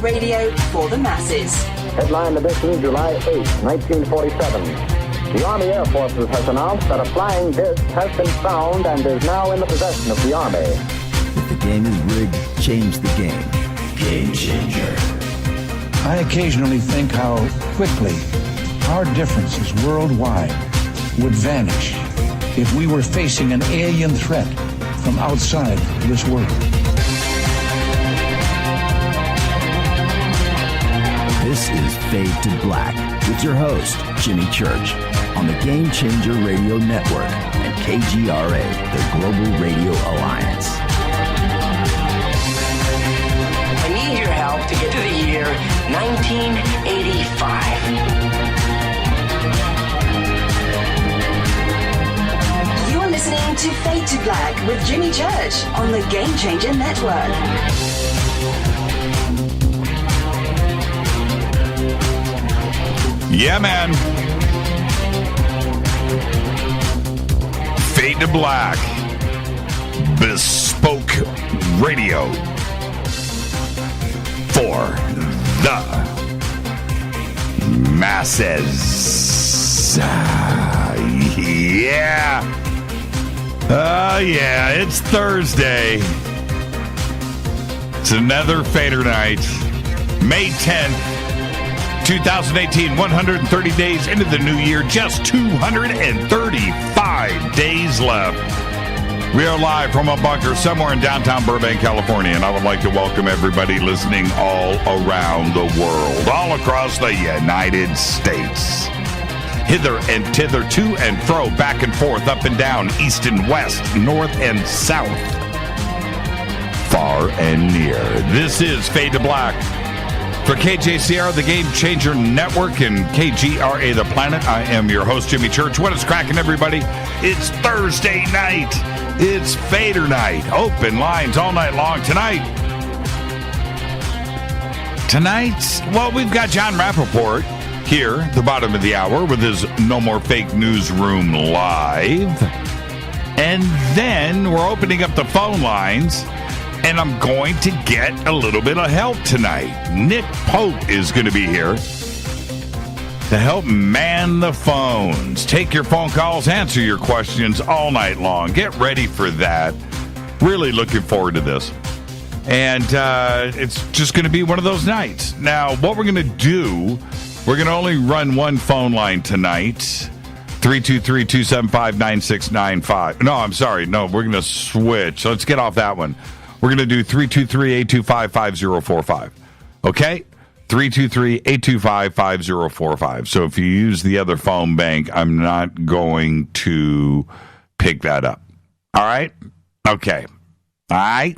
radio for the masses. Headline edition, July 8, 1947. The Army Air Forces has announced that a flying disc has been found and is now in the possession of the Army. If the game is rigged, change the game. Game changer. I occasionally think how quickly our differences worldwide would vanish if we were facing an alien threat from outside this world. This is Fade to Black with your host, Jimmy Church, on the Game Changer Radio Network and KGRA, the Global Radio Alliance. I need your help to get to the year 1985. You're listening to Fade to Black with Jimmy Church on the Game Changer Network. Yeah, man. Fade to Black. Bespoke radio for the masses. Yeah. Yeah, it's Thursday. It's another Fader Night. May 10th. 2018, 130 days into the new year, just 235 days left. We are live from a bunker somewhere in downtown Burbank, California, and I would like to welcome everybody listening all around the world, all across the United States. Hither and thither, to and fro, back and forth, up and down, east and west, north and south, far and near. This is Fade to Black. For KJCR, the Game Changer Network, and KGRA, the Planet, I am your host, Jimmy Church. What is cracking, everybody? It's Thursday night. It's Fader Night. Open lines all night long. Tonight, well, we've got Jon Rappoport here at the bottom of the hour with his No More Fake Newsroom Live. And then we're opening up the phone lines. And I'm going to get a little bit of help tonight. Nick Pope is going to be here to help man the phones. Take your phone calls, answer your questions all night long. Get ready for that. Really looking forward to this. And it's just going to be one of those nights. Now, what we're going to do, we're going to only run one phone line tonight. 323-275-9695. No, I'm sorry. No, we're going to switch. Let's get off that one. We're going to do 323-825-5045. Okay? 323-825-5045. So if you use the other phone bank, I'm not going to pick that up. All right? Okay. All right?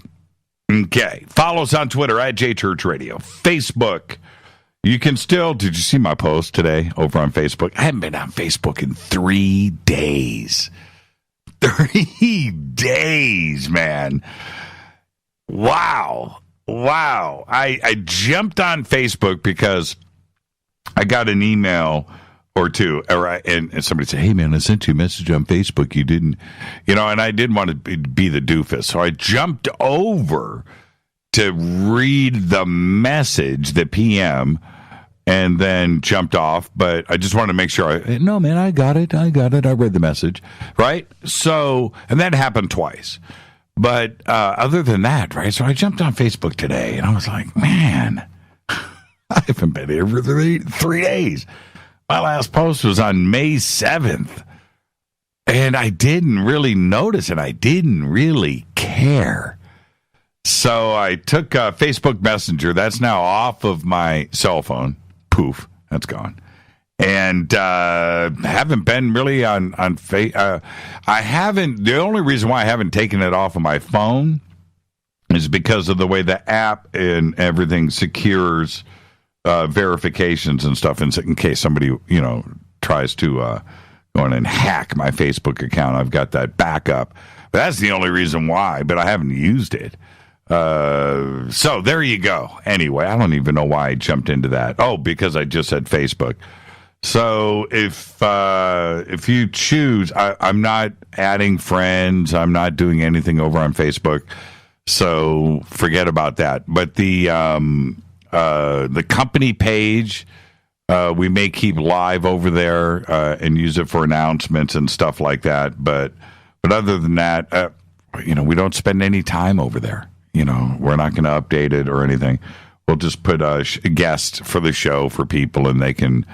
Okay. Follow us on Twitter at JChurchRadio. Facebook. You can still... Did you see my post today over on Facebook? I haven't been on Facebook in 3 days. 3 days, man. Wow. I jumped on Facebook because I got an email or two, and somebody said, hey, man, I sent you a message on Facebook. You didn't, and I didn't want to be the doofus. So I jumped over to read the message, the PM, and then jumped off. But I just wanted to make sure. No, man, I got it. I read the message, right? So, and that happened twice. But other than that, right, so I jumped on Facebook today, and I was like, man, I haven't been here for 3 days. My last post was on May 7th, and I didn't really notice, and I didn't really care. So I took Facebook Messenger. That's now off of my cell phone. Poof, that's gone. And haven't been really on I haven't. The only reason why I haven't taken it off of my phone is because of the way the app and everything secures verifications and stuff. In case somebody tries to go in and hack my Facebook account, I've got that backup. But that's the only reason why. But I haven't used it. So there you go. Anyway, I don't even know why I jumped into that. Oh, because I just said Facebook. So if you choose, I'm not adding friends. I'm not doing anything over on Facebook. So forget about that. But the the company page. We may keep live over there and use it for announcements and stuff like that. But other than that, we don't spend any time over there. We're not going to update it or anything. We'll just put a guest for the show for people, and they can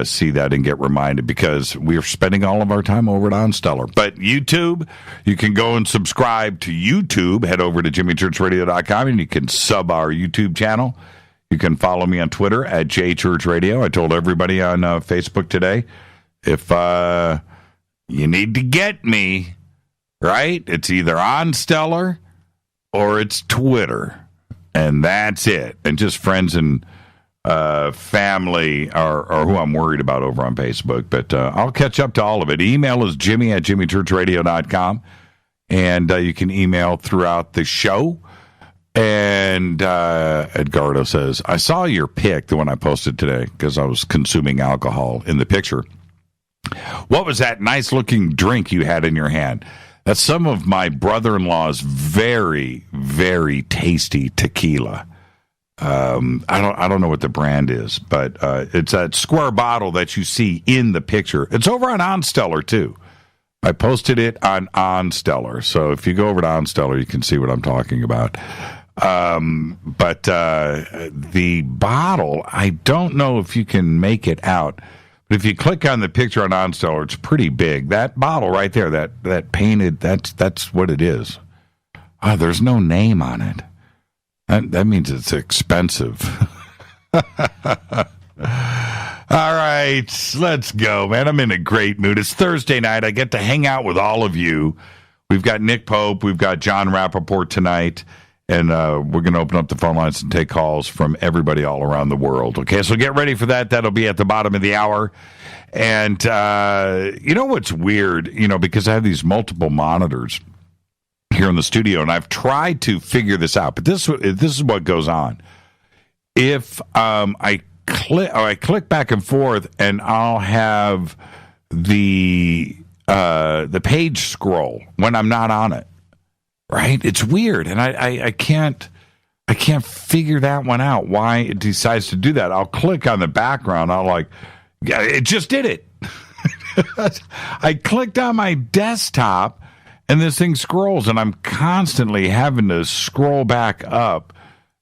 see that and get reminded, because we're spending all of our time over at Onstellar. But YouTube, you can go and subscribe to YouTube. Head over to jimmychurchradio.com, and you can sub our YouTube channel. You can follow me on Twitter at JChurchRadio. I told everybody on Facebook today, if you need to get me, right, it's either Onstellar or it's Twitter. And that's it. And just friends and family are who I'm worried about over on Facebook. But I'll catch up to all of it. Email is jimmy@jimmychurchradio.com. And you can email throughout the show. And Edgardo says, I saw your pic, the one I posted today, because I was consuming alcohol in the picture. What was that nice-looking drink you had in your hand? That's some of my brother-in-law's very, very tasty tequila. I don't know what the brand is, but it's that square bottle that you see in the picture. It's over on Onstellar, too. I posted it on Onstellar. So if you go over to Onstellar, you can see what I'm talking about. But the bottle, I don't know if you can make it out. But if you click on the picture on Onstellar, it's pretty big. That bottle right there, that painted, that's what it is. There's no name on it. That means it's expensive. All right, let's go, man. I'm in a great mood. It's Thursday night. I get to hang out with all of you. We've got Nick Pope. We've got Jon Rappoport tonight. And we're going to open up the phone lines and take calls from everybody all around the world. Okay, so get ready for that. That'll be at the bottom of the hour. And you know what's weird? Because I have these multiple monitors here in the studio, and I've tried to figure this out. But this is what goes on. If I click back and forth, and I'll have the page scroll when I'm not on it. Right? It's weird, and I can't figure that one out, why it decides to do that. I'll click on the background. Yeah, it just did it. I clicked on my desktop, and this thing scrolls, and I'm constantly having to scroll back up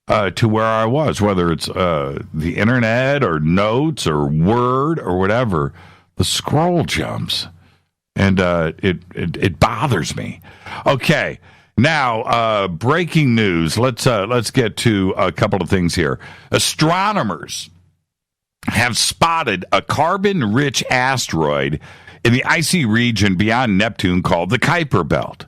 to where I was, whether it's the internet or notes or Word or whatever. The scroll jumps, and it bothers me. Okay. Now, breaking news. Let's get to a couple of things here. Astronomers have spotted a carbon-rich asteroid in the icy region beyond Neptune called the Kuiper Belt.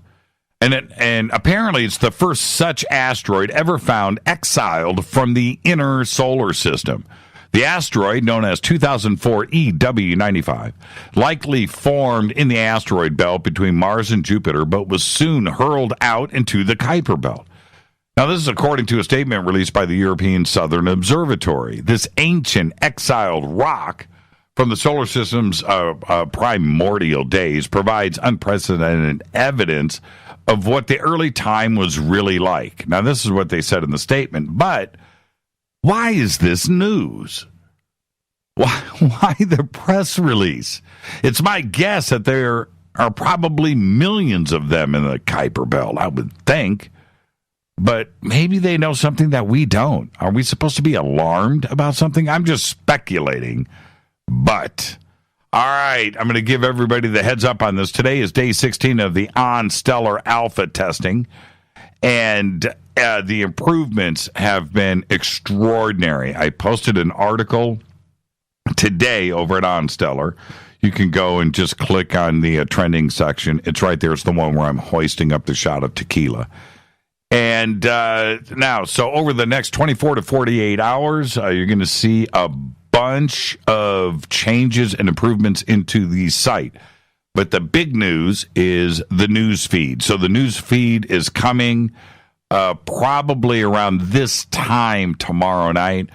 And apparently it's the first such asteroid ever found exiled from the inner solar system. The asteroid, known as 2004 EW95, likely formed in the asteroid belt between Mars and Jupiter, but was soon hurled out into the Kuiper Belt. Now, this is according to a statement released by the European Southern Observatory. This ancient exiled rock from the solar system's primordial days provides unprecedented evidence of what the early time was really like. Now, this is what they said in the statement, but why is this news? Why the press release? It's my guess that there are probably millions of them in the Kuiper Belt, I would think. But maybe they know something that we don't. Are we supposed to be alarmed about something? I'm just speculating. But, all right, I'm going to give everybody the heads up on this. Today is day 16 of the Onstellar Alpha testing. And the improvements have been extraordinary. I posted an article today over at Onstellar. You can go and just click on the trending section. It's right there. It's the one where I'm hoisting up the shot of tequila. And now, so over the next 24 to 48 hours, you're going to see a bunch of changes and improvements into the site. But the big news is the news feed. So the news feed is coming probably around this time tomorrow night.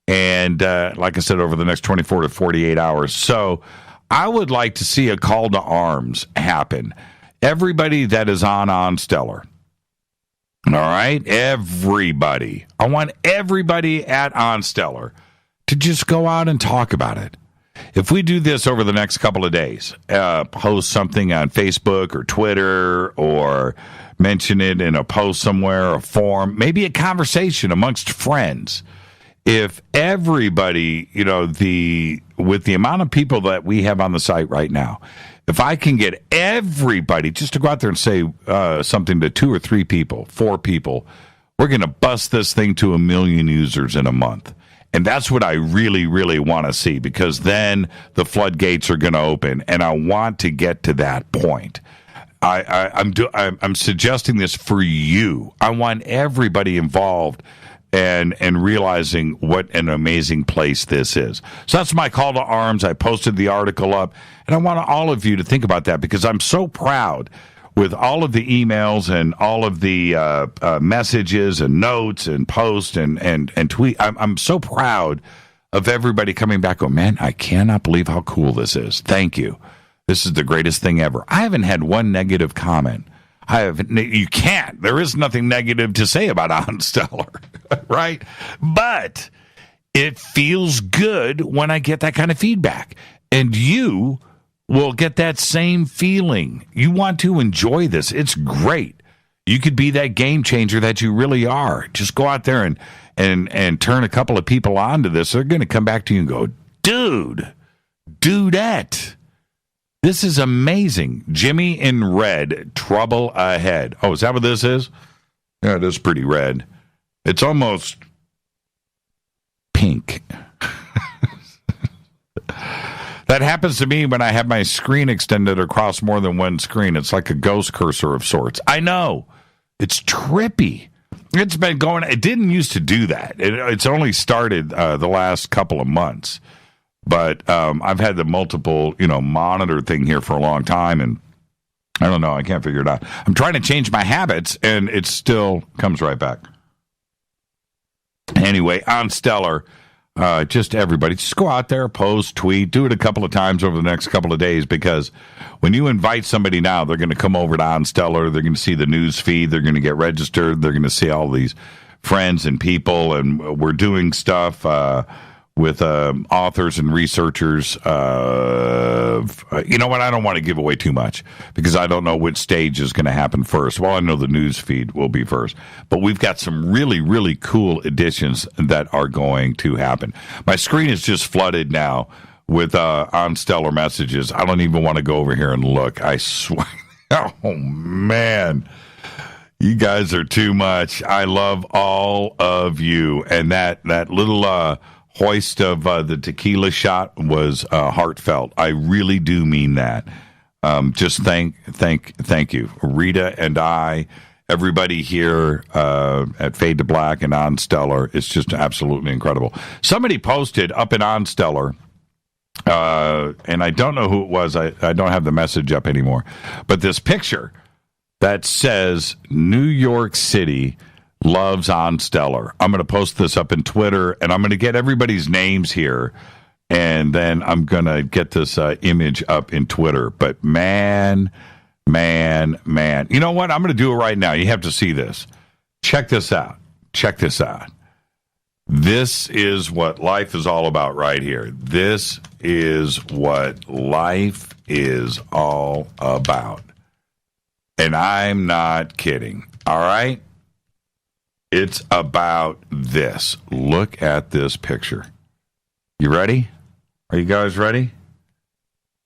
And like I said, over the next 24 to 48 hours. So I would like to see a call to arms happen. Everybody that is on Onstellar, All right, everybody. I want everybody at Onstellar to just go out and talk about it. If we do this over the next couple of days, post something on Facebook or Twitter or mention it in a post somewhere, a forum, maybe a conversation amongst friends. If everybody, with the amount of people that we have on the site right now, if I can get everybody just to go out there and say something to 2 or 3 people, 4 people, we're going to bust this thing to 1 million users in a month. And that's what I really, really want to see, because then the floodgates are going to open, and I want to get to that point. I'm suggesting this for you. I want everybody involved and realizing what an amazing place this is. So that's my call to arms. I posted the article up, and I want all of you to think about that, because I'm so proud with all of the emails and all of the messages and notes and posts and tweet. I'm so proud of everybody coming back. Oh, man, I cannot believe how cool this is. Thank you. This is the greatest thing ever. I haven't had one negative comment. You can't. There is nothing negative to say about Onstellar, right? But it feels good when I get that kind of feedback. And you will get that same feeling. You want to enjoy this. It's great. You could be that game changer that you really are. Just go out there and turn a couple of people onto this. They're going to come back to you and go, dudette. This is amazing. Jimmy in red, trouble ahead. Oh, is that what this is? Yeah, it is pretty red. It's almost pink. That happens to me when I have my screen extended across more than one screen. It's like a ghost cursor of sorts. I know. It's trippy. It's been going. It didn't used to do that. It's only started the last couple of months. But I've had the multiple, monitor thing here for a long time, and I don't know. I can't figure it out. I'm trying to change my habits, and it still comes right back. Anyway, Onstellar, just everybody, just go out there, post, tweet, do it a couple of times over the next couple of days, because when you invite somebody now, they're going to come over to Onstellar, they're going to see the news feed, they're going to get registered, they're going to see all these friends and people, and we're doing stuff with authors and researchers. You know what? I don't want to give away too much, because I don't know which stage is going to happen first. Well, I know the news feed will be first, but we've got some really, really cool additions that are going to happen. My screen is just flooded now with Onstellar messages. I don't even want to go over here and look. I swear. Oh, man. You guys are too much. I love all of you. And that little hoist of the tequila shot was heartfelt. I really do mean that. Just thank you, Rita and I, everybody here at Fade to Black and Onstellar. It's just absolutely incredible. Somebody posted up in Onstellar, and I don't know who it was. I don't have the message up anymore, but this picture that says New York City loves Onstellar. I'm going to post this up in Twitter, and I'm going to get everybody's names here, and then I'm going to get this image up in Twitter. But man, you know what? I'm going to do it right now. You have to see this. Check this out. This is what life is all about right here. This is what life is all about. And I'm not kidding. All right? It's about this. Look at this picture. You ready? Are you guys ready?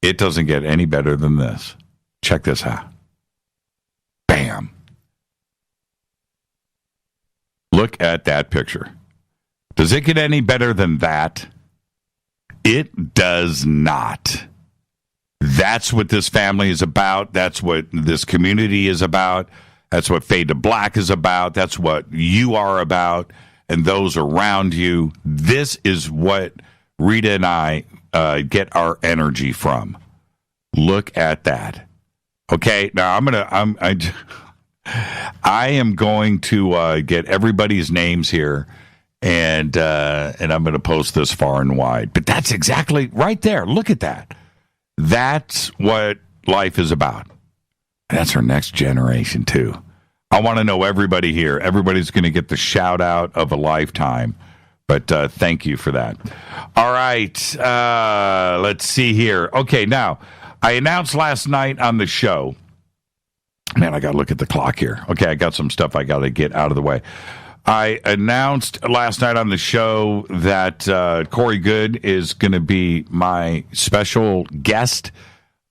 It doesn't get any better than this. Check this out. Bam. Look at that picture. Does it get any better than that? It does not. That's what this family is about. That's what this community is about. That's what Fade to Black is about. That's what you are about and those around you. This is what Rita and I get our energy from. Look at that. Okay, now I am going to get everybody's names here, and I'm going to post this far and wide. But that's exactly right there. Look at that. That's what life is about. That's our next generation, too. I want to know everybody here. Everybody's going to get the shout out of a lifetime. But thank you for that. All right. Let's see here. Okay, now, I announced last night on the show. Man, I got to look at the clock here. Okay, I got some stuff I got to get out of the way. I announced last night on the show that Corey Good is going to be my special guest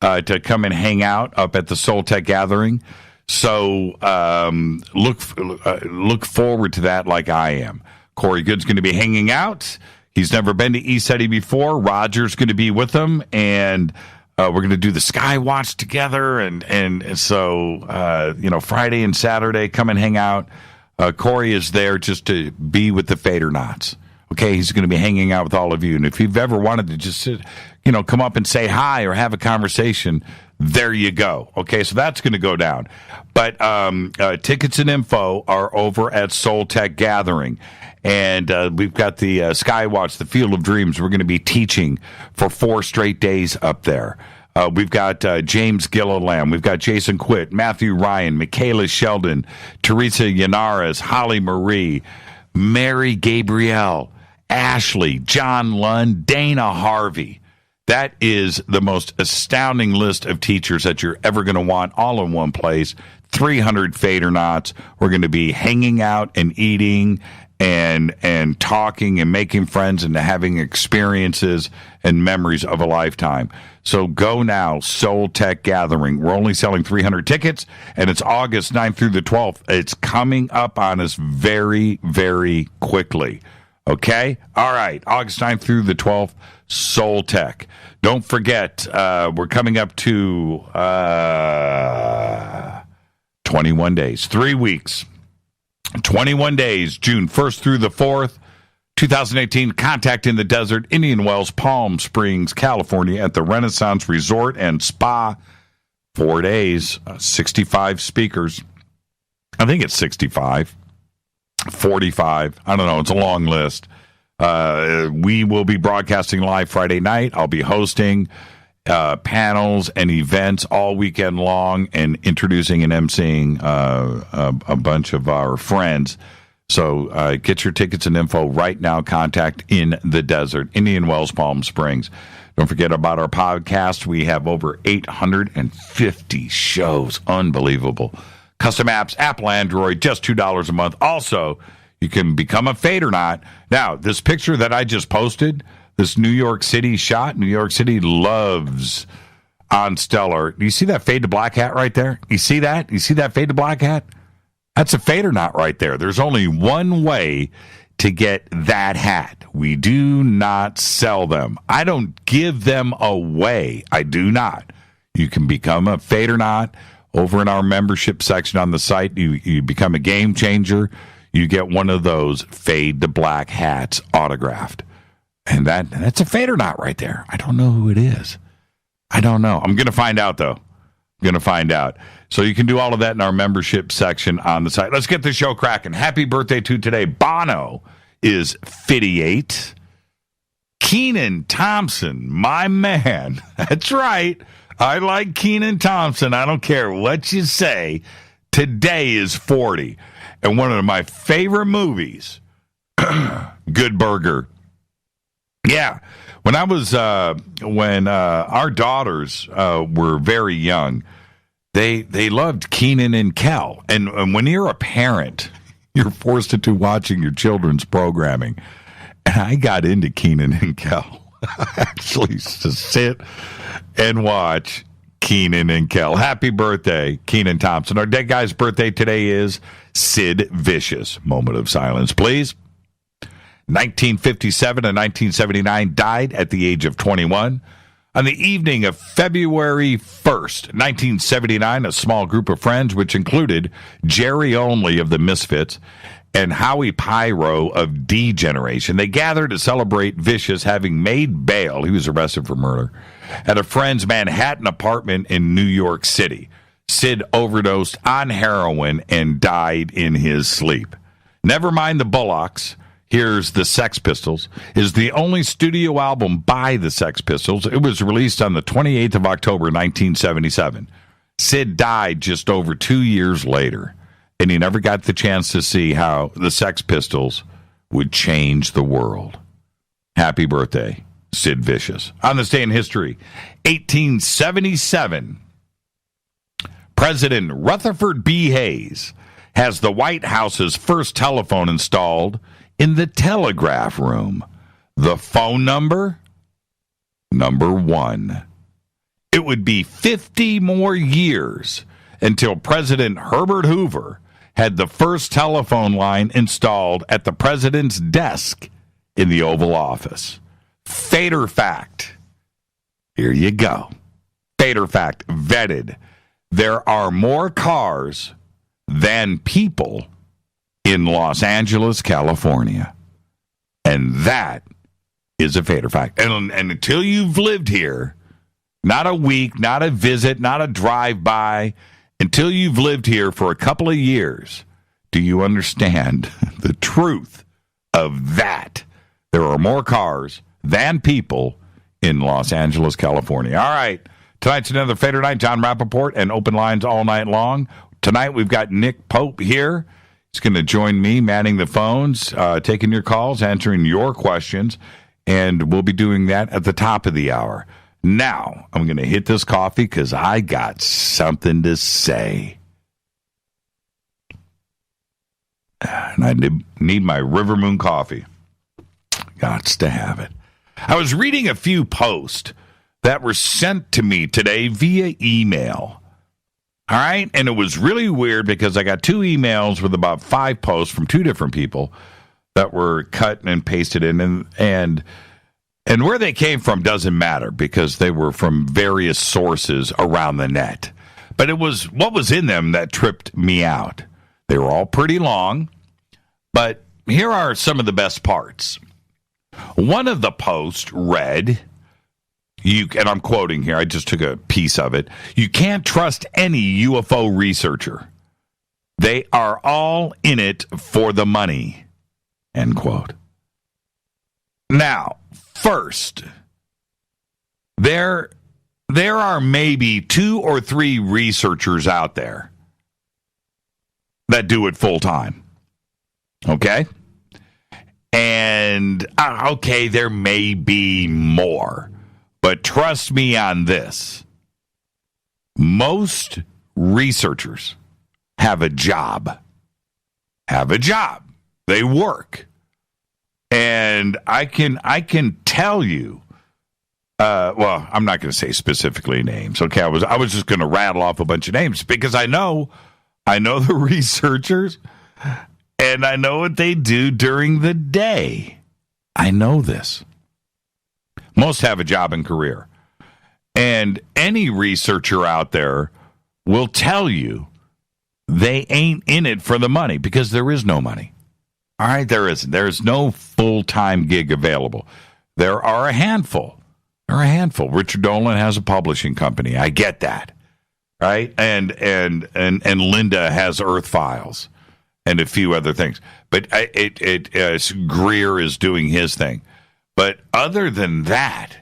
to come and hang out up at the Soul Tech Gathering. So look forward to that like I am. Corey Good's going to be hanging out. He's never been to ECETI before. Roger's going to be with him, and we're going to do the Sky Watch together. And so, Friday and Saturday, come and hang out. Corey is there just to be with the Fadernaughts. Okay, he's going to be hanging out with all of you. And if you've ever wanted to just sit, come up and say hi or have a conversation, there you go. Okay, so that's going to go down. But tickets and info are over at Soul Tech Gathering. And we've got the Skywatch, the Field of Dreams. We're going to be teaching for 4 straight days up there. We've got James Gilliland. We've got Jason Quitt, Matthew Ryan, Michaela Sheldon, Teresa Yanares, Holly Marie, Mary Gabrielle, Ashley, John Lund, Dana Harvey. That is the most astounding list of teachers that you're ever going to want all in one place. 300 Fadernaughts. We're going to be hanging out and eating and talking and making friends and having experiences and memories of a lifetime. So go now, Soul Tech Gathering. We're only selling 300 tickets, and it's August 9th through the 12th. It's coming up on us very, very quickly. Okay? All right. August 9th through the 12th, Soul Tech. Don't forget, we're coming up to 21 days, 3 weeks. 21 days, June 1st through the 4th, 2018, Contact in the Desert, Indian Wells, Palm Springs, California, at the Renaissance Resort and Spa. 4 days, 65 speakers. I think it's 65, 45. I don't know. It's a long list. We will be broadcasting live Friday night. I'll be hosting panels and events all weekend long and introducing and emceeing a bunch of our friends. So get your tickets and info right now. Contact in the Desert, Indian Wells, Palm Springs. Don't forget about our podcast. We have over 850 shows. Unbelievable. Custom apps, Apple, Android, just $2 a month. Also, you can become a Fadernaut. Now, this picture that I just posted, this New York City shot, New York City loves Onstellar. Do you see that fade to black hat right there? You see that? You see that fade to black hat? That's a Fadernaut right there. There's only one way to get that hat. We do not sell them. I don't give them away. I do not. You can become a Fadernaut over in our membership section on the site. You become a game changer. You get one of those fade to black hats autographed. And that's a Fadernaut right there. I don't know who it is. I don't know. I'm going to find out, though. I'm going to find out. So you can do all of that in our membership section on the site. Let's get the show cracking. Happy birthday to today. Bono is 58. Kenan Thompson, my man. That's right. I like Kenan Thompson. I don't care what you say. Today is 40. And one of my favorite movies, Good Burger. Yeah. When I was, when our daughters were very young, they loved Kenan and Kel. And when you're a parent, you're forced into watching your children's programming. And I got into Kenan and Kel. I actually used to sit and watch Kenan and Kel. Happy birthday, Kenan Thompson. Our dead guy's birthday today is Sid Vicious. Moment of silence, please. 1957 and 1979, died at the age of 21. On the evening of February 1st, 1979, a small group of friends, which included Jerry Only of the Misfits and Howie Pyro of D Generation, they gathered to celebrate Vicious having made bail. He was arrested for murder at a friend's Manhattan apartment in New York City. Sid overdosed on heroin and died in his sleep. Nevermind the Bullocks. Here's the Sex Pistols, is the only studio album by the Sex Pistols. It was released on the 28th of October, 1977. Sid died just over 2 years later and he never got the chance to see how the Sex Pistols would change the world. Happy birthday, Sid Vicious. On this day in history, 1877, President Rutherford B. Hayes has the White House's first telephone installed in the telegraph room. The phone number? Number 1. It would be 50 more years until President Herbert Hoover had the first telephone line installed at the president's desk in the Oval Office. Fader fact. Here you go. Fader fact. Vetted. There are more cars than people in Los Angeles, California. And that is a fader fact. And until you've lived here, not a week, not a visit, not a drive-by, until you've lived here for a couple of years, do you understand the truth of that? There are more cars than people in Los Angeles, California. All right. Tonight's another Fader Night. Jon Rappoport and open lines all night long. Tonight we've got Nick Pope here. He's going to join me manning the phones, taking your calls, answering your questions, and we'll be doing that at the top of the hour. Now, I'm going to hit this coffee because I got something to say. And I need my River Moon coffee. Gots to have it. I was reading a few posts that were sent to me today via email. All right? And it was really weird because I got 2 emails with about 5 posts from 2 different people that were cut and pasted in. And where they came from doesn't matter because they were from various sources around the net. But it was what was in them that tripped me out. They were all pretty long, but here are some of the best parts. One of the posts read, and I'm quoting here, I just took a piece of it, "You can't trust any UFO researcher. They are all in it for the money." End quote. Now, first, there are maybe 2 or 3 researchers out there that do it full time. Okay? And, okay, there may be more. But trust me on this. Most researchers have a job. They work. And I can tell you, well, I'm not going to say specifically names. Okay, I was just going to rattle off a bunch of names because I know the researchers and I know what they do during the day. I know this. Most have a job and career. And any researcher out there will tell you they ain't in it for the money because there is no money. All right, there isn't. There's no full-time gig available. There are a handful. Richard Dolan has a publishing company. I get that, right? And Linda has Earth Files and a few other things. But Greer is doing his thing. But other than that,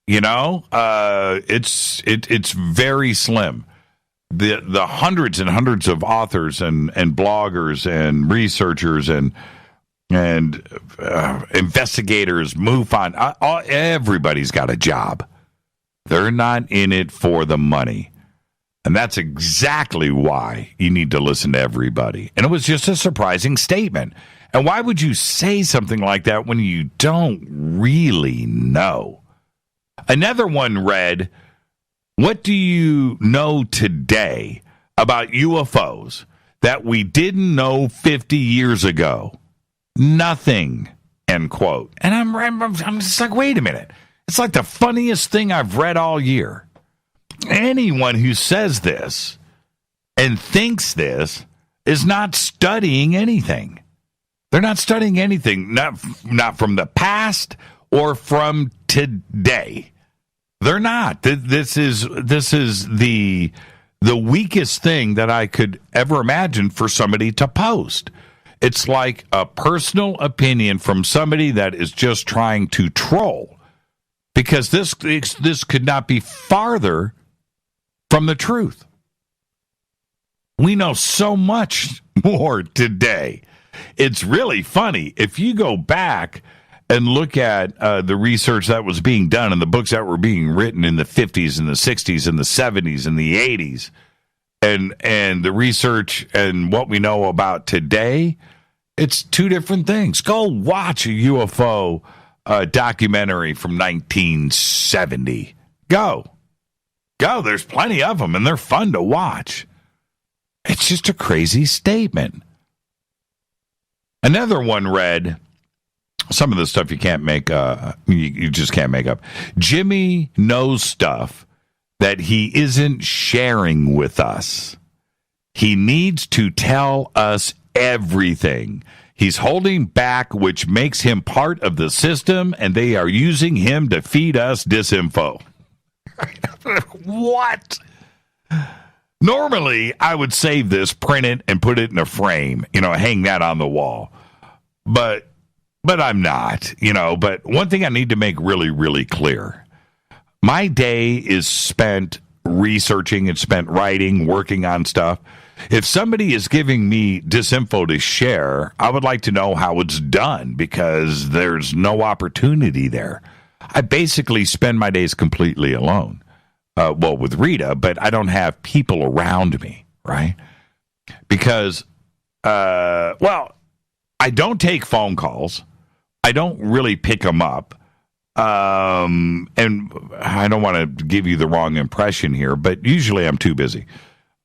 it's very slim. The hundreds and hundreds of authors and bloggers and researchers and investigators, MUFON, everybody's got a job. They're not in it for the money. And that's exactly why you need to listen to everybody. And it was just a surprising statement. And why would you say something like that when you don't really know? Another one read, "What do you know today about UFOs that we didn't know 50 years ago?" Nothing, end quote. And I'm just like, wait a minute. It's like the funniest thing I've read all year. Anyone who says this and thinks this is not studying anything. They're not studying anything, not from the past or from today. They're not. This is the weakest thing that I could ever imagine for somebody to post. It's like a personal opinion from somebody that is just trying to troll, because this could not be farther from the truth. We know so much more today. It's really funny. If you go back and look at the research that was being done and the books that were being written in the 50s and the 60s and the 70s and the 80s, and the research and what we know about today, it's two different things. Go watch a UFO documentary from 1970. Go. There's plenty of them, and they're fun to watch. It's just a crazy statement. Another one read, some of the stuff you can't make, you just can't make up. Jimmy knows stuff that he isn't sharing with us. He needs to tell us everything. He's holding back, which makes him part of the system, and they are using him to feed us disinfo. What? Normally, I would save this, print it, and put it in a frame, hang that on the wall. But I'm not, But one thing I need to make really, really clear. My day is spent researching, it's spent writing, working on stuff. If somebody is giving me disinfo to share, I would like to know how it's done because there's no opportunity there. I basically spend my days completely alone. With Rita, but I don't have people around me, right? Because, I don't take phone calls. I don't really pick them up. And I don't want to give you the wrong impression here, but usually I'm too busy.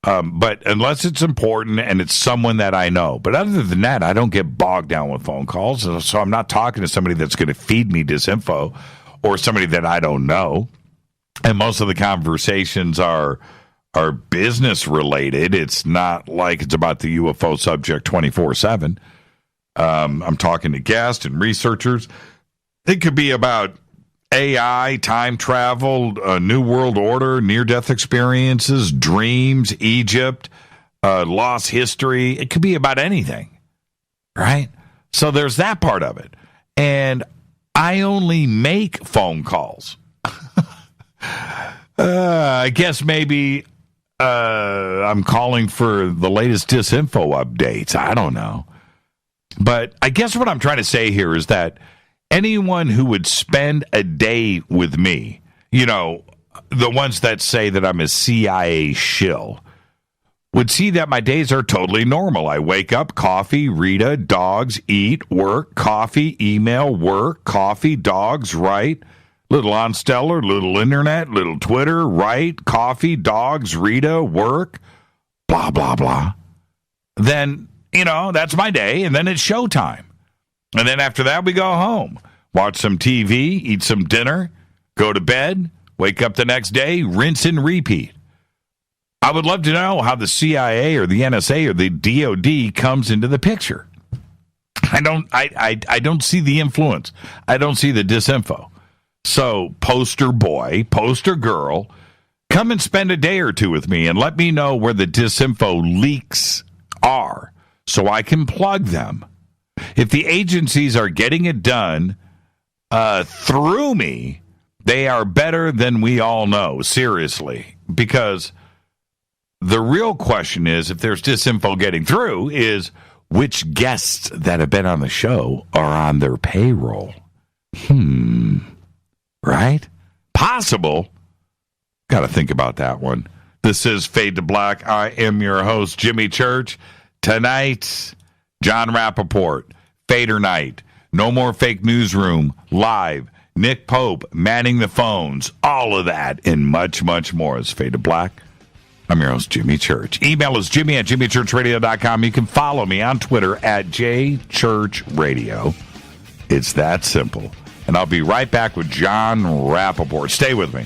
But unless it's important and it's someone that I know. But other than that, I don't get bogged down with phone calls. So I'm not talking to somebody that's going to feed me disinfo or somebody that I don't know. And most of the conversations are business related. It's not like it's about the UFO subject 24/7. I'm talking to guests and researchers. It could be about AI, time travel, New World Order, near-death experiences, dreams, Egypt, lost history. It could be about anything, right? So there's that part of it. And I only make phone calls. I guess maybe I'm calling for the latest disinfo updates. I don't know. But I guess what I'm trying to say here is that anyone who would spend a day with me, the ones that say that I'm a CIA shill, would see that my days are totally normal. I wake up, coffee, Rita, dogs, eat, work, coffee, email, work, coffee, dogs, write. Little Onstellar, little internet, little Twitter, write, coffee, dogs, Rita, work, blah, blah, blah. Then, that's my day, and then it's showtime. And then after that, we go home, watch some TV, eat some dinner, go to bed, wake up the next day, rinse and repeat. I would love to know how the CIA or the NSA or the DOD comes into the picture. I don't see the influence. I don't see the disinfo. So, poster boy, poster girl, come and spend a day or two with me and let me know where the disinfo leaks are so I can plug them. If the agencies are getting it done through me, they are better than we all know, seriously. Because the real question is, if there's disinfo getting through, is which guests that have been on the show are on their payroll. Right? Possible. Got to think about that one. This is Fade to Black. I am your host, Jimmy Church. Tonight, Jon Rappoport, FADERNIGHT, No More Fake Newsroom, live, Nick Pope, manning the phones, all of that and much, much more. It's Fade to Black. I'm your host, Jimmy Church. Email is jimmy@jimmychurchradio.com. You can follow me on Twitter @jchurchradio. It's that simple. And I'll be right back with Jon Rappoport. Stay with me.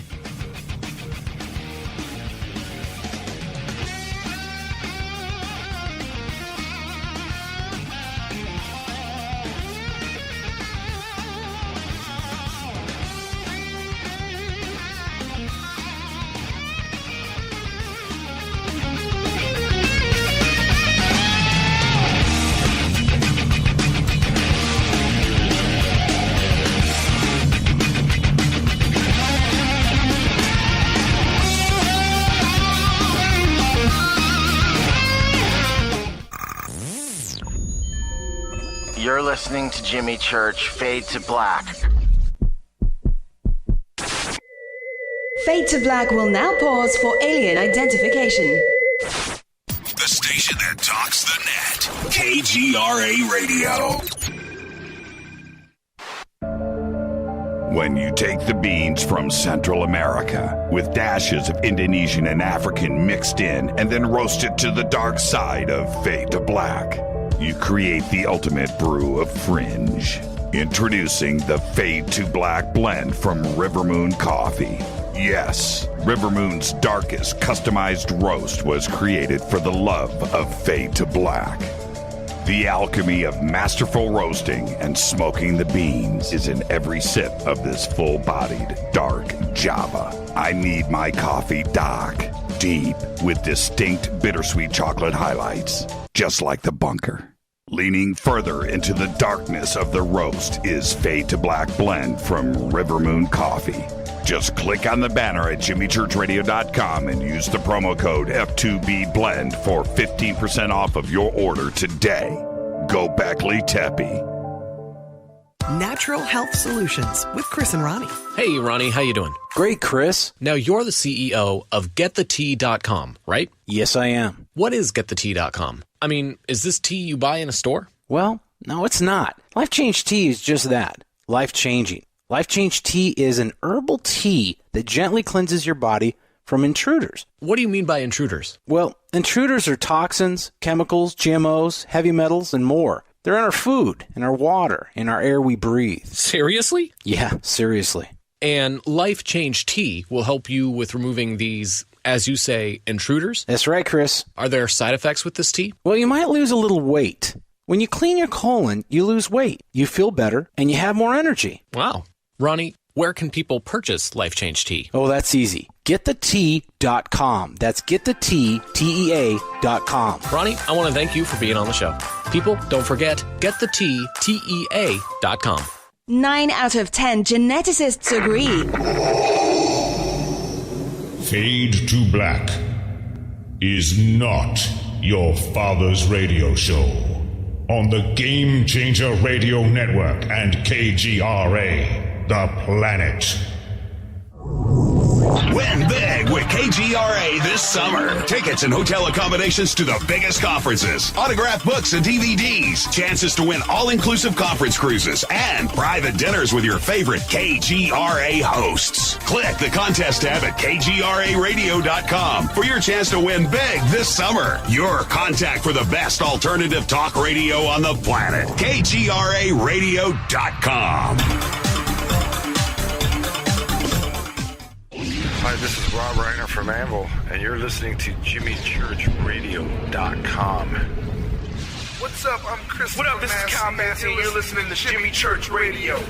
You're listening to Jimmy Church, Fade to Black. Fade to Black will now pause for alien identification. The station that talks the net. KGRA Radio. When you take the beans from Central America with dashes of Indonesian and African mixed in and then roast it to the dark side of Fade to Black, you create the ultimate brew of fringe. Introducing the Fade to Black blend from Rivermoon Coffee. Yes, Rivermoon's darkest customized roast was created for the love of Fade to Black. The alchemy of masterful roasting and smoking the beans is in every sip of this full-bodied, dark Java. I need my coffee dark, deep, with distinct bittersweet chocolate highlights, just like the bunker. Leaning further into the darkness of the roast is Fade to Black blend from Rivermoon Coffee. Just click on the banner at jimmychurchradio.com and use the promo code F2BBLEND for 15% off of your order today. Go Beckley Teppy. Natural Health Solutions with Chris and Ronnie. Hey, Ronnie, how you doing? Great, Chris. Now, you're the CEO of GetTheTea.com, right? Yes, I am. What is GetTheTea.com? I mean, is this tea you buy in a store? Well, no, it's not. Life Change Tea is just that. Life-changing. Life Change Tea is an herbal tea that gently cleanses your body from intruders. What do you mean by intruders? Well, intruders are toxins, chemicals, GMOs, heavy metals, and more. They're in our food, in our water, in our air we breathe. Seriously? Yeah, seriously. And Life Change Tea will help you with removing these, as you say, intruders? That's right, Chris. Are there side effects with this tea? Well, you might lose a little weight. When you clean your colon, you lose weight, you feel better, and you have more energy. Wow. Ronnie, where can people purchase Life Change Tea? Oh, that's easy. GetTheTea.com. That's GetTheTea.com. Ronnie, I want to thank you for being on the show. People, don't forget, GetTheTea.com. 9 out of 10 geneticists agree. Fade to Black is not your father's radio show on the Game Changer Radio Network and KGRA. The Planet. Win big with KGRA this summer. Tickets and hotel accommodations to the biggest conferences, autographed books and DVDs, chances to win all-inclusive conference cruises, and private dinners with your favorite KGRA hosts. Click the contest tab at kgraradio.com for your chance to win big this summer. Your contact for the best alternative talk radio on the planet. kgraradio.com. Hi, this is Rob Reiner from Anvil, and you're listening to JimmyChurchRadio.com. What's up? I'm Chris. What up? This is Kyle Massey, and you're listening to Jimmy Church Radio.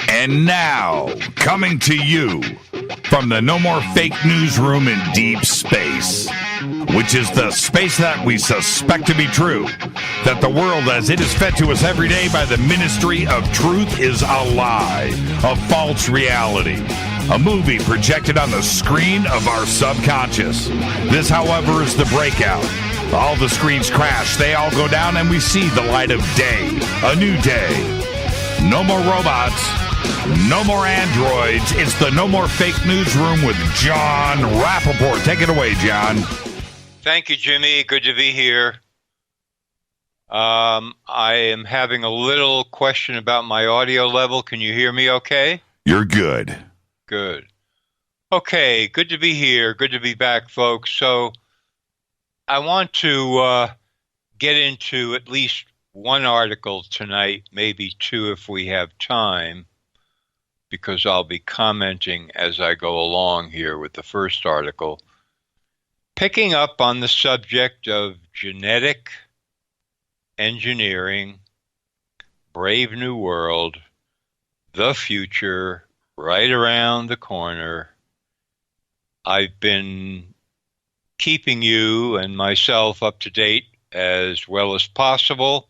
And now, coming to you from the No More Fake Newsroom in deep space, which is the space that we suspect to be true, that the world as it is fed to us every day by the Ministry of Truth is a lie, a false reality, a movie projected on the screen of our subconscious. This, however, is the breakout. All the screens crash, they all go down, and we see the light of day, a new day. No more robots. No more androids. It's the No More Fake Newsroom with Jon Rappoport. Take it away, John. Thank you, Jimmy. Good to be here. I am having a little question about my audio level. Can you hear me okay? You're good. Good. Okay, good to be here. Good to be back, folks. So I want to get into at least one article tonight, maybe two if we have time, because I'll be commenting as I go along here with the first article. Picking up on the subject of genetic engineering, Brave New World, the future, right around the corner. I've been keeping you and myself up to date as well as possible,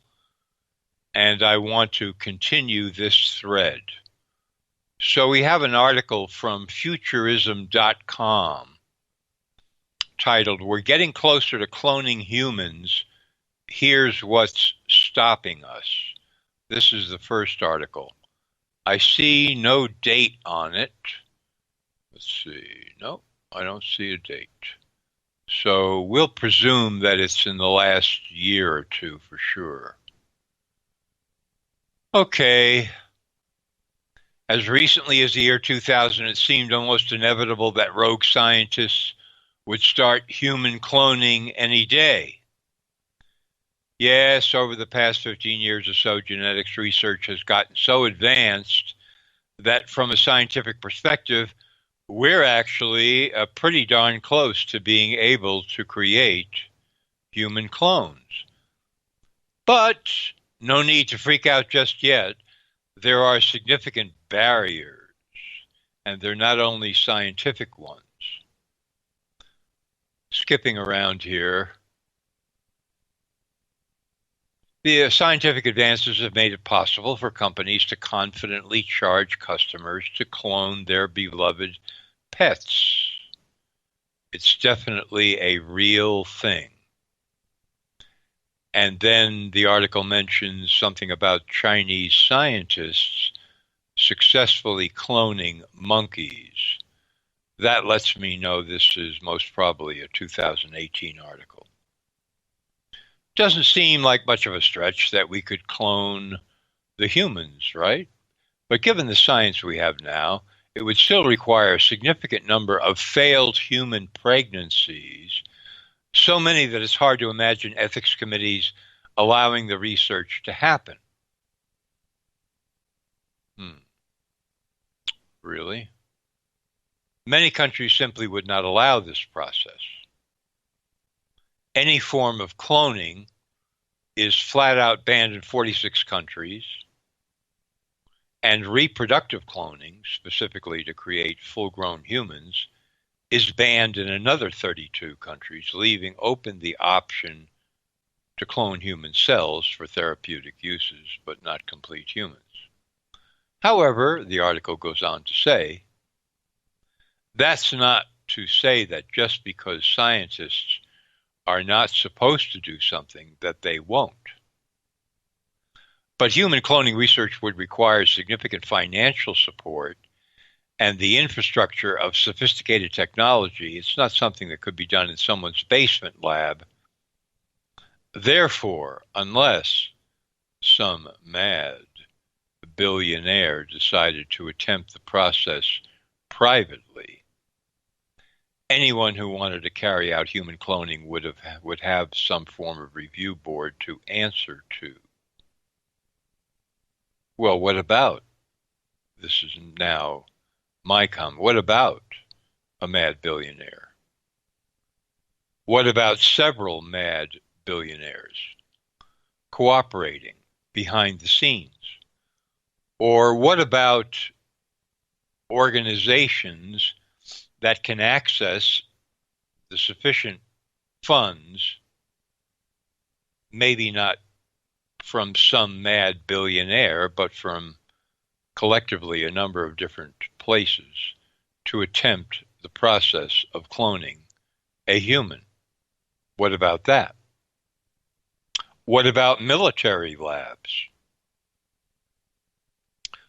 and I want to continue this thread. So we have an article from Futurism.com titled, "We're Getting Closer to Cloning Humans. Here's What's stopping us? This is the first article. I see no date on it. Let's see. No, I don't see a date. So we'll presume that it's in the last year or two for sure. Okay. As recently as the year 2000, it seemed almost inevitable that rogue scientists would start human cloning any day. Yes, over the past 15 years or so, genetics research has gotten so advanced that from a scientific perspective, we're actually pretty darn close to being able to create human clones. But no need to freak out just yet. There are significant barriers, and they're not only scientific ones. Skipping around here. The scientific advances have made it possible for companies to confidently charge customers to clone their beloved pets. It's definitely a real thing. And then the article mentions something about Chinese scientists successfully cloning monkeys. That lets me know this is most probably a 2018 article. Doesn't seem like much of a stretch that we could clone the humans, right? But given the science we have now, it would still require a significant number of failed human pregnancies, so many that it's hard to imagine ethics committees allowing the research to happen. Really? Many countries simply would not allow this process. Any form of cloning is flat out banned in 46 countries, and reproductive cloning, specifically to create full-grown humans, is banned in another 32 countries, leaving open the option to clone human cells for therapeutic uses, but not complete humans. However, the article goes on to say, that's not to say that just because scientists are not supposed to do something that they won't. But human cloning research would require significant financial support and the infrastructure of sophisticated technology. It's not something that could be done in someone's basement lab. Therefore, unless some mad billionaire decided to attempt the process privately, anyone who wanted to carry out human cloning would have some form of review board to answer to. Well, what about? This is now my comment. What about a mad billionaire? What about several mad billionaires cooperating behind the scenes? Or what about organizations that can access the sufficient funds, maybe not from some mad billionaire, but from collectively a number of different places, to attempt the process of cloning a human? What about that? What about military labs?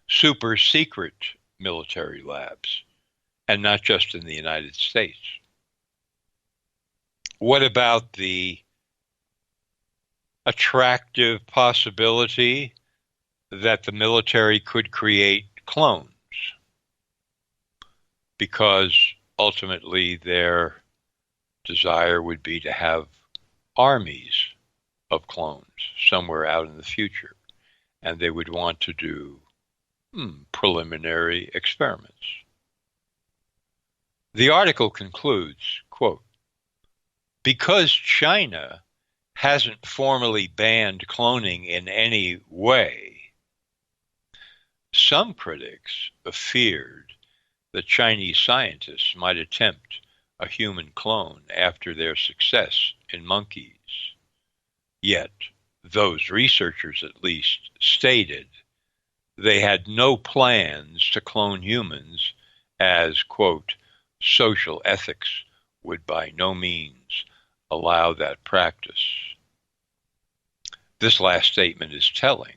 Super secret military labs, and not just in the United States. What about the attractive possibility that the military could create clones? Because ultimately their desire would be to have armies of clones somewhere out in the future, and they would want to do preliminary experiments. The article concludes, quote, because China hasn't formally banned cloning in any way, some critics have feared that Chinese scientists might attempt a human clone after their success in monkeys. Yet, those researchers at least stated they had no plans to clone humans, as, quote, social ethics would by no means allow that practice. This last statement is telling.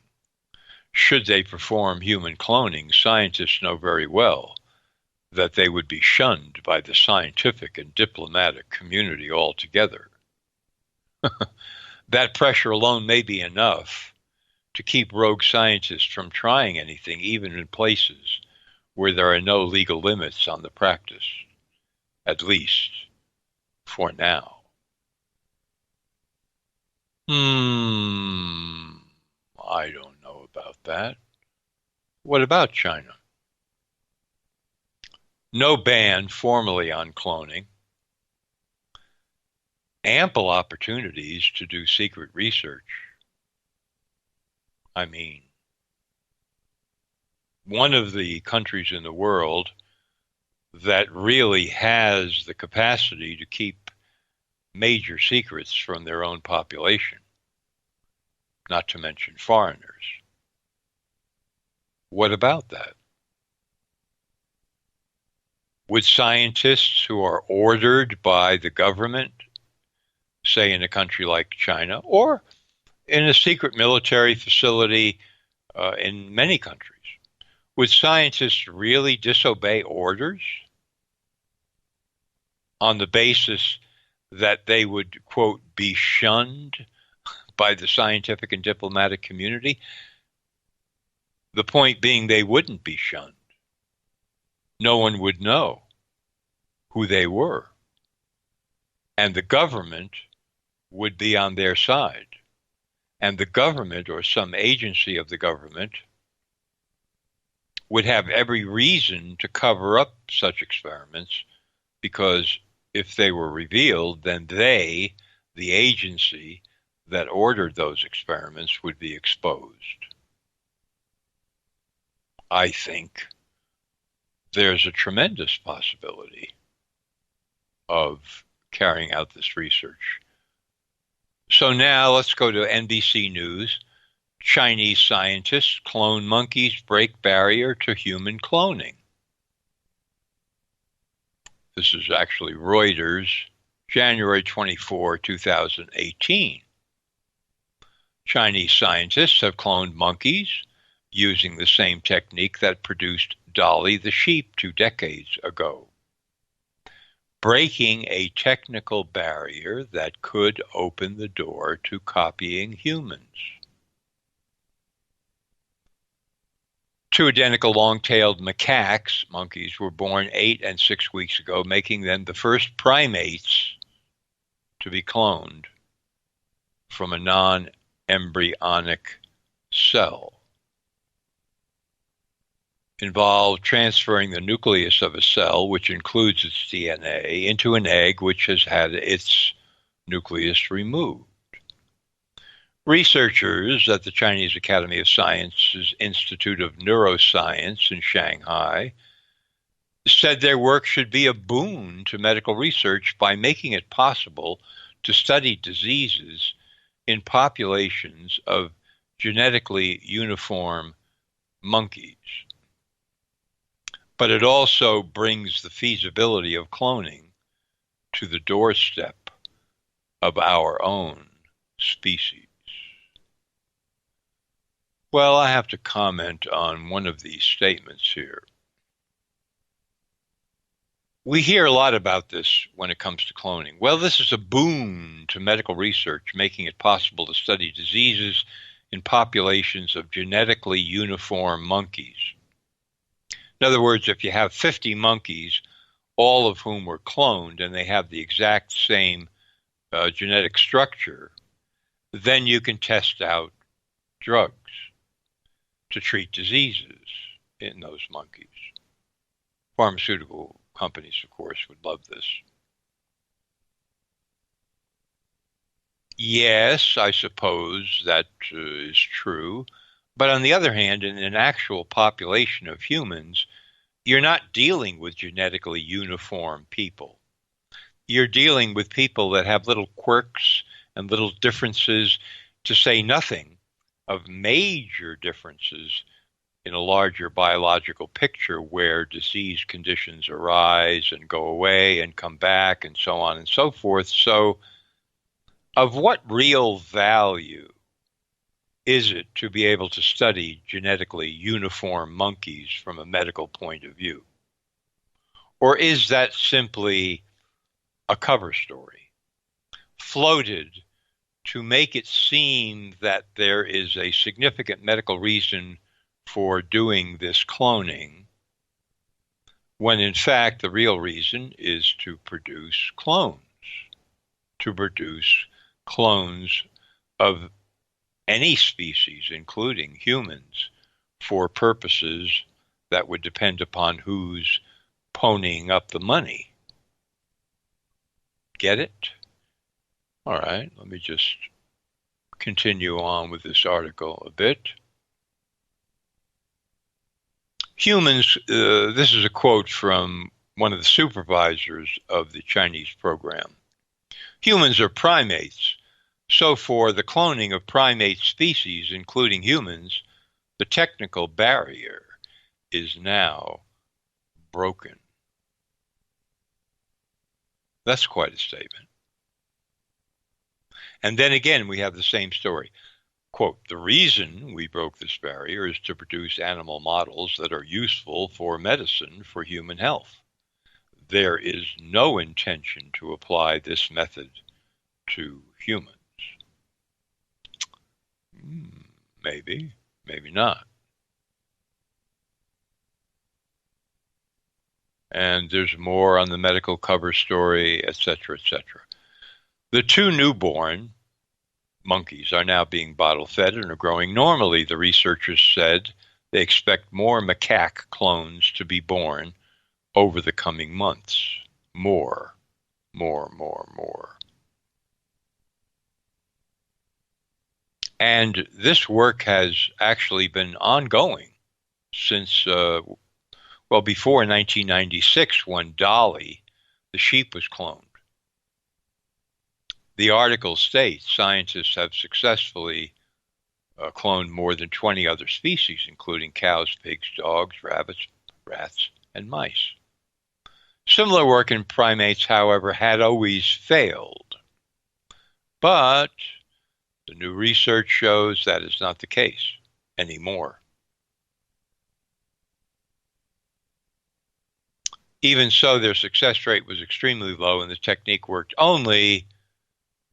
Should they perform human cloning, scientists know very well that they would be shunned by the scientific and diplomatic community altogether. That pressure alone may be enough to keep rogue scientists from trying anything, even in places where there are no legal limits on the practice, at least for now. I don't know about that. What about China? No ban formally on cloning. Ample opportunities to do secret research. I mean, one of the countries in the world that really has the capacity to keep major secrets from their own population, not to mention foreigners. What about that? Would scientists who are ordered by the government, say in a country like China, or in a secret military facility in many countries, would scientists really disobey orders on the basis that they would, quote, be shunned by the scientific and diplomatic community? The point being, they wouldn't be shunned. No one would know who they were. And the government would be on their side. And the government, or some agency of the government, would have every reason to cover up such experiments, because if they were revealed, then they, the agency that ordered those experiments, would be exposed. I think there's a tremendous possibility of carrying out this research. So now let's go to NBC News. Chinese scientists clone monkeys, break barrier to human cloning. This is actually Reuters, January 24, 2018. Chinese scientists have cloned monkeys using the same technique that produced Dolly the sheep 2 decades ago, breaking a technical barrier that could open the door to copying humans. 2 identical long-tailed macaques, monkeys, were born 8 and 6 weeks ago, making them the first primates to be cloned from a non-embryonic cell. Involved transferring the nucleus of a cell, which includes its DNA, into an egg which has had its nucleus removed. Researchers at the Chinese Academy of Sciences Institute of Neuroscience in Shanghai said their work should be a boon to medical research by making it possible to study diseases in populations of genetically uniform monkeys. But it also brings the feasibility of cloning to the doorstep of our own species. Well, I have to comment on one of these statements here. We hear a lot about this when it comes to cloning. Well, this is a boon to medical research, making it possible to study diseases in populations of genetically uniform monkeys. In other words, if you have 50 monkeys, all of whom were cloned, and they have the exact same genetic structure, then you can test out drugs to treat diseases in those monkeys. Pharmaceutical companies, of course, would love this. Yes, I suppose that is true. But on the other hand, in an actual population of humans, you're not dealing with genetically uniform people. You're dealing with people that have little quirks and little differences, to say nothing of major differences in a larger biological picture where disease conditions arise and go away and come back and so on and so forth. So, of what real value is it to be able to study genetically uniform monkeys from a medical point of view? Or is that simply a cover story floated to make it seem that there is a significant medical reason for doing this cloning, when in fact the real reason is to produce clones of any species, including humans, for purposes that would depend upon who's ponying up the money. Get it? All right, let me just continue on with this article a bit. Humans, this is a quote from one of the supervisors of the Chinese program. Humans are primates, so for the cloning of primate species, including humans, the technical barrier is now broken. That's quite a statement. And then again, we have the same story. Quote, the reason we broke this barrier is to produce animal models that are useful for medicine for human health. There is no intention to apply this method to humans. Maybe, maybe not. And there's more on the medical cover story, etc., etc. The 2 newborn monkeys are now being bottle-fed and are growing normally. The researchers said they expect more macaque clones to be born over the coming months. More. And this work has actually been ongoing since, before 1996, when Dolly, the sheep, was cloned. The article states scientists have successfully cloned more than 20 other species, including cows, pigs, dogs, rabbits, rats, and mice. Similar work in primates, however, had always failed. But the new research shows that is not the case anymore. Even so, their success rate was extremely low, and the technique worked only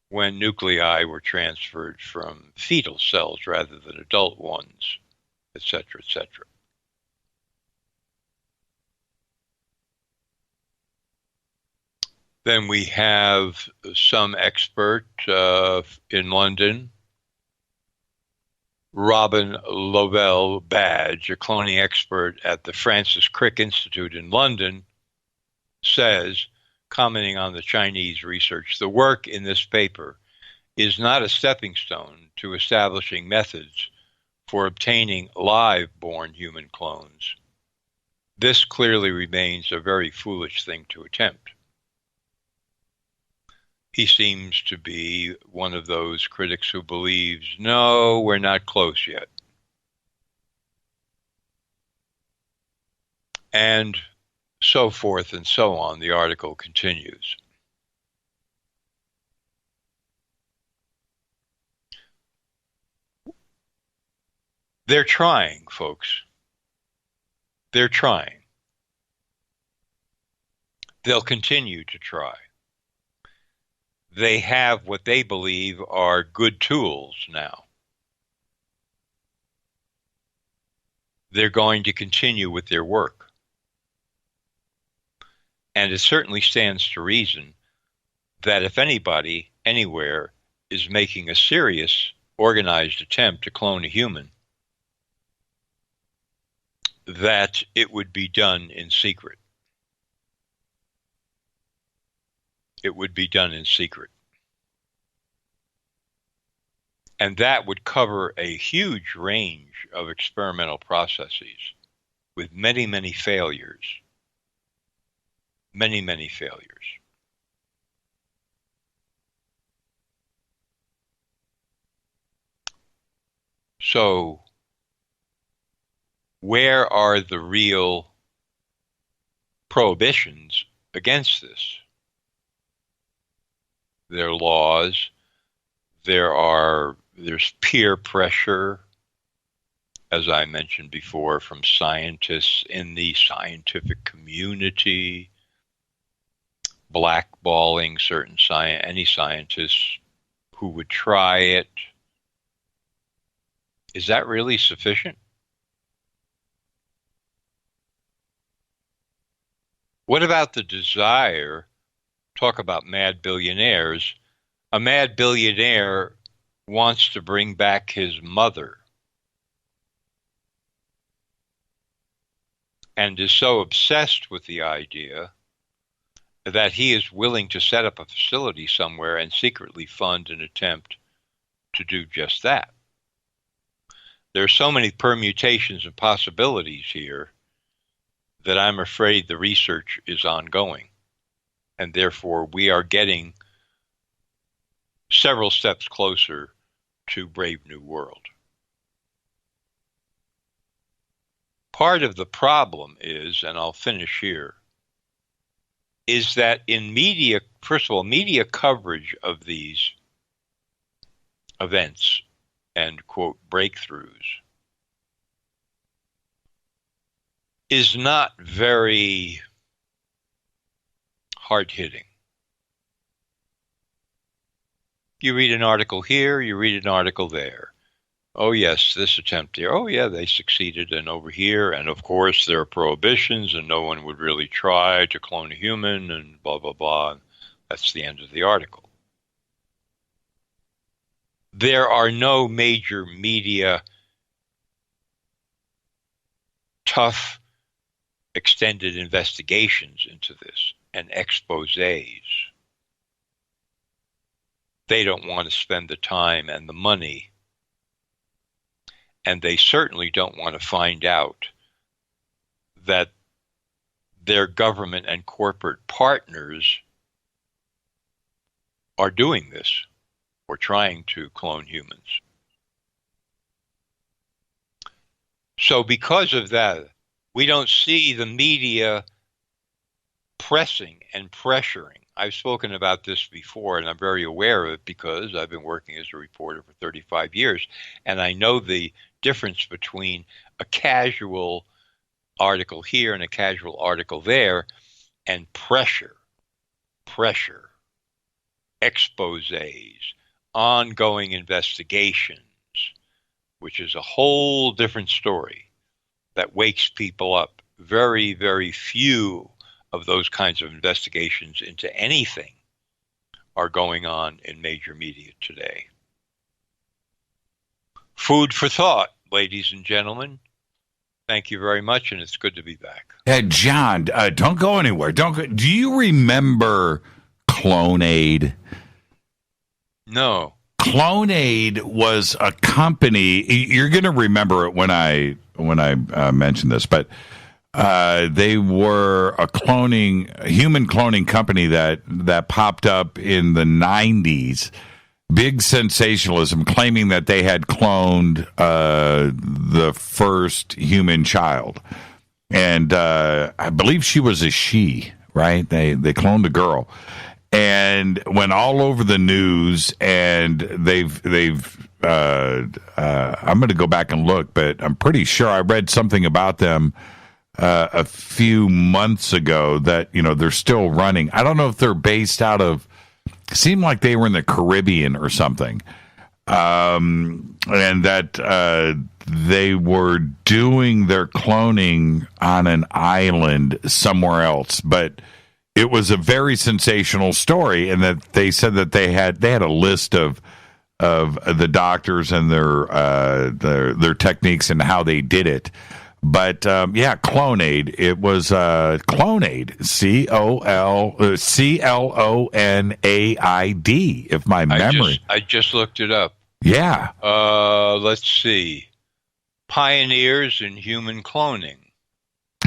when nuclei were transferred from fetal cells rather than adult ones, etc., etc. Then we have some expert in London, Robin Lovell Badge, a cloning expert at the Francis Crick Institute in London, says, commenting on the Chinese research, the work in this paper is not a stepping stone to establishing methods for obtaining live-born human clones. This clearly remains a very foolish thing to attempt. He seems to be one of those critics who believes, no, we're not close yet. And so forth and so on. The article continues. They're trying, folks. They're trying. They'll continue to try. They have what they believe are good tools now. They're going to continue with their work. And it certainly stands to reason that if anybody, anywhere, is making a serious, organized attempt to clone a human, that it would be done in secret. It would be done in secret. And that would cover a huge range of experimental processes with many, many failures. Many, many failures. So, where are the real prohibitions against this? There are laws, there are There's peer pressure, as I mentioned before, from scientists in the scientific community, blackballing any scientists who would try it. Is that really sufficient? What about the desire? Talk about mad billionaires. A mad billionaire wants to bring back his mother and is so obsessed with the idea that he is willing to set up a facility somewhere and secretly fund an attempt to do just that. There are so many permutations and possibilities here that I'm afraid the research is ongoing, and therefore we are getting several steps closer to Brave New World. Part of the problem is, and I'll finish here, is that in media, first of all, media coverage of these events and, quote, breakthroughs is not very hard-hitting. You read an article here, you read an article there. Oh, yes, this attempt here. Oh, yeah, they succeeded, and over here. And, of course, there are prohibitions, and no one would really try to clone a human, and blah, blah, blah. That's the end of the article. There are no major media, tough, extended investigations into this and exposés. They don't want to spend the time and the money, and they certainly don't want to find out that their government and corporate partners are doing this or trying to clone humans. So because of that, we don't see the media pressing and pressuring. I've spoken about this before, and I'm very aware of it because I've been working as a reporter for 35 years, and I know the difference between a casual article here and a casual article there, and pressure, exposés, ongoing investigations, which is a whole different story that wakes people up. Very, very few of those kinds of investigations into anything are going on in major media today. Food for thought, ladies and gentlemen. Thank you very much, and it's good to be back. John, don't go anywhere. Do you remember Clonaid? No. Clonaid was a company. You're going to remember it when I mention this, but they were a human cloning company that popped up in the 90s. Big sensationalism, claiming that they had cloned the first human child, and I believe she was a she. Right? They cloned a girl, and went all over the news. And they've I'm going to go back and look, but I'm pretty sure I read something about them a few months ago that they're still running. I don't know if they're based out of. Seemed like they were in the Caribbean or something, and that they were doing their cloning on an island somewhere else. But it was a very sensational story, and that they said that they had a list of the doctors and their techniques and how they did it. But Clonaid. It was Clonaid, Clonaid, if my memory. I just looked it up. Yeah. Let's see. Pioneers in human cloning.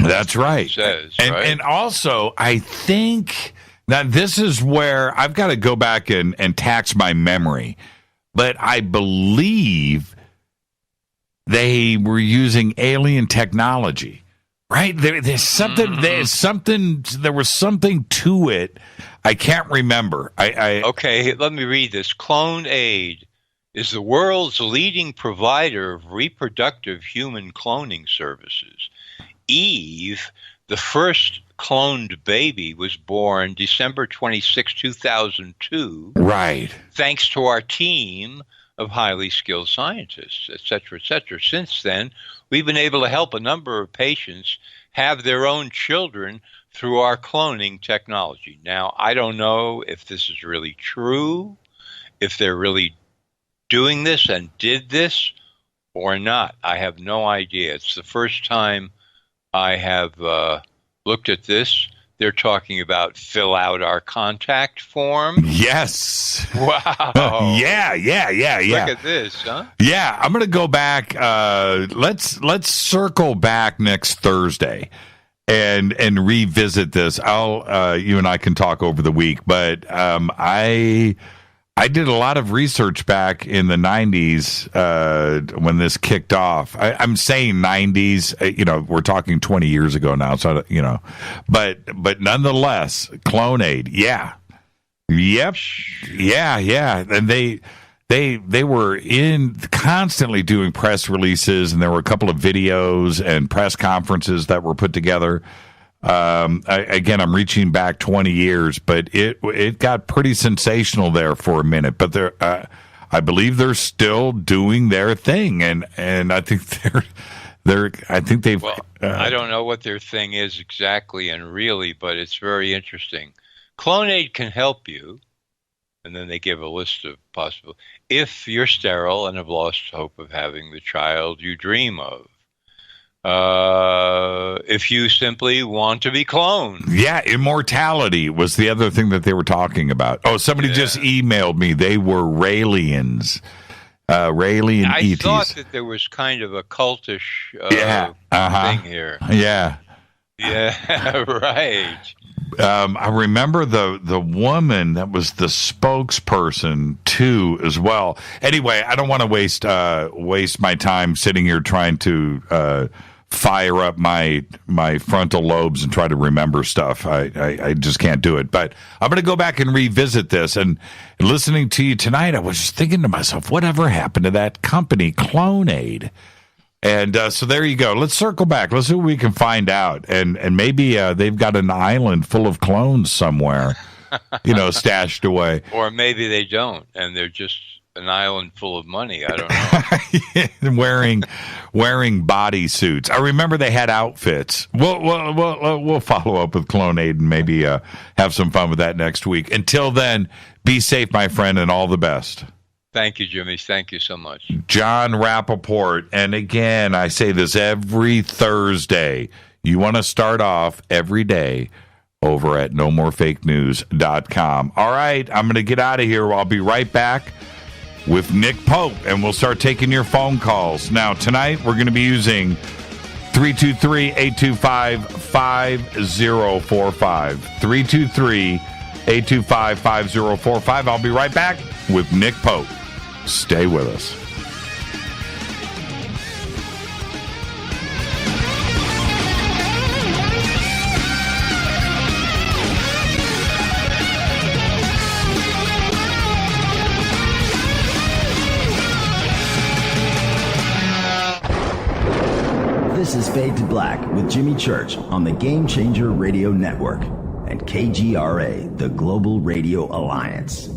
That's right. It says, right. And also, I think that this is where I've got to go back and tax my memory. But I believe they were using alien technology, right? There was something to it. I can't remember. Okay, let me read this. Clonaid is the world's leading provider of reproductive human cloning services. Eve, the first cloned baby, was born December 26, 2002. Right. Thanks to our team of highly skilled scientists, et cetera, et cetera. Since then, we've been able to help a number of patients have their own children through our cloning technology. Now, I don't know if this is really true, if they're really doing this and did this or not. I have no idea. It's the first time I have looked at this. They're talking about fill out our contact form. Yes. Wow. Yeah. Look at this, huh? Yeah, I'm going to go back. Let's circle back next Thursday and revisit this. You and I can talk over the week, but I did a lot of research back in the 90s when this kicked off. I'm saying 90s, we're talking 20 years ago now, so, but nonetheless, Clonaid, yeah. Yep. Yeah. And they were constantly doing press releases, and there were a couple of videos and press conferences that were put together. Again, I'm reaching back 20 years, but it got pretty sensational there for a minute. But I believe they're still doing their thing, and I think I think they've. Well, I don't know what their thing is exactly and really, but it's very interesting. Clonaid can help you, and then they give a list of possible if you're sterile and have lost hope of having the child you dream of. If you simply want to be cloned. Yeah, immortality was the other thing that they were talking about. Oh, somebody just emailed me. They were Raelians. Raelian ETs. I thought that there was kind of a cultish thing here. Yeah. Yeah, right. I remember the woman that was the spokesperson too, as well. Anyway, I don't want to waste my time sitting here trying to fire up my frontal lobes and try to remember stuff. I just can't do it. But I'm going to go back and revisit this. And listening to you tonight, I was just thinking to myself, whatever happened to that company, Clonaid? And so there you go. Let's circle back. Let's see what we can find out. And maybe they've got an island full of clones somewhere, stashed away. Or maybe they don't, and they're just an island full of money. I don't know. wearing body suits. I remember they had outfits. We'll follow up with Clonaid and maybe have some fun with that next week. Until then, be safe, my friend, and all the best. Thank you, Jimmy. Thank you so much. Jon Rappoport. And again, I say this every Thursday. You want to start off every day over at nomorefakenews.com. All right, I'm going to get out of here. I'll be right back with Nick Pope, and we'll start taking your phone calls. Now, tonight, we're going to be using 323-825-5045. 323-825-5045. I'll be right back with Nick Pope. Stay with us. This is Fade to Black with Jimmy Church on the Game Changer Radio Network and KGRA, the Global Radio Alliance.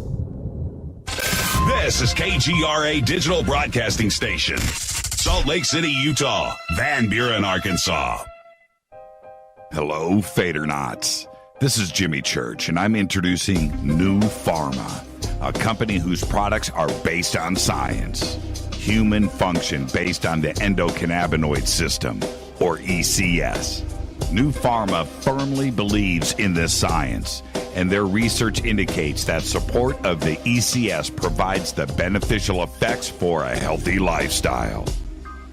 This is KGRA Digital Broadcasting Station, Salt Lake City, Utah, Van Buren, Arkansas. Hello, Fadernauts. This is Jimmy Church, and I'm introducing New Pharma, a company whose products are based on science. Human function based on the endocannabinoid system, or ECS. New Pharma firmly believes in this science, and their research indicates that support of the ECS provides the beneficial effects for a healthy lifestyle.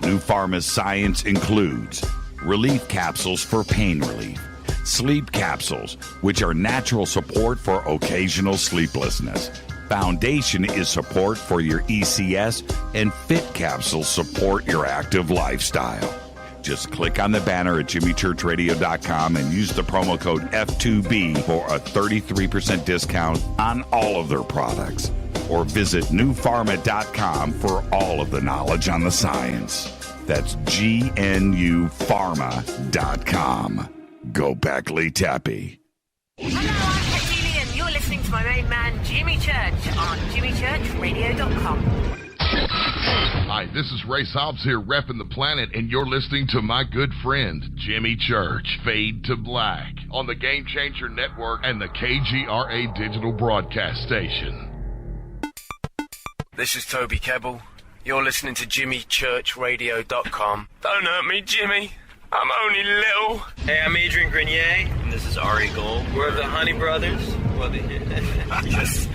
New Pharma's science includes relief capsules for pain relief, sleep capsules, which are natural support for occasional sleeplessness. Foundation is support for your ECS, and Fit capsules support your active lifestyle. Just click on the banner at jimmychurchradio.com and use the promo code F2B for a 33% discount on all of their products. or visit newpharma.com for all of the knowledge on the science. That's GNUpharma.com. Go back, Lee Tappy. Hello, I'm Petilian. You're listening to my main man, Jimmy Church, on jimmychurchradio.com. Hi, this is Ray Hobbs here, repping the planet, and you're listening to my good friend, Jimmy Church, Fade to Black, on the Game Changer Network and the KGRA Digital Broadcast Station. This is Toby Kebbell. You're listening to jimmychurchradio.com. Don't hurt me, Jimmy. I'm only little. Hey, I'm Adrian Grenier. And this is Ari Gold. We're the Honey Brothers. Yes.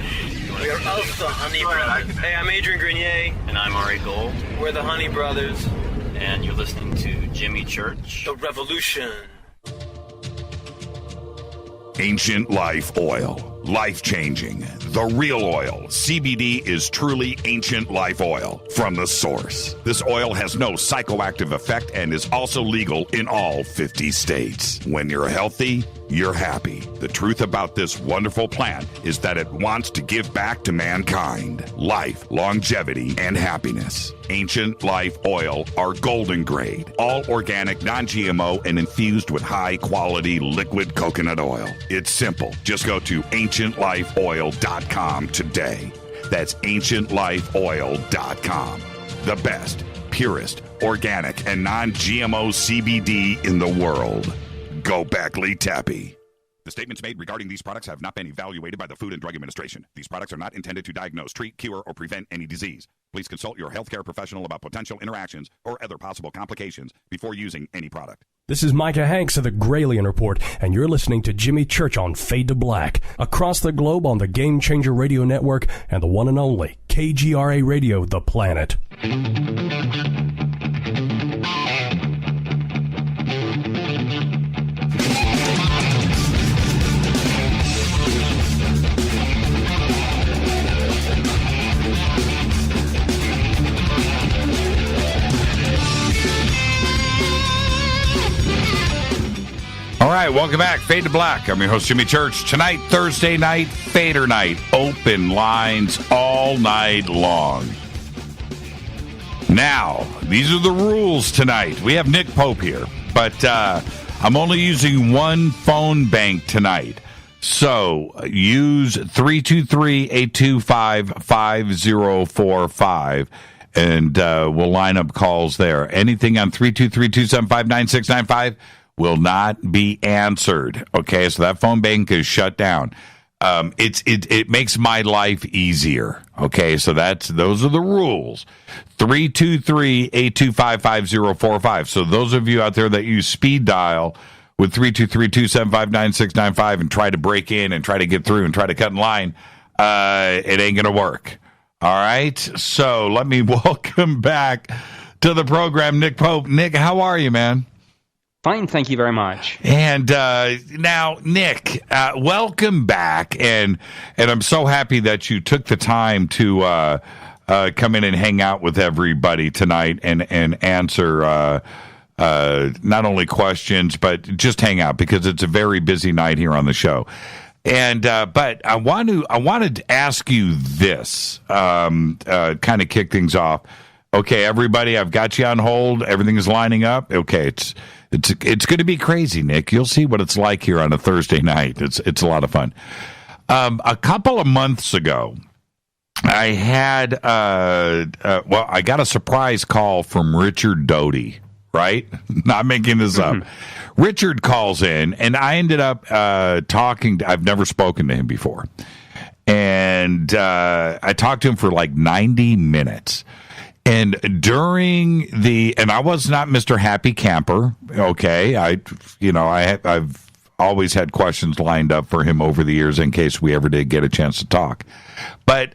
We're of the Honey Brothers. Hey, I'm Adrian Grenier. And I'm Ari Gold. We're the Honey Brothers. And you're listening to Jimmy Church. The Revolution. Ancient Life Oil. Life-changing. The real oil. CBD is truly ancient life oil from the source. This oil has no psychoactive effect and is also legal in all 50 states. When you're healthy, you're happy. The truth about this wonderful plant is that it wants to give back to mankind life, longevity, and happiness. Ancient Life Oil are golden grade, all organic, non-GMO, and infused with high-quality liquid coconut oil. It's simple. Just go to ancientlifeoil.com today. That's ancientlifeoil.com. The best, purest, organic, and non-GMO CBD in the world. Go back, Lee Tappy. The statements made regarding these products have not been evaluated by the Food and Drug Administration. These products are not intended to diagnose, treat, cure, or prevent any disease. Please consult your healthcare professional about potential interactions or other possible complications before using any product. This is Micah Hanks of the Raelian Report, and you're listening to Jimmy Church on Fade to Black, across the globe on the Game Changer Radio Network and the one and only KGRA Radio, The Planet. All right, welcome back. Fade to Black. I'm your host, Jimmy Church. Tonight, Thursday night, Fader night. Open lines all night long. Now, these are the rules tonight. We have Nick Pope here, but I'm only using one phone bank tonight. So use 323-825-5045, and we'll line up calls there. Anything on 323-275-9695 will not be answered. Okay, so that phone bank is shut down. It makes my life easier. Okay, so those are the rules. 323-825-5045. So those of you out there that use speed dial with 323-275-9695 and try to break in and try to get through and try to cut in line, it ain't gonna work. All right, so let me welcome back to the program Nick Pope. Nick, how are you, man? Fine, thank you very much. And now, Nick, welcome back, and I'm so happy that you took the time to come in and hang out with everybody tonight and answer not only questions but just hang out, because it's a very busy night here on the show. And but I wanted to ask you this, kind of kick things off. Okay, everybody, I've got you on hold. Everything is lining up. Okay, it's going to be crazy, Nick. You'll see what it's like here on a Thursday night. It's a lot of fun. A couple of months ago, I had I got a surprise call from Richard Doty. Right? Not making this up. Richard calls in, and I ended up talking. I've never spoken to him before, and I talked to him for like 90 minutes. And during and I was not Mr. Happy Camper. Okay, I've always had questions lined up for him over the years in case we ever did get a chance to talk. But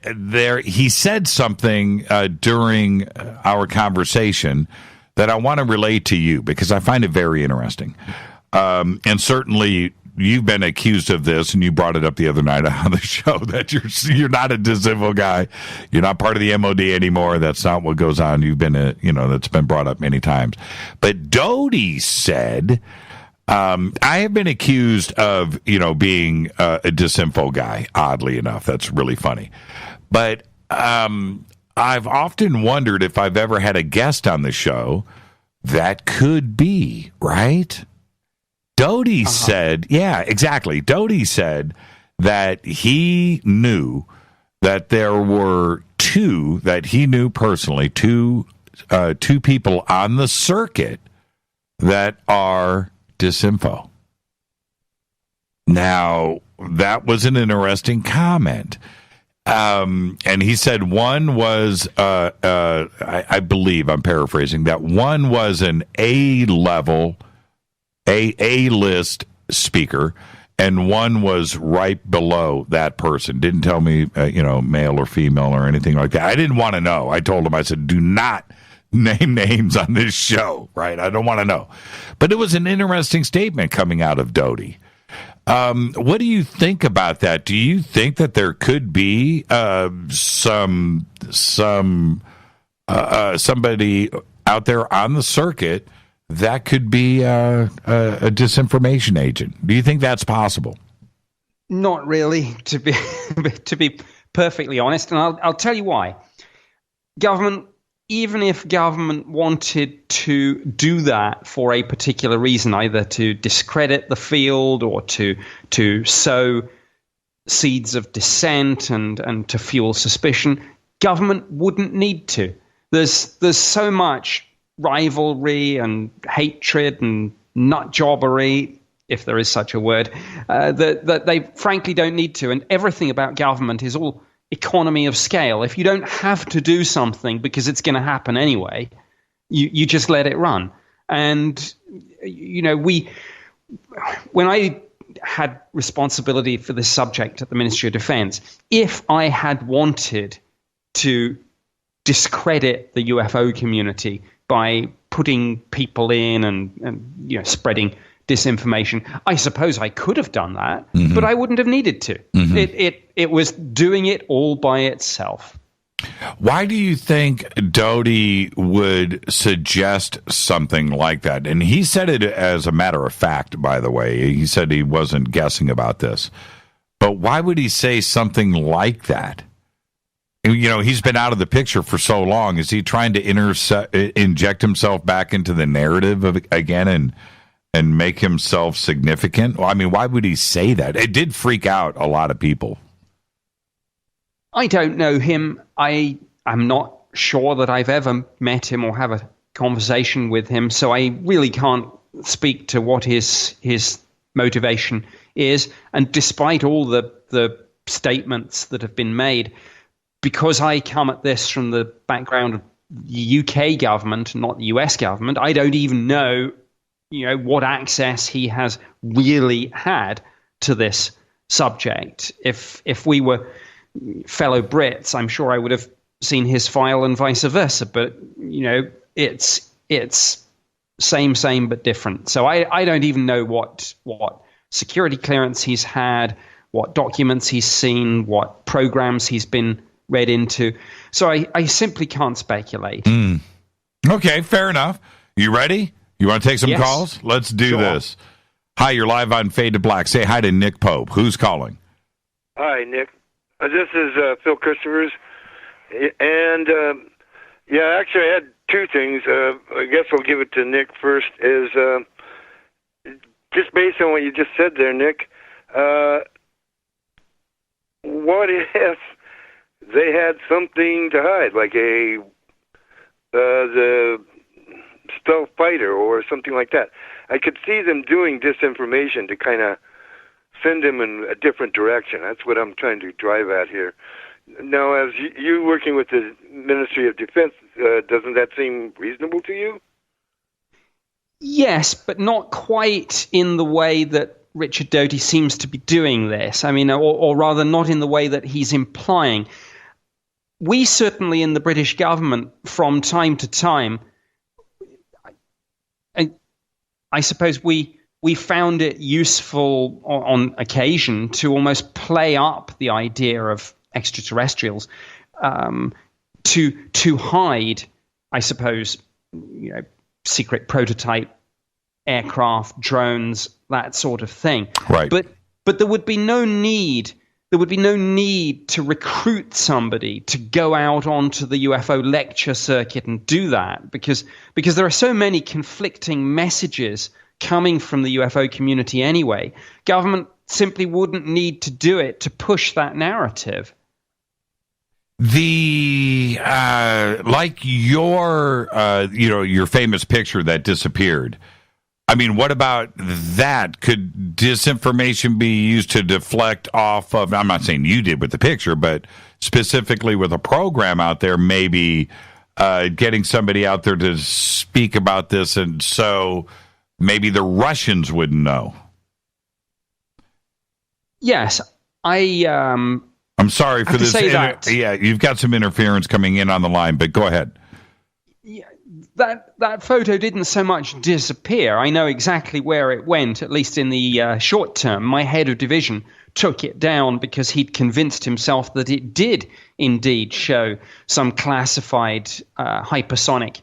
he said something during our conversation that I want to relate to you, because I find it very interesting. And certainly you've been accused of this, and you brought it up the other night on the show, that you're not a disinfo guy. You're not part of the MOD anymore. That's not what goes on. You've been that's been brought up many times. But Doty said, I have been accused of, being a disinfo guy, oddly enough. That's really funny. But I've often wondered if I've ever had a guest on the show that could be, right? Doty said, yeah, exactly. Doty said that he knew that there were two, that he knew personally, two people on the circuit that are disinfo. Now, that was an interesting comment. And he said one was, I believe, I'm paraphrasing, that one was an A-level, A-list speaker, and one was right below that person. Didn't tell me, male or female or anything like that. I didn't want to know. I told him, I said, do not name names on this show, right? I don't want to know. But it was an interesting statement coming out of Doty. What do you think about that? Do you think that there could be somebody out there on the circuit that could be a disinformation agent? Do you think that's possible? Not really, to be perfectly honest, and I'll tell you why. Even if government wanted to do that for a particular reason, either to discredit the field or to sow seeds of dissent and to fuel suspicion, government wouldn't need to. There's so much rivalry and hatred and nutjobbery, if there is such a word, that they frankly don't need to. And everything about government is all economy of scale. If you don't have to do something because it's going to happen anyway, you just let it run. And when I had responsibility for this subject at the Ministry of Defense, if I had wanted to discredit the UFO community by putting people in and spreading disinformation, I suppose I could have done that, but I wouldn't have needed to. It was doing it all by itself. Why do you think Doty would suggest something like that? And he said it as a matter of fact, by the way. He said he wasn't guessing about this. But why would he say something like that? He's been out of the picture for so long. Is he trying to inject himself back into the narrative again and make himself significant? Well, I mean, why would he say that? It did freak out a lot of people. I don't know him. I'm not sure that I've ever met him or have a conversation with him, so I really can't speak to what his motivation is. And despite all the statements that have been made, because I come at this from the background of the UK government, not the US government, I don't even know what access he has really had to this subject. If we were fellow Brits, I'm sure I would have seen his file and vice versa. But it's same but different. So I don't even know what security clearance he's had, what documents he's seen, what programs he's been read into. So I simply can't speculate. Okay, fair enough. You ready? You want to take some calls? Let's do this. Hi, you're live on Fade to Black. Say hi to Nick Pope. Who's calling? Hi, Nick. This is Phil Christophers. And, actually I had two things. I guess I'll give it to Nick first. Is just based on what you just said there, Nick, what if they had something to hide, like the stealth fighter or something like that? I could see them doing disinformation to kind of send them in a different direction. That's what I'm trying to drive at here. Now, as you working with the Ministry of Defense, doesn't that seem reasonable to you? Yes, but not quite in the way that Richard Doty seems to be doing this. I mean, or rather not in the way that he's implying. We certainly in the British government, from time to time, I suppose we found it useful on occasion to almost play up the idea of extraterrestrials to hide, I suppose, secret prototype aircraft, drones, that sort of thing. Right. But there would be no need there would be no need to recruit somebody to go out onto the UFO lecture circuit and do that, because there are so many conflicting messages coming from the UFO community anyway. Government simply wouldn't need to do it to push that narrative. The like your your famous picture that disappeared. I mean, what about that? Could disinformation be used to deflect off of, I'm not saying you did with the picture, but specifically with a program out there, maybe getting somebody out there to speak about this, and so maybe the Russians wouldn't know? Yes, I'm sorry for this. Yeah, you've got some interference coming in on the line, but go ahead. Yeah, that photo didn't so much disappear. I know exactly where it went, at least in the short term. My head of division took it down because he'd convinced himself that it did indeed show some classified hypersonic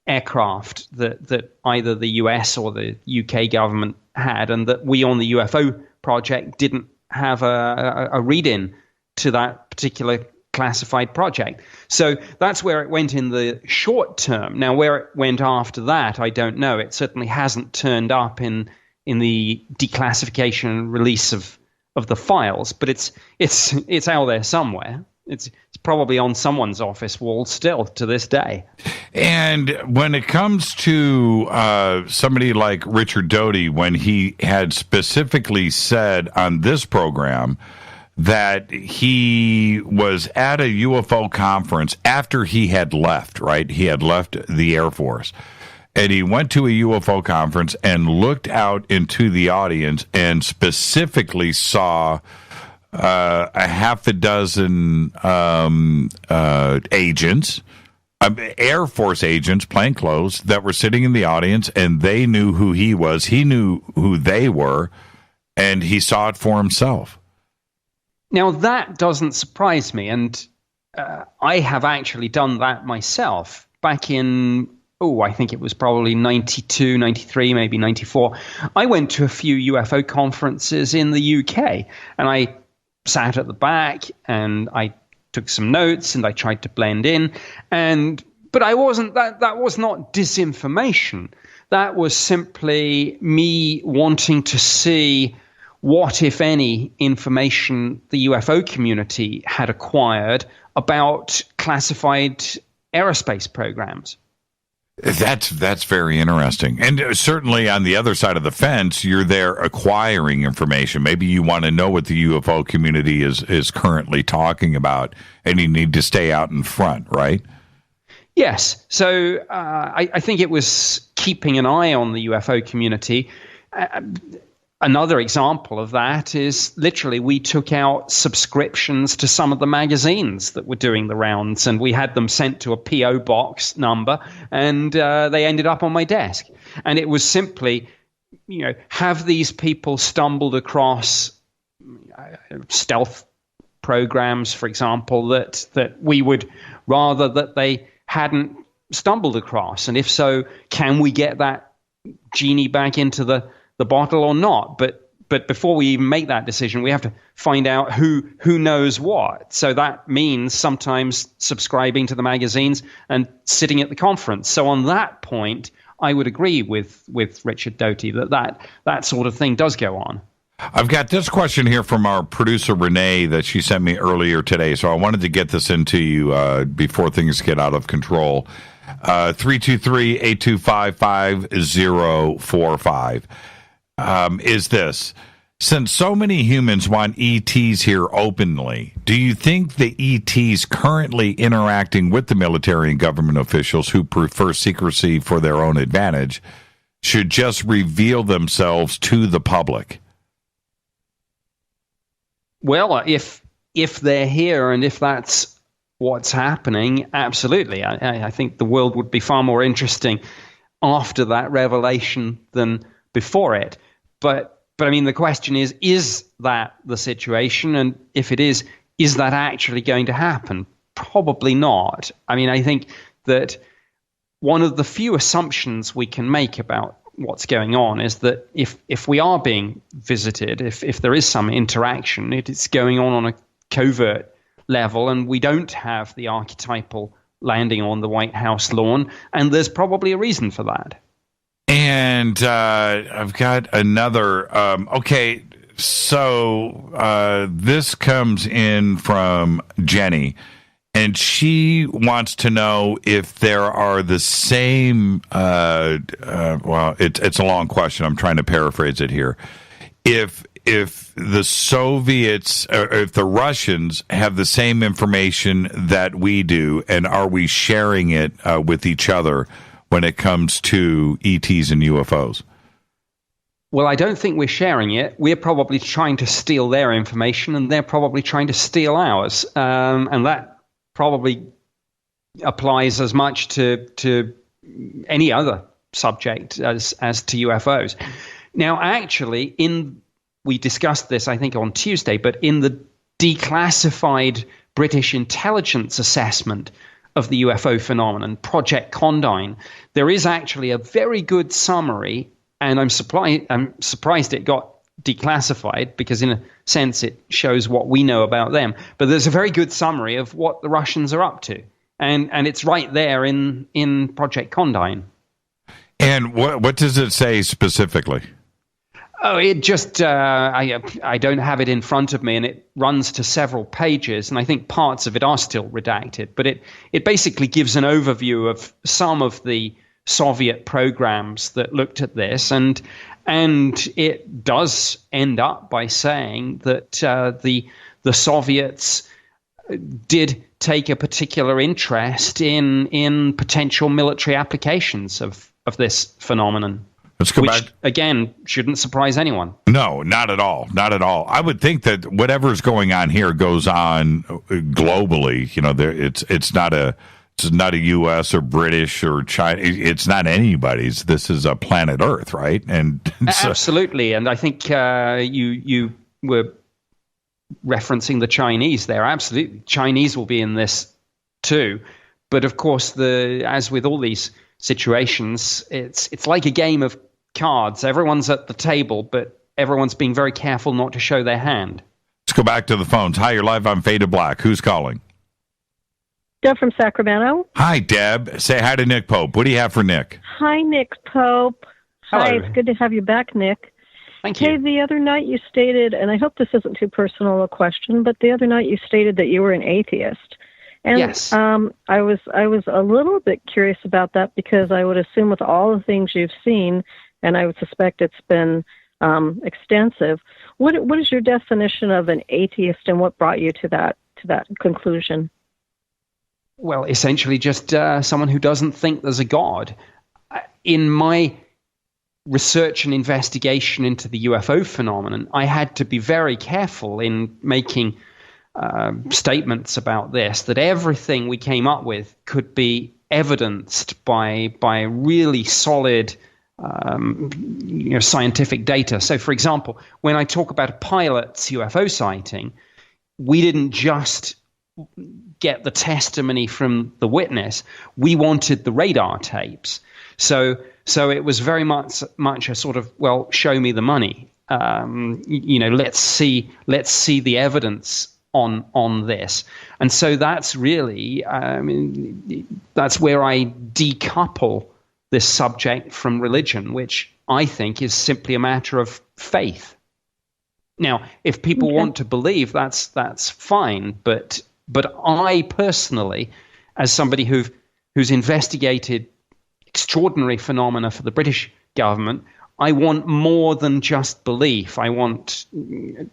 aircraft that either the US or the UK government had, and that we on the UFO project didn't have a read-in to that particular classified project. So that's where it went in the short term. Now, where it went after that, I don't know. It certainly hasn't turned up in the declassification and release of the files, but it's out there somewhere. It's probably on someone's office wall still to this day. And when it comes to somebody like Richard Doty, when he had specifically said on this program that he was at a UFO conference after he had left, right? He had left the Air Force. And he went to a UFO conference and looked out into the audience and specifically saw a half a dozen agents, Air Force agents, plainclothes, that were sitting in the audience, and they knew who he was. He knew who they were, and he saw it for himself. Now, that doesn't surprise me, and I have actually done that myself back in, I think it was probably 92, 93, maybe 94. I went to a few UFO conferences in the UK, and I sat at the back, and I took some notes, and I tried to blend in, but I wasn't, that was not disinformation. That was simply me wanting to see what, if any, information the UFO community had acquired about classified aerospace programs. That's very interesting. And certainly on the other side of the fence, you're there acquiring information. Maybe you want to know what the UFO community is currently talking about, and you need to stay out in front, right? Yes. So I think it was keeping an eye on the UFO community. Another example of that is literally we took out subscriptions to some of the magazines that were doing the rounds, and we had them sent to a P.O. box number, and they ended up on my desk. And it was simply, have these people stumbled across stealth programs, for example, that we would rather that they hadn't stumbled across? And if so, can we get that genie back into the bottle or not? But before we even make that decision, we have to find out who knows what. So that means sometimes subscribing to the magazines and sitting at the conference. So on that point, I would agree with Richard Doty that sort of thing does go on. I've got this question here from our producer, Renee, that she sent me earlier today. So I wanted to get this into you before things get out of control. 323-825-5045. Is this: since so many humans want ETs here openly, do you think the ETs currently interacting with the military and government officials who prefer secrecy for their own advantage should just reveal themselves to the public? Well, if they're here and if that's what's happening, absolutely. I think the world would be far more interesting after that revelation than before it. But I mean, the question is that the situation? And if it is that actually going to happen? Probably not. I mean, I think that one of the few assumptions we can make about what's going on is that if we are being visited, if there is some interaction, it's going on a covert level, and we don't have the archetypal landing on the White House lawn, and there's probably a reason for that. And I've got another. Okay, so this comes in from Jenny, and she wants to know if there are the same. Well, it's a long question. I'm trying to paraphrase it here. If the Soviets, or if the Russians have the same information that we do, and are we sharing it with each other when it comes to ETs and UFOs? Well, I don't think we're sharing it. We're probably trying to steal their information, and they're probably trying to steal ours. And that probably applies as much to any other subject as to UFOs. Now, actually, we discussed this, I think, on Tuesday, but in the declassified British intelligence assessment of the UFO phenomenon, Project Condign, there is actually a very good summary, and I'm surprised it got declassified, because in a sense it shows what we know about them. But there's a very good summary of what the Russians are up to, and it's right there in Project Condign. And what does it say specifically? Oh, it just, I don't have it in front of me, and it runs to several pages, and I think parts of it are still redacted, but it basically gives an overview of some of the Soviet programs that looked at this, and it does end up by saying that the Soviets did take a particular interest in potential military applications of this phenomenon. Let's go back. Again, shouldn't surprise anyone. No, not at all. Not at all. I would think that whatever's going on here goes on globally. You know, it's not a U.S. or British or China. It's not anybody's. This is a planet Earth, right? And absolutely. And I think you were referencing the Chinese there. Absolutely, Chinese will be in this too. But of course, as with all these situations, it's like a game of cards. Everyone's at the table, but everyone's being very careful not to show their hand. Let's go back to the phones. Hi, you're live on Fade to Black. Who's calling? Deb from Sacramento. Hi, Deb. Say hi to Nick Pope. What do you have for Nick? Hi, Nick Pope. Hello. Hi, it's good to have you back, Nick. Thank you. Hey, the other night you stated, and I hope this isn't too personal a question, but the other night you stated that you were an atheist. And yes. I was a little bit curious about that, because I would assume with all the things you've seen, and I would suspect it's been extensive. What is your definition of an atheist, and what brought you to that conclusion? Well, essentially just someone who doesn't think there's a God. In my research and investigation into the UFO phenomenon, I had to be very careful in making statements about this, that everything we came up with could be evidenced by really solid scientific data. So, for example, when I talk about a pilot's UFO sighting, we didn't just get the testimony from the witness. We wanted the radar tapes. So it was very much a sort of, well, show me the money. Let's see the evidence on this. And so that's really, that's where I decouple this subject from religion, which I think is simply a matter of faith. Now, if people want to believe, that's fine, but I personally, as somebody who's investigated extraordinary phenomena for the British government, I want more than just belief. I want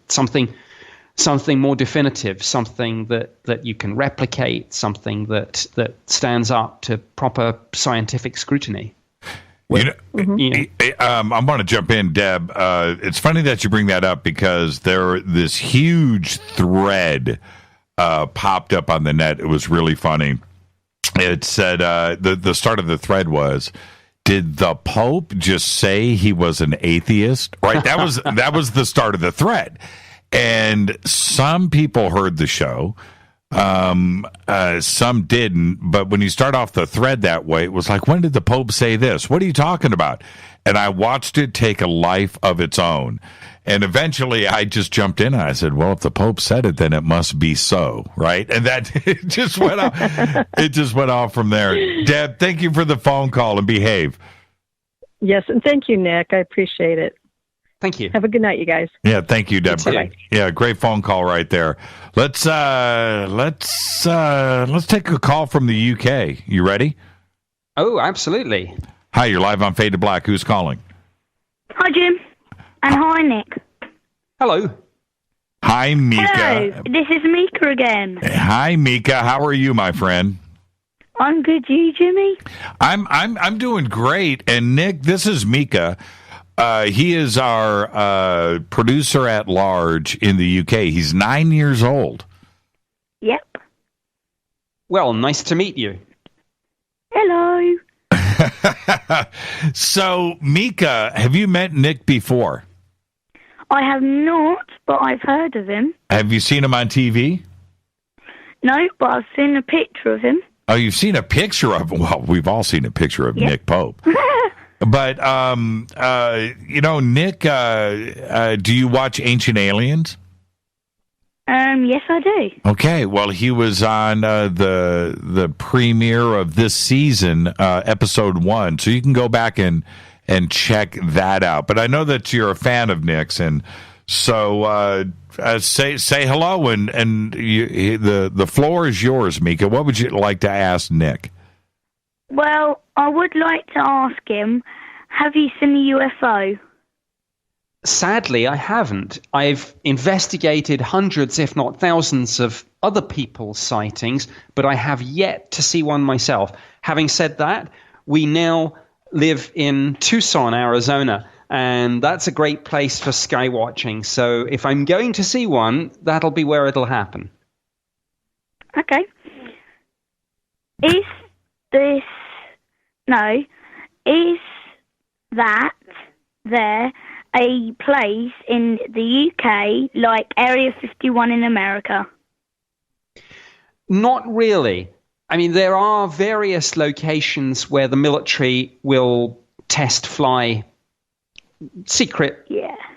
something more definitive, something that you can replicate, something that stands up to proper scientific scrutiny. I want to jump in, Deb. It's funny that you bring that up, because this huge thread popped up on the net. It was really funny. It said the start of the thread was, did the Pope just say he was an atheist? Right. That was the start of the thread. And some people heard the show. Some didn't. But when you start off the thread that way, it was like, when did the Pope say this? What are you talking about? and I watched it take a life of its own. And eventually I just jumped in and I said, well, if the Pope said it, then it must be so, right? And that it just went off. It just went off from there. Deb, thank you for the phone call and behave. Yes, and thank you, Nick. I appreciate it. Thank you. Have a good night, you guys. Yeah, thank you, Deb. Bye-bye. Yeah, great phone call right there. Let's take a call from the UK. You ready? Oh, absolutely. Hi, you're live on Fade to Black. Who's calling? Hi, Jim. And hi, Nick. Hello. Hi, Mika. Hello, this is Mika again. Hi, Mika. How are you, my friend? I'm good. You, Jimmy? I'm doing great. And Nick, this is Mika. He is our producer at large in the UK. He's 9 years old. Yep. Well, nice to meet you. Hello. So, Mika, have you met Nick before? I have not, but I've heard of him. Have you seen him on TV? No, but I've seen a picture of him. Oh, you've seen a picture of him? Well, we've all seen a picture of Nick Pope. But, Nick, do you watch Ancient Aliens? Yes, I do. Okay, well, he was on the premiere of this season, episode 1, so you can go back and check that out. But I know that you're a fan of Nick's, and so say hello, and the floor is yours, Mika. What would you like to ask Nick? Well, I would like to ask him, have you seen a UFO? Sadly, I haven't. I've investigated hundreds, if not thousands, of other people's sightings, but I have yet to see one myself. Having said that, we now live in Tucson, Arizona, and that's a great place for sky watching. So if I'm going to see one, that'll be where it'll happen. Okay. Is that there a place in the UK like Area 51 in America? Not really. I mean, there are various locations where the military will test fly secret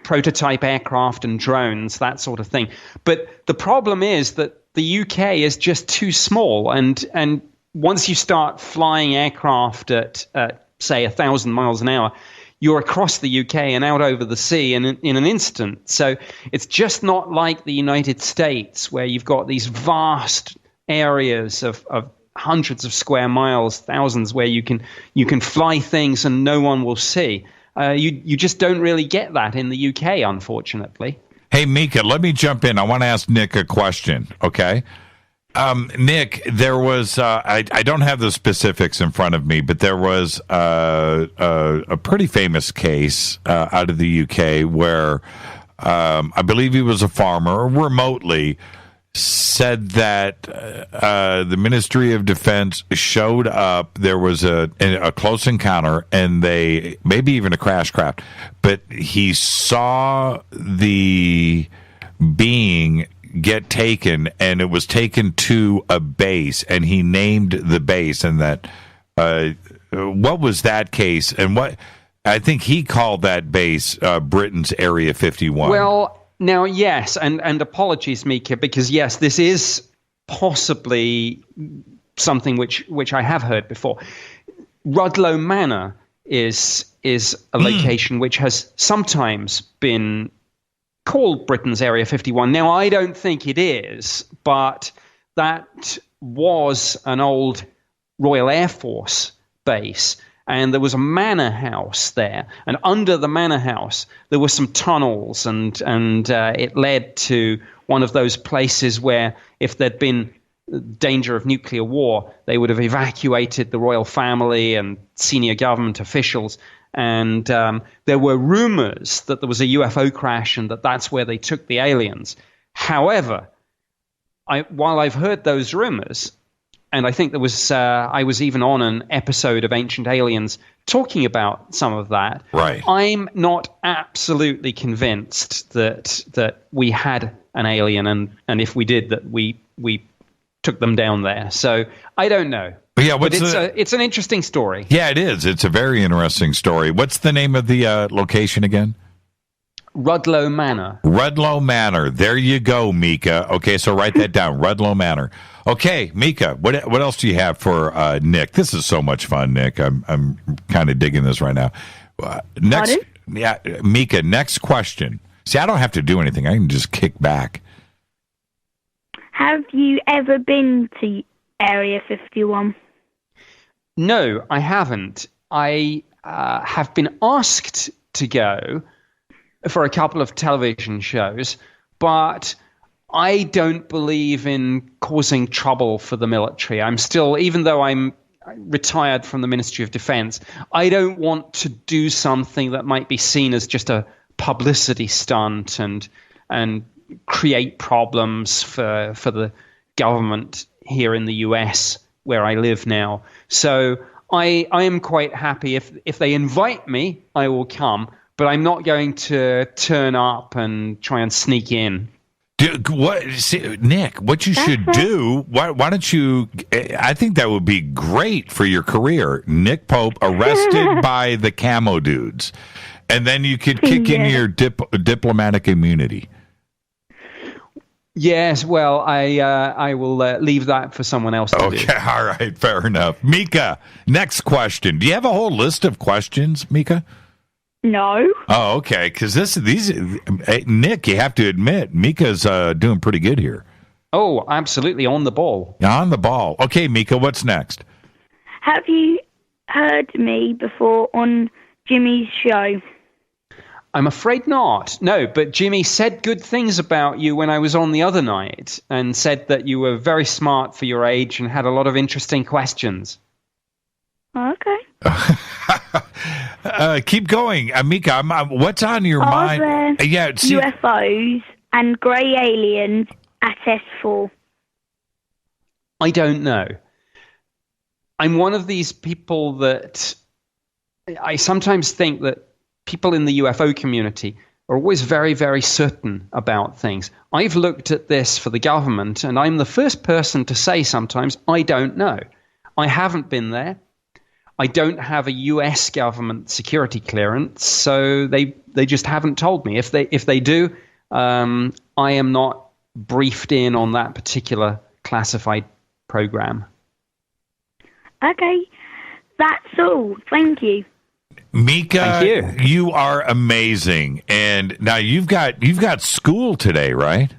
prototype aircraft and drones, that sort of thing. But the problem is that the UK is just too small, and once you start flying aircraft at say 1,000 miles an hour, you're across the UK and out over the sea in an instant. So it's just not like the United States, where you've got these vast areas of hundreds of square miles, thousands, where you can fly things and no one will see. You just don't really get that in the UK, unfortunately. Hey, Mika, let me jump in. I want to ask Nick a question, okay? Nick, there was, I don't have the specifics in front of me, but there was a pretty famous case out of the UK where I believe he was a farmer, remotely, said that the Ministry of Defense showed up. There was a close encounter, and they maybe even a crash craft, but he saw the being get taken, and it was taken to a base, and he named the base. And that what was that case, and what I think he called that base Britain's Area 51. Well, now, yes, and apologies, Mika, because yes, this is possibly something which I have heard before. Rudlow Manor is a location which has sometimes been called Britain's Area 51. Now, I don't think it is, but that was an old Royal Air Force base, and there was a manor house there. And under the manor house, there were some tunnels, and it led to one of those places where, if there'd been danger of nuclear war, they would have evacuated the royal family and senior government officials. And there were rumors that there was a UFO crash and that's where they took the aliens. However, while I've heard those rumors, and I think there was I was even on an episode of Ancient Aliens talking about some of that. Right. I'm not absolutely convinced that we had an alien, and if we did, that we took them down there. So I don't know. Yeah, but it's an interesting story. Yeah, it is. It's a very interesting story. What's the name of the location again? Rudlow Manor. Rudlow Manor. There you go, Mika. Okay, so write that down. Rudlow Manor. Okay, Mika, what else do you have for Nick? This is so much fun, Nick. I'm kind of digging this right now. Next, yeah, Mika. Next question. See, I don't have to do anything. I can just kick back. Have you ever been to Area 51? No, I haven't. I have been asked to go for a couple of television shows, but I don't believe in causing trouble for the military. I'm still, even though I'm retired from the Ministry of Defense, I don't want to do something that might be seen as just a publicity stunt and create problems for the government here in the US where I live now. So I am quite happy if they invite me, I will come. But I'm not going to turn up and try and sneak in. Nick, what you should do, why don't you, I think that would be great for your career. Nick Pope arrested by the camo dudes. And then you could kick in your diplomatic immunity. Yes, well, I will leave that for someone else to do. Okay, all right, fair enough. Mika, next question. Do you have a whole list of questions, Mika? No. Oh, okay. Because Nick, you have to admit, Mika's doing pretty good here. Oh, absolutely, on the ball. On the ball. Okay, Mika, what's next? Have you heard me before on Jimmy's show? I'm afraid not. No, but Jimmy said good things about you when I was on the other night and said that you were very smart for your age and had a lot of interesting questions. Okay. Keep going, Mika. What's on your mind? Are there UFOs and grey aliens at S4? I don't know. I'm one of these people that I sometimes think that people in the UFO community are always very, very certain about things. I've looked at this for the government, and I'm the first person to say sometimes, I don't know. I haven't been there. I don't have a U.S. government security clearance, so they just haven't told me. If they do, I am not briefed in on that particular classified program. Okay, that's all. Thank you. Mika, you are amazing. And now you've got school today, right?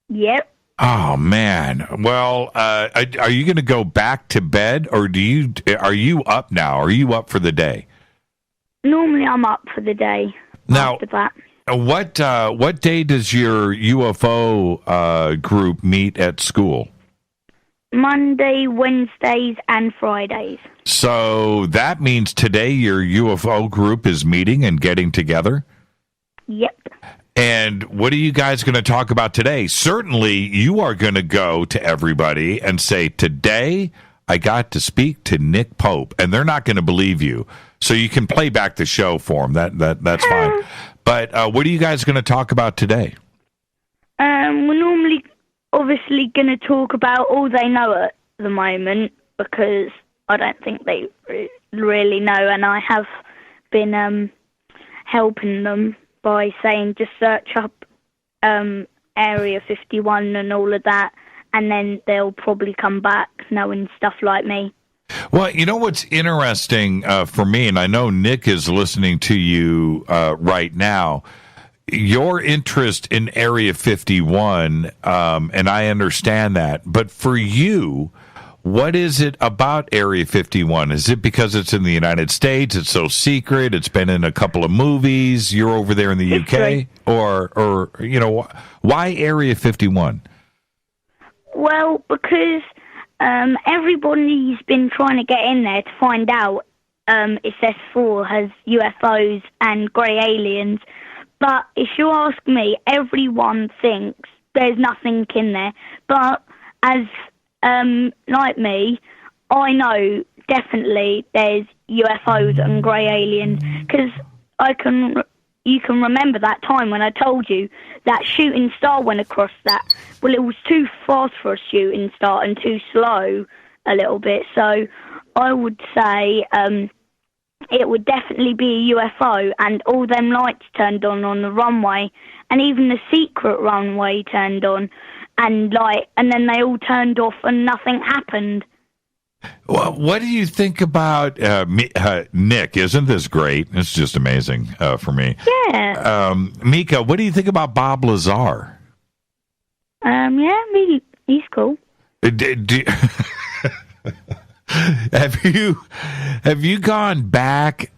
Yep. Oh man. Well, are you going to go back to bed, or are you up now? Are you up for the day? Normally, I'm up for the day. Now, after that. What day does your UFO group meet at school? Monday, Wednesdays, and Fridays. So that means today your UFO group is meeting and getting together? Yep. And what are you guys going to talk about today? Certainly, you are going to go to everybody and say, today I got to speak to Nick Pope, and they're not going to believe you. So you can play back the show for them. That's fine. But what are you guys going to talk about today? We're normally obviously going to talk about all they know at the moment, because I don't think they really know, and I have been helping them by saying just search up Area 51 and all of that, and then they'll probably come back knowing stuff like me. Well, you know what's interesting for me, and I know Nick is listening to you right now, your interest in Area 51, and I understand that, but for you, what is it about Area 51? Is it because it's in the United States, it's so secret, it's been in a couple of movies, you're over there in the UK? Or you know, why Area 51? Well, because everybody's been trying to get in there to find out if S4 has UFOs and grey aliens. But if you ask me, everyone thinks there's nothing in there. But as like me, I know definitely there's UFOs and grey aliens, because you can remember that time when I told you that shooting star went across that. Well, it was too fast for a shooting star and too slow a little bit. So I would say it would definitely be a UFO, and all them lights turned on the runway, and even the secret runway turned on, and then they all turned off and nothing happened. Well, what do you think about Nick? Isn't this great? It's just amazing for me. Yeah. Mika, what do you think about Bob Lazar? Yeah, he's cool. Have you gone back,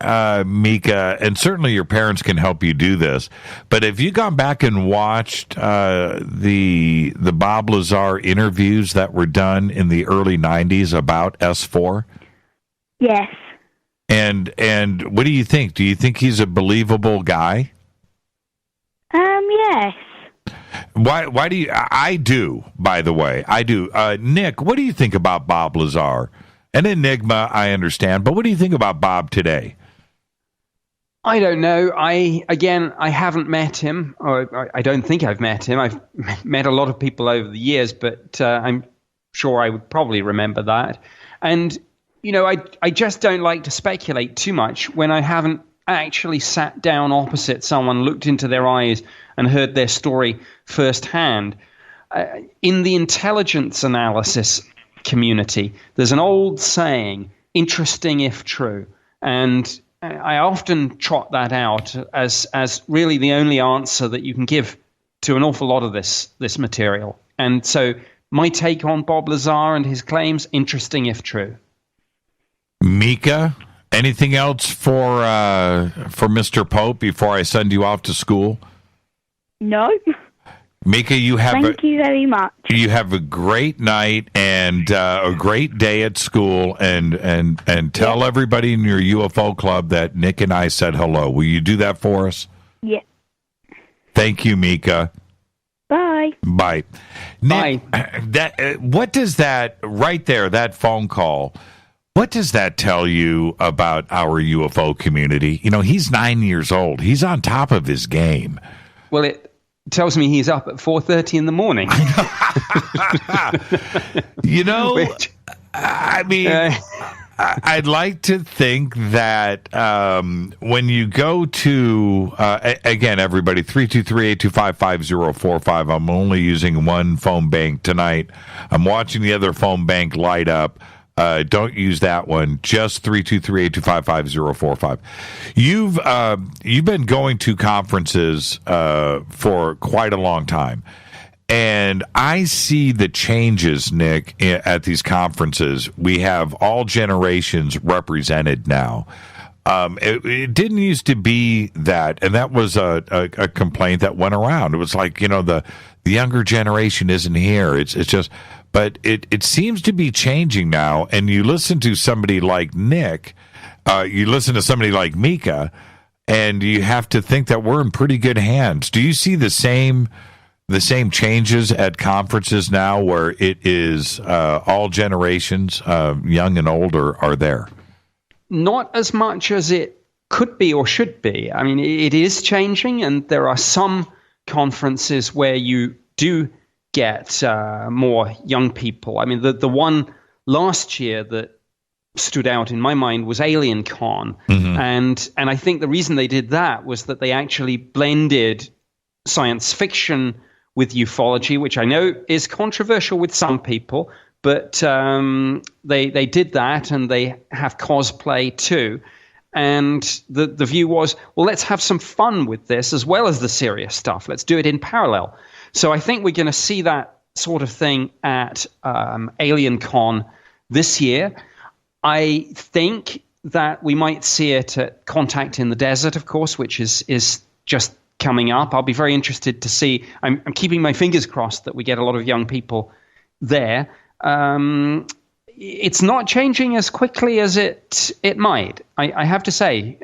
Mika? And certainly your parents can help you do this. But have you gone back and watched the Bob Lazar interviews that were done in the early '90s about S4? Yes. And what do you think? Do you think he's a believable guy? Yes. Why do you? I do. By the way, I do. Nick, what do you think about Bob Lazar? An enigma, I understand, but what do you think about Bob today? I don't know. I haven't met him, or I don't think I've met him. I've met a lot of people over the years, but I'm sure I would probably remember that. And, I just don't like to speculate too much when I haven't actually sat down opposite someone, looked into their eyes, and heard their story firsthand. In the intelligence analysis community, there's an old saying, interesting if true, and I often trot that out as really the only answer that you can give to an awful lot of this material. And so my take on Bob Lazar and his claims, interesting if true. Mika, anything else for Mr. Pope before I send you off to school? No. Mika, Thank you very much. You have a great night and a great day at school, and tell everybody in your UFO club that Nick and I said hello. Will you do that for us? Yeah. Thank you, Mika. Bye. Bye. Nick, what does that right there, that phone call, what does that tell you about our UFO community? He's 9 years old. He's on top of his game. Well, it tells me he's up at 4:30 in the morning. I mean, I'd like to think that when you go to, again, everybody, 323-825-5045, I'm only using one phone bank tonight. I'm watching the other phone bank light up. Don't use that one. Just 323-825-5045. You've been going to conferences for quite a long time, and I see the changes, Nick, at these conferences. We have all generations represented now. It didn't used to be that, and that was a complaint that went around. It was like, the younger generation isn't here. It's just. But it seems to be changing now, and you listen to somebody like Nick, you listen to somebody like Mika, and you have to think that we're in pretty good hands. Do you see the same changes at conferences now, where it is all generations, young and old, are there? Not as much as it could be or should be. I mean, it is changing, and there are some conferences where you do get more young people. I mean, the one last year that stood out in my mind was Alien Con. Mm-hmm. And I think the reason they did that was that they actually blended science fiction with ufology, which I know is controversial with some people, but they did that, and they have cosplay too. And the view was, well, let's have some fun with this as well as the serious stuff. Let's do it in parallel. So I think we're going to see that sort of thing at Alien Con this year. I think that we might see it at Contact in the Desert, of course, which is just coming up. I'll be very interested to see. I'm keeping my fingers crossed that we get a lot of young people there. It's not changing as quickly as it might. I have to say,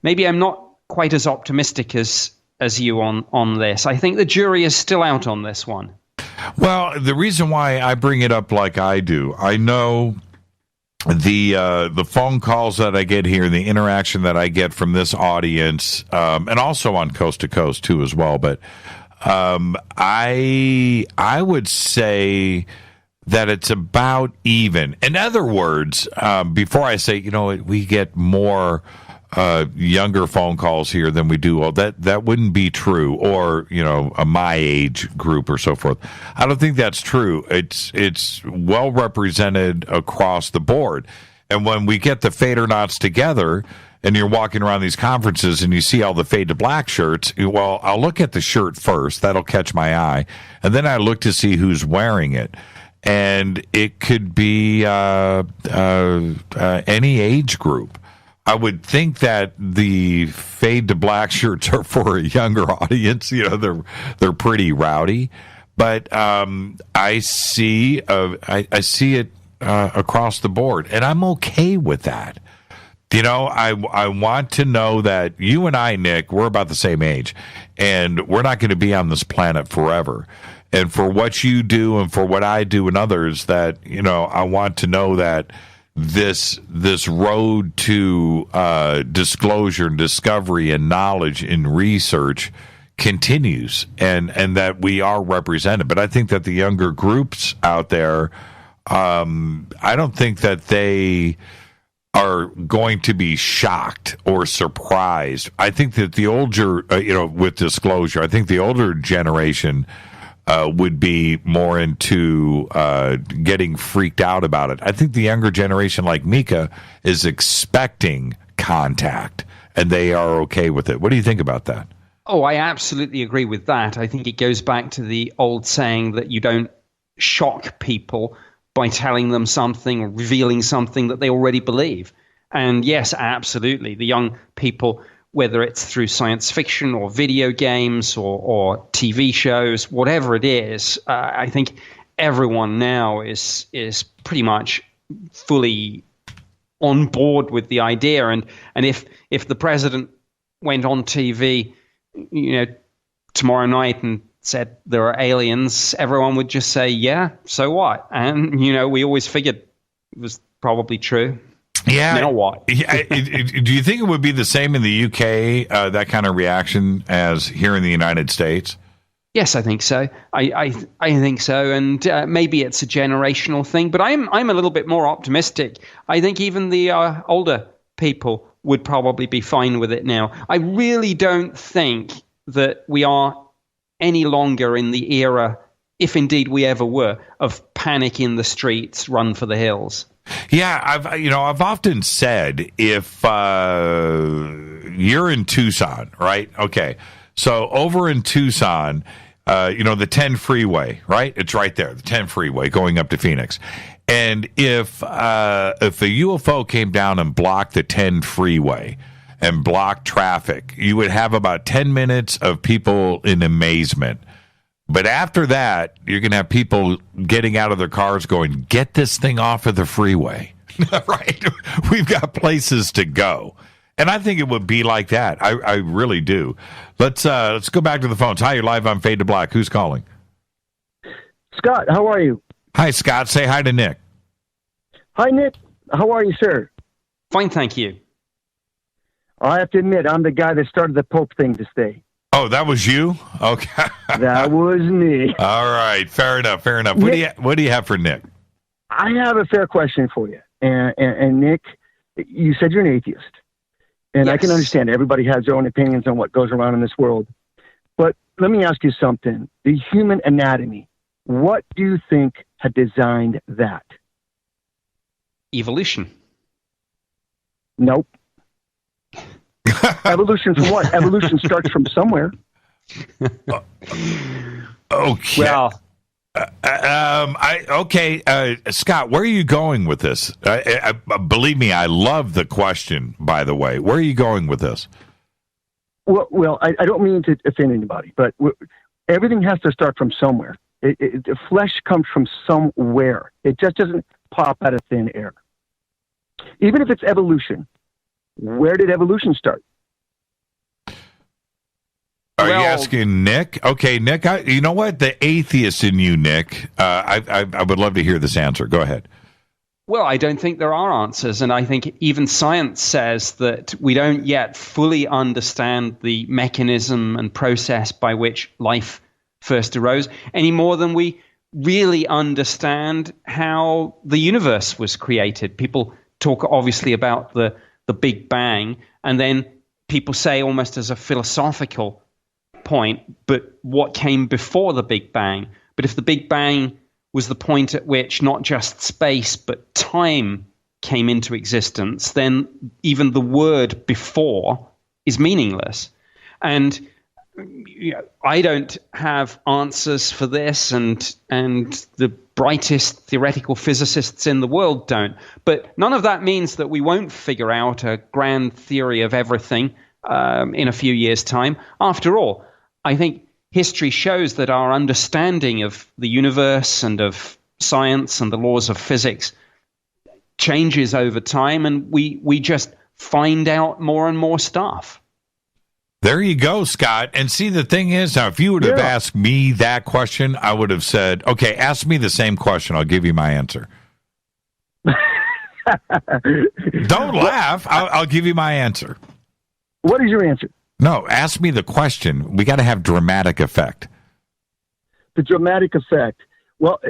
maybe I'm not quite as optimistic as you on this. I think the jury is still out on this one. Well, the reason why I bring it up like I do, I know the phone calls that I get here, the interaction that I get from this audience, and also on Coast to Coast too as well. But I would say that it's about even. In other words, before I say, we get more younger phone calls here than we do, well, that wouldn't be true, or a my age group or so forth. I don't think that's true. It's well represented across the board. And when we get the Fadernauts together, and you're walking around these conferences and you see all the Fade to Black shirts, well, I'll look at the shirt first. That'll catch my eye. And then I look to see who's wearing it. And it could be any age group. I would think that the Fade to Black shirts are for a younger audience. They're pretty rowdy. But I see it across the board. And I'm okay with that. I want to know that you and I, Nick, we're about the same age, and we're not going to be on this planet forever. And for what you do and for what I do and others, that, I want to know that this road to disclosure and discovery and knowledge and research continues, and that we are represented. But I think that the younger groups out there, I don't think that they are going to be shocked or surprised. I think that the older, with disclosure, I think the older generation would be more into getting freaked out about it. I think the younger generation, like Mika, is expecting contact, and they are okay with it. What do you think about that? Oh, I absolutely agree with that. I think it goes back to the old saying that you don't shock people by telling them something or revealing something that they already believe. And yes, absolutely. The young people, whether it's through science fiction or video games or TV shows, whatever it is, I think everyone now is pretty much fully on board with the idea. And if the president went on TV, tomorrow night and said there are aliens, everyone would just say, yeah, so what? And, we always figured it was probably true. Yeah. Now what? Do you think it would be the same in the UK, that kind of reaction, as here in the United States? Yes, I think so. I think so. And maybe it's a generational thing, but I'm a little bit more optimistic. I think even the older people would probably be fine with it now. I really don't think that we are any longer in the era, if indeed we ever were, of panic in the streets, run for the hills. Yeah, I've often said, if you're in Tucson, right? Okay, so over in Tucson, the 10 freeway, right? It's right there, the 10 freeway going up to Phoenix. And if a UFO came down and blocked the 10 freeway and blocked traffic, you would have about 10 minutes of people in amazement. But after that, you're going to have people getting out of their cars going, get this thing off of the freeway, right? We've got places to go. And I think it would be like that. I really do. Let's go back to the phones. Hi, you're live on Fade to Black. Who's calling? Scott, how are you? Hi, Scott. Say hi to Nick. Hi, Nick. How are you, sir? Fine, thank you. I have to admit, I'm the guy that started the Pope thing to stay. Oh, that was you? Okay. That was me. All right. Fair enough. Nick, What do you have for Nick? I have a fair question for you. And Nick, you said you're an atheist. And yes. I can understand everybody has their own opinions on what goes around in this world. But let me ask you something. The human anatomy, what do you think had designed that? Evolution. Nope. Evolution from what? Evolution starts from somewhere. Okay. Well, Scott, where are you going with this? Believe me, I love the question, by the way. Where are you going with this? Well, I don't mean to offend anybody, but everything has to start from somewhere. The flesh comes from somewhere. It just doesn't pop out of thin air. Even if it's evolution, where did evolution start? Are you asking Nick? Okay, Nick, you know what? The atheist in you, Nick, I would love to hear this answer. Go ahead. Well, I don't think there are answers, and I think even science says that we don't yet fully understand the mechanism and process by which life first arose, any more than we really understand how the universe was created. People talk obviously about the Big Bang, and then people say almost as a philosophical point, but what came before the Big Bang? But if the Big Bang was the point at which not just space but time came into existence, then even the word before is meaningless. And I don't have answers for this, and the brightest theoretical physicists in the world don't. But none of that means that we won't figure out a grand theory of everything in a few years' time. After all, I think history shows that our understanding of the universe and of science and the laws of physics changes over time, and we just find out more and more stuff. There you go, Scott. And see, the thing is, now, if you would have asked me that question, I would have said, okay, ask me the same question. I'll give you my answer. Don't laugh. I'll give you my answer. What is your answer? No, ask me the question. We got to have dramatic effect. The dramatic effect. Well,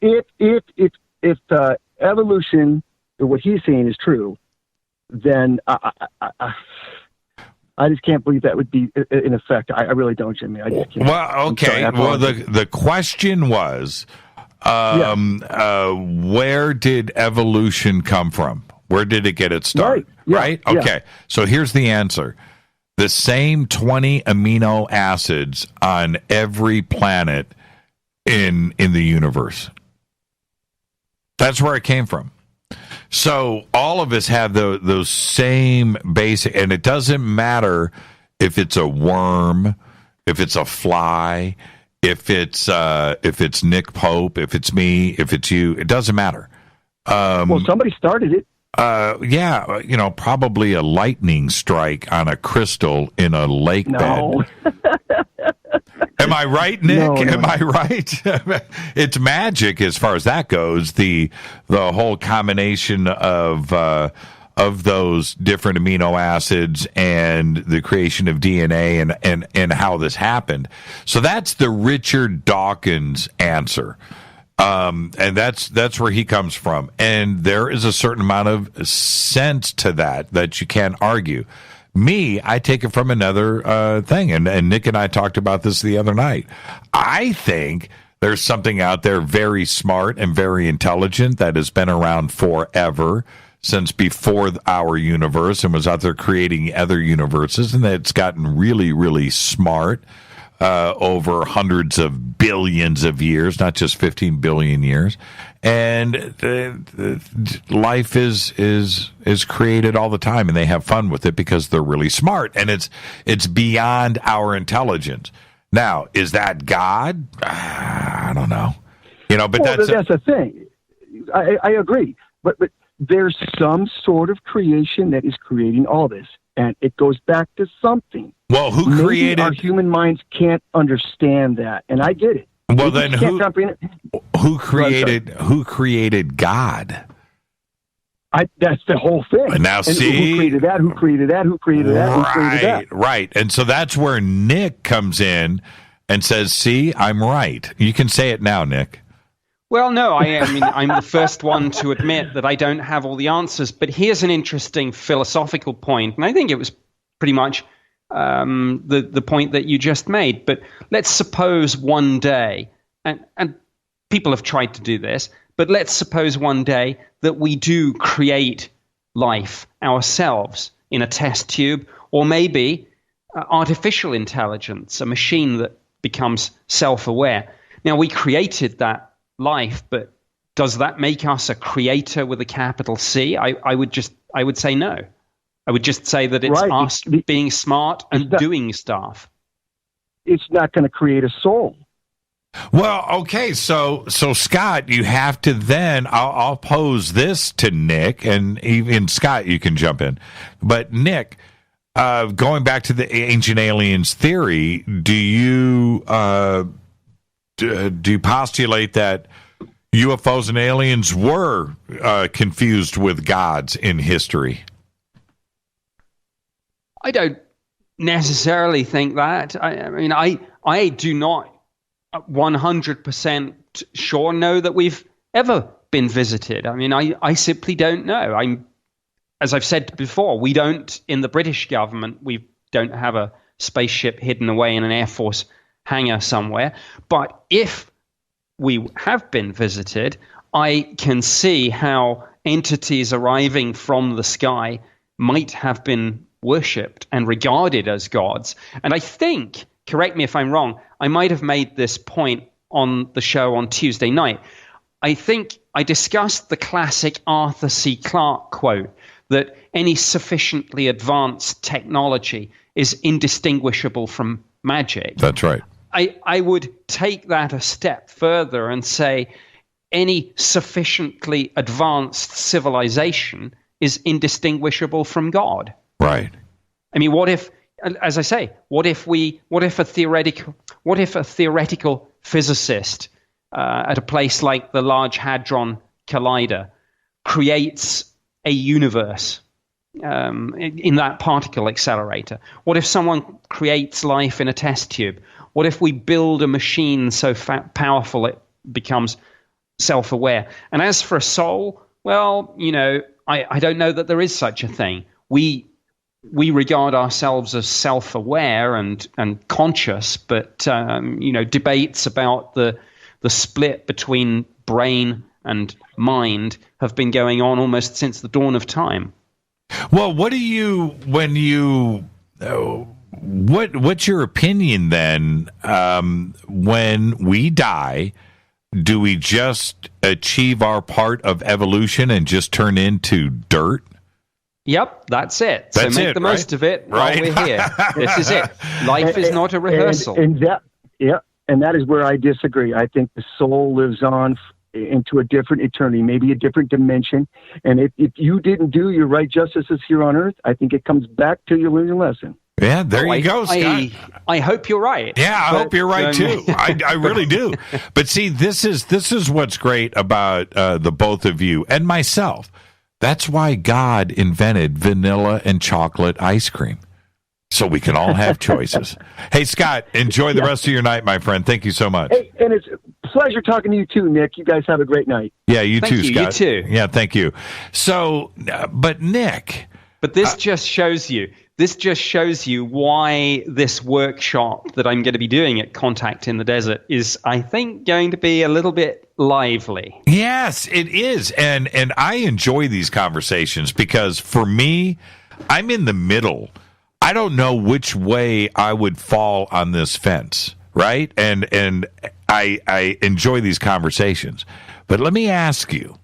if evolution, or what he's saying, is true, then I just can't believe that would be in effect. I really don't, Jimmy. I just can't. Well, okay. Well, the question was, where did evolution come from? Where did it get its start? Right? Okay. Yeah. So here's the answer. The same 20 amino acids on every planet in the universe. That's where it came from. So all of us have those same basic, and it doesn't matter if it's a worm, if it's a fly, if it's Nick Pope, if it's me, if it's you. It doesn't matter. Well, somebody started it. Yeah, probably a lightning strike on a crystal in a lake bed. Am I right, Nick? No. Am I right? It's magic as far as that goes. The whole combination of those different amino acids and the creation of DNA and how this happened. So that's the Richard Dawkins answer. And that's where he comes from. And there is a certain amount of sense to that you can't argue. Me, I take it from another thing, and Nick and I talked about this the other night. I think there's something out there very smart and very intelligent that has been around forever, since before our universe, and was out there creating other universes, and it's gotten really, really smart over hundreds of billions of years, not just 15 billion years. And life is created all the time, and they have fun with it because they're really smart, and it's beyond our intelligence. Now, is that God? I don't know. But that's the thing. I agree, but there's some sort of creation that is creating all this, and it goes back to something. Well, who created? Maybe our human minds can't understand that, and I get it. Well, then who created God? That's the whole thing. And now, see, who created that? Who created that? Who created that? Who created that? Right. And so that's where Nick comes in and says, "See, I'm right." You can say it now, Nick. Well, no, I mean, I'm the first one to admit that I don't have all the answers. But here's an interesting philosophical point, and I think it was pretty much the point that you just made. But let's suppose one day, and people have tried to do this, but let's suppose one day that we do create life ourselves in a test tube, or maybe artificial intelligence, a machine that becomes self-aware. Now, we created that life, but does that make us a creator with a capital C? I would say no. I would just say that it's us being smart and doing stuff. It's not going to create a soul. Well, okay, so Scott, you have to then, I'll pose this to Nick, and even Scott, you can jump in. But Nick, going back to the ancient aliens theory, do you postulate that UFOs and aliens were confused with gods in history? I don't necessarily think that. I mean, I do not 100% sure know that we've ever been visited. I mean, I simply don't know. As I've said before, we don't, in the British government, we don't have a spaceship hidden away in an Air Force hangar somewhere. But if we have been visited, I can see how entities arriving from the sky might have been worshipped and regarded as gods. And I think, correct me if I'm wrong, I might have made this point on the show on Tuesday night. I think I discussed the classic Arthur C. Clarke quote that any sufficiently advanced technology is indistinguishable from magic. That's right. I would take that a step further and say any sufficiently advanced civilization is indistinguishable from God. Right. I mean, what if, as I say, what if a theoretical physicist at a place like the Large Hadron Collider creates a universe in that particle accelerator? What if someone creates life in a test tube? What if we build a machine so powerful it becomes self-aware? And as for a soul, well, I don't know that there is such a thing. We regard ourselves as self-aware and conscious, but debates about the split between brain and mind have been going on almost since the dawn of time. Well, what's your opinion then? When we die, do we just achieve our part of evolution and just turn into dirt? Yep, that's it. So make the most of it while we're here. This is it. Life is not a rehearsal. And that is where I disagree. I think the soul lives on into a different eternity, maybe a different dimension. And if you didn't do your right justices here on Earth, I think it comes back to you learn your lesson. Yeah, there you go, Scott. I hope you're right. Yeah, I hope you're right too. I really do. But see, this is what's great about the both of you and myself. That's why God invented vanilla and chocolate ice cream, so we can all have choices. Hey, Scott, enjoy the rest of your night, my friend. Thank you so much. Hey, and it's a pleasure talking to you too, Nick. You guys have a great night. Yeah, you too, Scott. You too. Yeah, thank you. So, but Nick. But this just shows you why this workshop that I'm going to be doing at Contact in the Desert is, I think, going to be a little bit lively. Yes, it is. And I enjoy these conversations because for me, I'm in the middle. I don't know which way I would fall on this fence, right? And I enjoy these conversations. But let me ask you,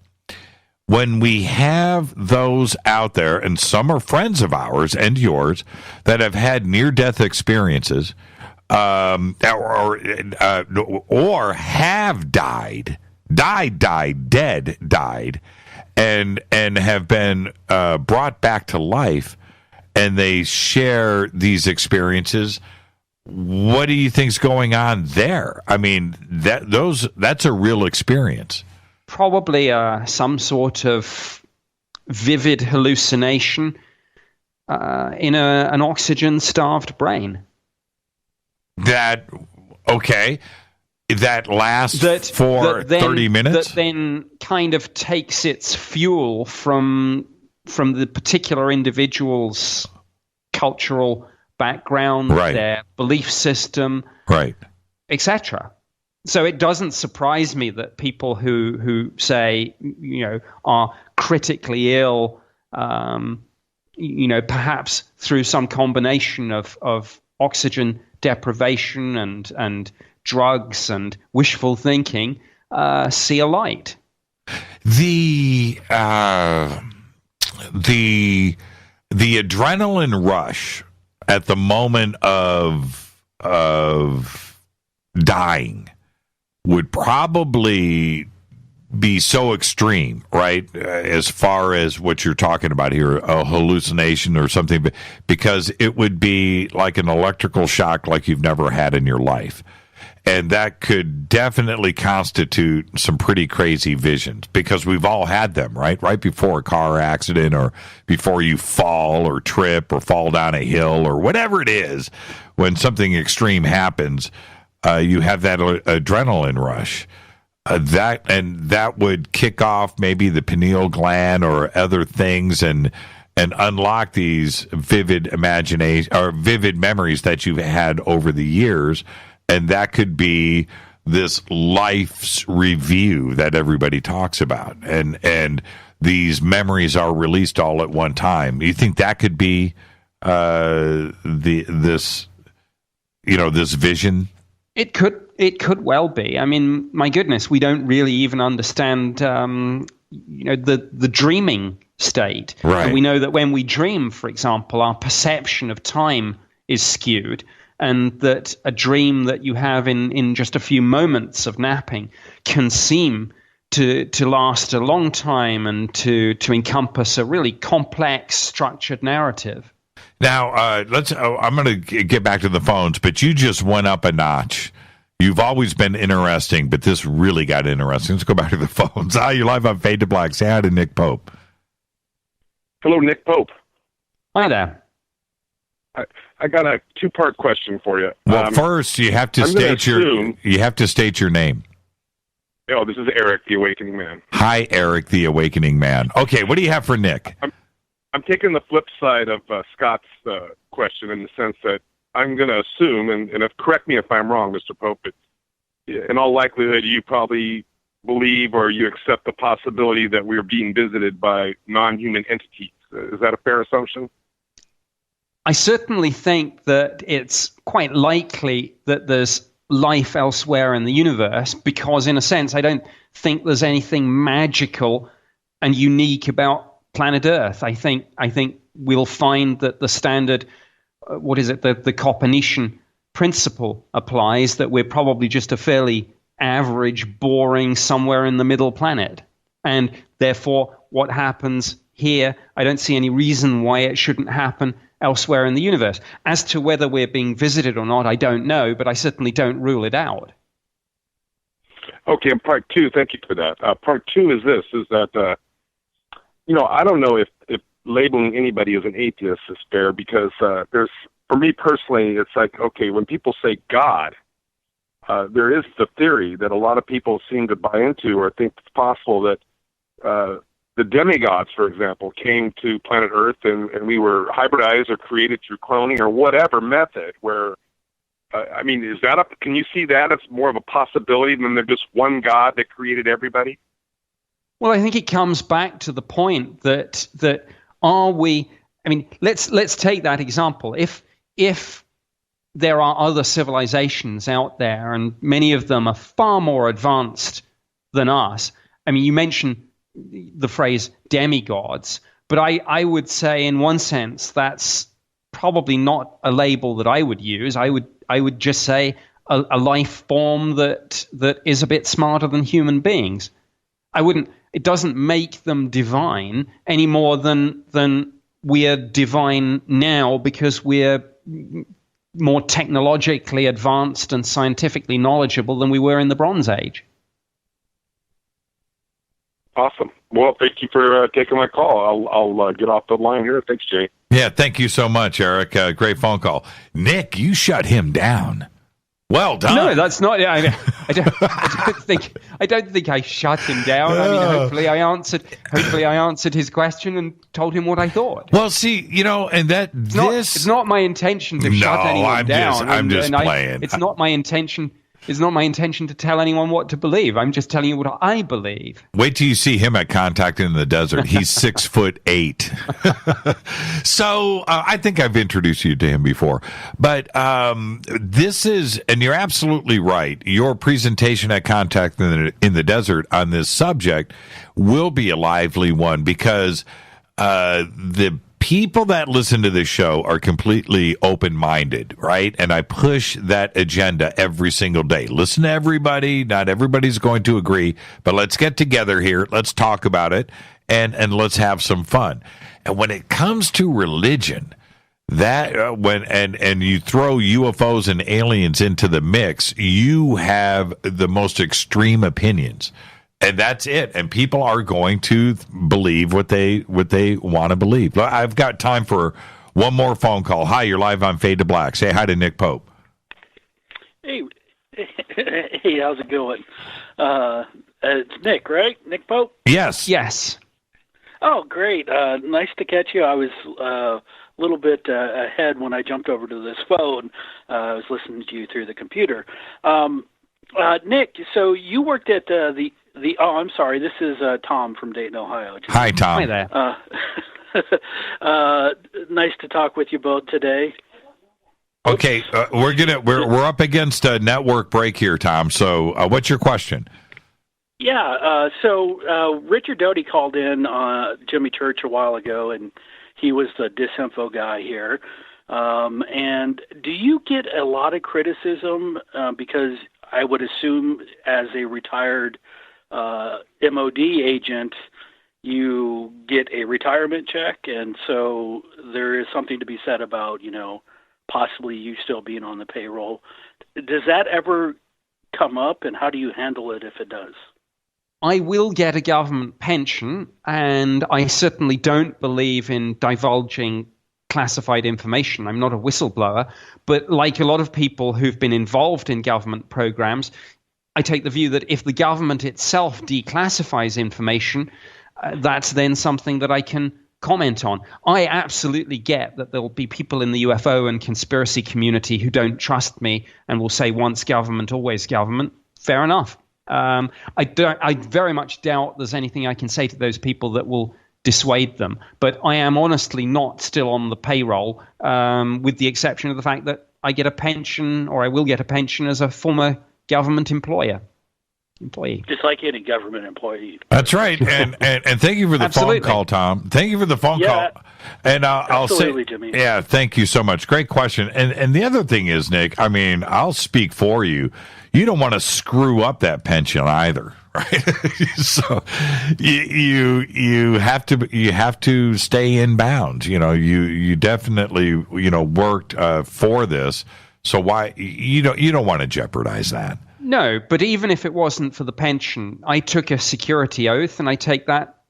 when we have those out there, and some are friends of ours and yours, that have had near-death experiences or have died, and have been brought back to life, and they share these experiences, what do you think's going on there? I mean, that's a real experience. Probably some sort of vivid hallucination in an oxygen-starved brain. That lasts for 30 minutes? That then kind of takes its fuel from the particular individual's cultural background, right, their belief system, right, etc. So it doesn't surprise me that people who say, are critically ill, perhaps through some combination of oxygen deprivation and drugs and wishful thinking, see a light. The adrenaline rush at the moment of dying would probably be so extreme, right? As far as what you're talking about here, a hallucination or something, because it would be like an electrical shock like you've never had in your life. And that could definitely constitute some pretty crazy visions, because we've all had them, right? Right before a car accident, or before you fall or trip or fall down a hill or whatever it is, when something extreme happens, you have that adrenaline rush. That would kick off maybe the pineal gland or other things and unlock these vivid imagination or vivid memories that you've had over the years, and that could be this life's review that everybody talks about, and these memories are released all at one time. You think that could be this vision? It could well be. I mean, my goodness, we don't really even understand, the dreaming state. Right. And we know that when we dream, for example, our perception of time is skewed, and that a dream that you have in just a few moments of napping can seem to last a long time and to encompass a really complex, structured narrative. Now, I'm going to get back to the phones, but you just went up a notch. You've always been interesting, but this really got interesting. Let's go back to the phones. Hi, you're live on Fade to Black. Say hi to Nick Pope. Hello, Nick Pope. Hi there. I got a two-part question for you. Well, first, you have to state your name. Oh, this is Eric, the Awakening Man. Hi, Eric, the Awakening Man. Okay, what do you have for Nick? I'm taking the flip side of Scott's question in the sense that I'm going to assume, and correct me if I'm wrong, Mr. Pope, but in all likelihood, you probably believe or you accept the possibility that we're being visited by non-human entities. Is that a fair assumption? I certainly think that it's quite likely that there's life elsewhere in the universe, because in a sense, I don't think there's anything magical and unique about planet Earth. I think we'll find that the standard, the Copernican principle applies, that we're probably just a fairly average, boring, somewhere in the middle planet. And therefore, what happens here, I don't see any reason why it shouldn't happen elsewhere in the universe. As to whether we're being visited or not, I don't know, but I certainly don't rule it out. Okay, and part two, thank you for that. Part two is that I don't know if labeling anybody as an atheist is fair, because for me personally, it's like, okay, when people say God, there is the theory that a lot of people seem to buy into or think it's possible that the demigods, for example, came to planet Earth and we were hybridized or created through cloning or whatever method where, can you see that as more of a possibility than there's just one God that created everybody? Well, I think it comes back to the point that are we? I mean, let's take that example. If there are other civilizations out there, and many of them are far more advanced than us. I mean, you mentioned the phrase demigods, but I would say, in one sense, that's probably not a label that I would use. I would just say a life form that is a bit smarter than human beings. It doesn't make them divine any more than we are divine now because we're more technologically advanced and scientifically knowledgeable than we were in the Bronze Age. Awesome. Well, thank you for taking my call. I'll get off the line here. Thanks, Jay. Yeah, thank you so much, Eric. Great phone call. Nick, you shut him down. Well done. No, that's not. I don't think I shut him down. I mean, hopefully I answered his question and told him what I thought. Well, see, and it's not my intention to shut anyone down. I'm just playing. It's not my intention. It's not my intention to tell anyone what to believe. I'm just telling you what I believe. Wait till you see him at Contact in the Desert. He's 6'8". So I think I've introduced you to him before. But this is, and you're absolutely right, your presentation at Contact in the Desert on this subject will be a lively one, because the people that listen to this show are completely open-minded, right? And I push that agenda every single day. Listen to everybody. Not everybody's going to agree, but let's get together here. Let's talk about it, and let's have some fun. And when it comes to religion, that and you throw UFOs and aliens into the mix, you have the most extreme opinions. And that's it. And people are going to believe what they want to believe. I've got time for one more phone call. Hi, you're live on Fade to Black. Say hi to Nick Pope. Hey, Hey, how's it going? It's Nick, right? Nick Pope? Yes. Yes. Oh, great. Nice to catch you. I was a little bit ahead when I jumped over to this phone. I was listening to you through the computer. Nick, so you worked at the I'm sorry, this is Tom from Dayton, Ohio. Hi, Tom. Hi there. Nice to talk with you both today. Okay, we're up against a network break here, Tom. So, what's your question? Yeah, so Richard Doty called in Jimmy Church a while ago, and he was the disinfo guy here. And do you get a lot of criticism? Because I would assume as a retired MOD agent, you get a retirement check, and so there is something to be said about, possibly you still being on the payroll. Does that ever come up, and how do you handle it if it does? I will get a government pension, and I certainly don't believe in divulging classified information. I'm not a whistleblower, but like a lot of people who've been involved in government programs, I take the view that if the government itself declassifies information, that's then something that I can comment on. I absolutely get that there'll be people in the UFO and conspiracy community who don't trust me and will say once government, always government. Fair enough. I very much doubt there's anything I can say to those people that will dissuade them. But I am honestly not still on the payroll, with the exception of the fact that I get a pension, or I will get a pension as a former government employee. Just like any government employee. That's right. And thank you for the phone call, Tom. Thank you for the phone call. And I'll say, Jimmy. Yeah, thank you so much. Great question. And the other thing is, Nick, I mean, I'll speak for you. You don't want to screw up that pension either, right? So you have to stay in bounds. You definitely worked for this. So why you don't want to jeopardize that? No, but even if it wasn't for the pension, I took a security oath, and I take that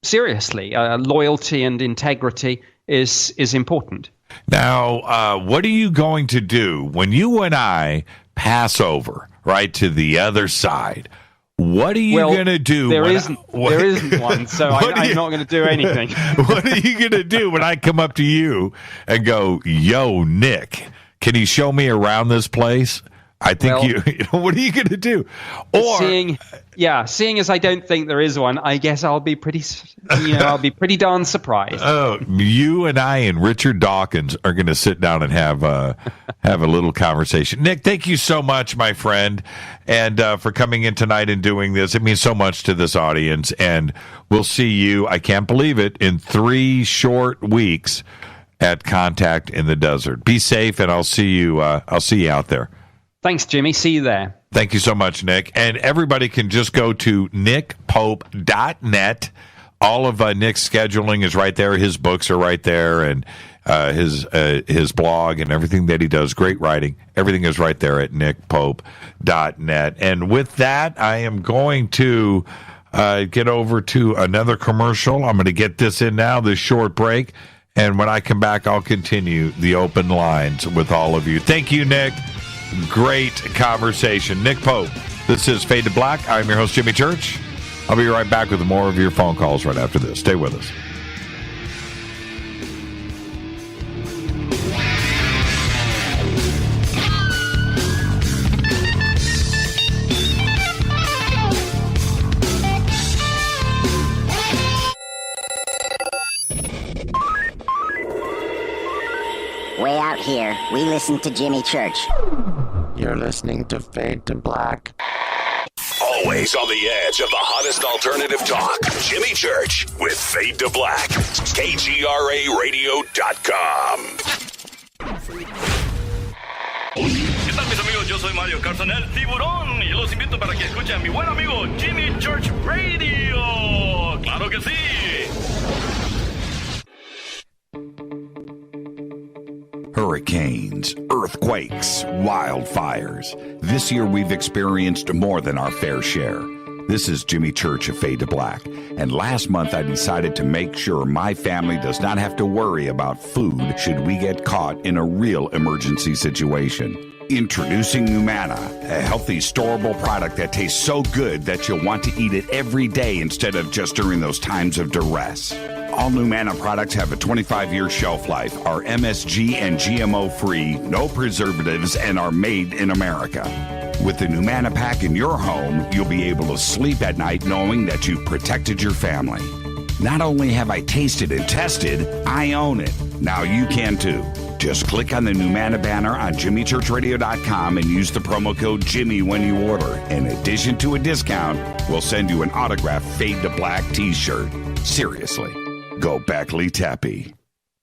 seriously. Loyalty and integrity is important. Now, what are you going to do when you and I pass over, right, to the other side? What are you going to do? There isn't one, so I'm not going to do anything. What are you going to do when I come up to you and go, yo, Nick, can you show me around this place? I think what are you going to do? Or seeing as I don't think there is one, I guess I'll be pretty darn surprised. Oh, you and I and Richard Dawkins are going to sit down and have a little conversation. Nick, thank you so much, my friend, and for coming in tonight and doing this. It means so much to this audience, and we'll see you. I can't believe it, in 3 short weeks at Contact in the Desert. Be safe, and I'll see you. I'll see you out there. Thanks, Jimmy. See you there. Thank you so much, Nick. And everybody can just go to nickpope.net. All of Nick's scheduling is right there. His books are right there, and his blog and everything that he does. Great writing. Everything is right there at nickpope.net. And with that, I am going to get over to another commercial. I'm going to get this in now, this short break. And when I come back, I'll continue the open lines with all of you. Thank you, Nick. Great conversation. Nick Pope, this is Fade to Black. I'm your host, Jimmy Church. I'll be right back with more of your phone calls right after this. Stay with us. Way out here, we listen to Jimmy Church. You're listening to Fade to Black. Always on the edge of the hottest alternative talk. Jimmy Church with Fade to Black. KGRARadio.com. ¿Qué tal, mis amigos? Yo soy Mario Carson, el tiburón, y los invito para que escuchen a mi buen amigo Jimmy Church Radio. ¡Claro que sí! Hurricanes, earthquakes, wildfires. This year we've experienced more than our fair share. This is Jimmy Church of Fade to Black, and last month I decided to make sure my family does not have to worry about food should we get caught in a real emergency situation. Introducing Numana, a healthy, storable product that tastes so good that you'll want to eat it every day instead of just during those times of duress. All Numana products have a 25-year shelf life, are MSG and GMO-free, no preservatives, and are made in America. With the Numana pack in your home, you'll be able to sleep at night knowing that you've protected your family. Not only have I tasted and tested, I own it. Now you can too. Just click on the Numana banner on JimmyChurchRadio.com and use the promo code Jimmy when you order. In addition to a discount, we'll send you an autographed Fade to Black t-shirt. Seriously, go Beckley Tappy.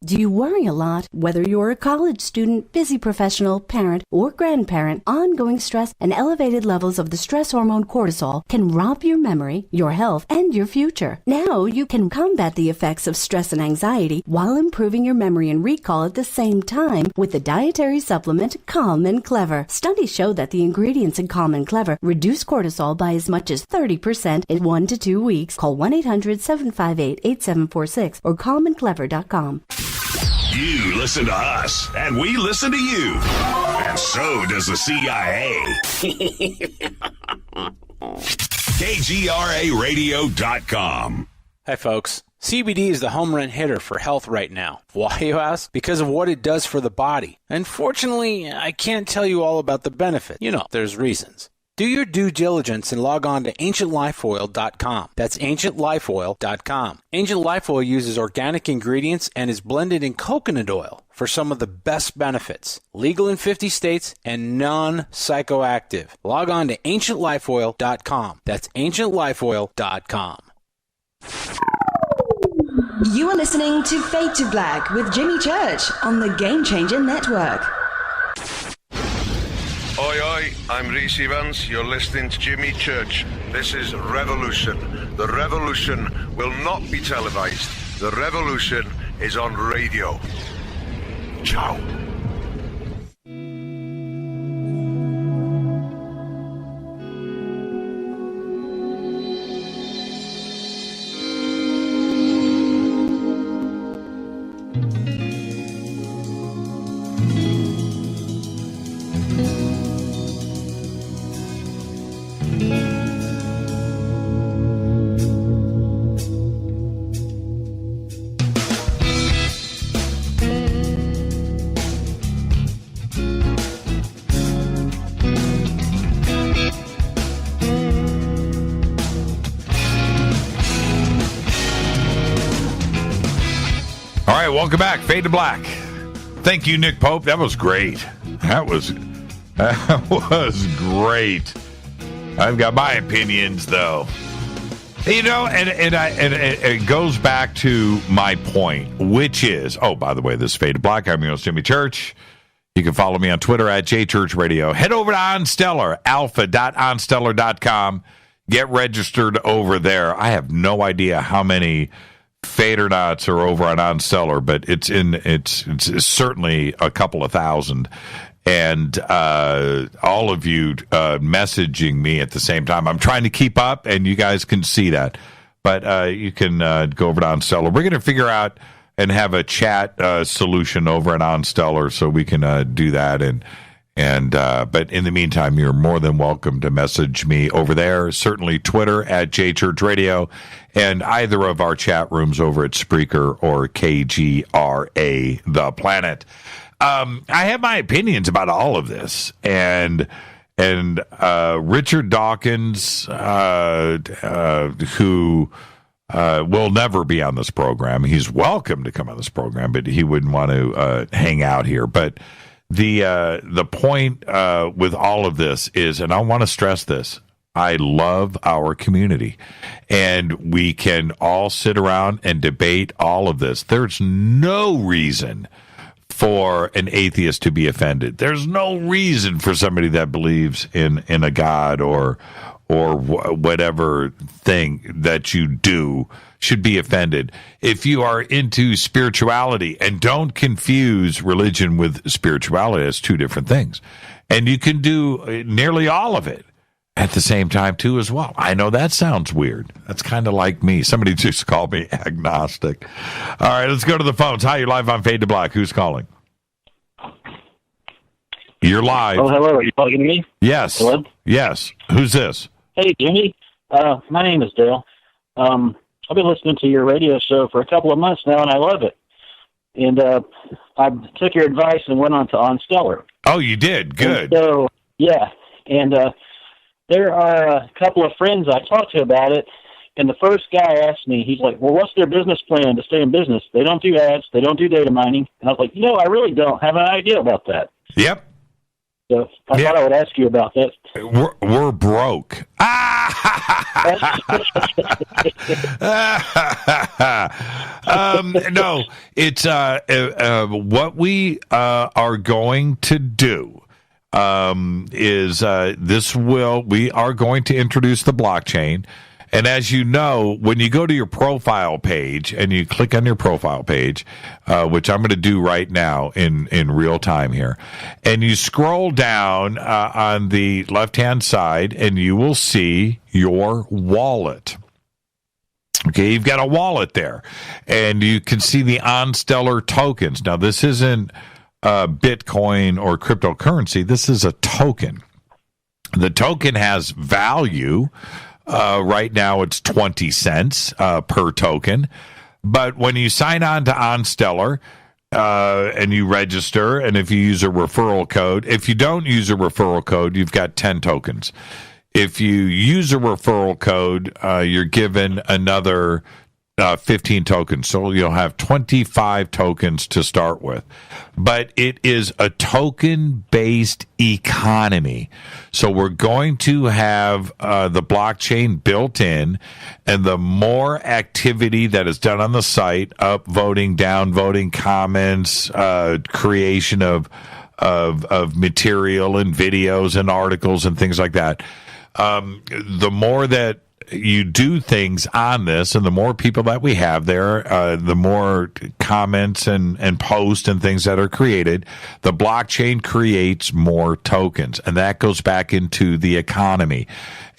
Do you worry a lot? Whether you're a college student, busy professional, parent, or grandparent, ongoing stress and elevated levels of the stress hormone cortisol can rob your memory, your health, and your future. Now you can combat the effects of stress and anxiety while improving your memory and recall at the same time with the dietary supplement Calm and Clever. Studies show that the ingredients in Calm and Clever reduce cortisol by as much as 30% in 1 to 2 weeks. Call 1-800-758-8746 or calmandclever.com. You listen to us, and we listen to you. And so does the CIA. KGRARadio.com. Hi, folks. CBD is the home run hitter for health right now. Why, you ask? Because of what it does for the body. Unfortunately, I can't tell you all about the benefit. You know, there's reasons. Do your due diligence and log on to AncientLifeOil.com. That's AncientLifeOil.com. Ancient Life Oil uses organic ingredients and is blended in coconut oil for some of the best benefits. Legal in 50 states and non-psychoactive. Log on to AncientLifeOil.com. That's AncientLifeOil.com. You are listening to Fade to Black with Jimmy Church on the Game Changer Network. Oi, oi, I'm Reese Evans. You're listening to Jimmy Church. This is Revolution. The revolution will not be televised. The revolution is on radio. Ciao. Welcome back, Fade to Black. Thank you, Nick Pope. That was great. That was great. I've got my opinions, though. You know, and it goes back to my point, which is, oh, by the way, this is Fade to Black. I'm your host, Jimmy Church. You can follow me on Twitter at JChurchRadio. Head over to Onstellar, alpha.onstellar.com. Get registered over there. I have no idea how many FADERNIGHTs are over on Onstellar, but it's certainly a couple of thousand. And all of you messaging me at the same time. I'm trying to keep up, and you guys can see that. But you can go over to Onstellar. We're going to figure out and have a chat solution over at Onstellar so we can do that. But in the meantime, you're more than welcome to message me over there. Certainly Twitter at JChurchRadio, and either of our chat rooms over at Spreaker or KGRA The Planet. I have my opinions about all of this, and Richard Dawkins, who will never be on this program. He's welcome to come on this program, but he wouldn't want to hang out here. But the point with all of this is, and I want to stress this, I love our community, and we can all sit around and debate all of this. There's no reason for an atheist to be offended. There's no reason for somebody that believes in a God or whatever thing that you do should be offended. If you are into spirituality, and don't confuse religion with spirituality, it's two different things. And you can do nearly all of it at the same time, too, as well. I know that sounds weird. That's kind of like me. Somebody just called me agnostic. All right, let's go to the phones. Hi, you're live on Fade to Black. Who's calling? You're live. Oh, hello. Are you talking to me? Yes. Hello? Yes. Who's this? Hey, Jimmy. My name is Dale. I've been listening to your radio show for a couple of months now, and I love it. And I took your advice and went on to Onstellar. Oh, you did? Good. And so, yeah. And there are a couple of friends I talked to about it, and the first guy asked me, he's like, well, what's their business plan to stay in business? They don't do ads. They don't do data mining. And I was like, I really don't have an idea about that. Yep. So I thought I would ask you about that. We're broke. No, it's what we are going to do is we are going to introduce the blockchain. And as you know, when you go to your profile page and you click on your profile page, which I'm going to do right now in real time here, and you scroll down on the left-hand side, and you will see your wallet. Okay, you've got a wallet there, and you can see the Onstellar tokens. Now, this isn't Bitcoin or cryptocurrency. This is a token. The token has value. Right now it's 20 cents per token. But when you sign on to Onstellar and you register, and if you use a referral code, if you don't use a referral code, you've got 10 tokens. If you use a referral code, you're given another 15 tokens. So you'll have 25 tokens to start with. But it is a token-based economy. So we're going to have the blockchain built in, and the more activity that is done on the site, upvoting, downvoting, comments, creation of material and videos and articles and things like that, the more that you do things on this, and the more people that we have there, the more comments and posts and things that are created, the blockchain creates more tokens, and that goes back into the economy.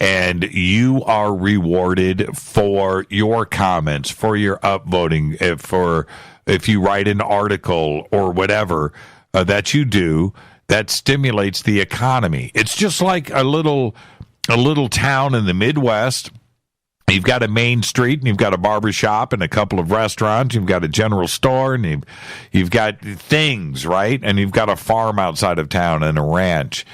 And you are rewarded for your comments, for your upvoting, if you write an article or whatever that you do, that stimulates the economy. It's just like a little town in the Midwest. You've got a main street, and you've got a barber shop and a couple of restaurants. You've got a general store, and you've got things, right? And you've got a farm outside of town and a ranch.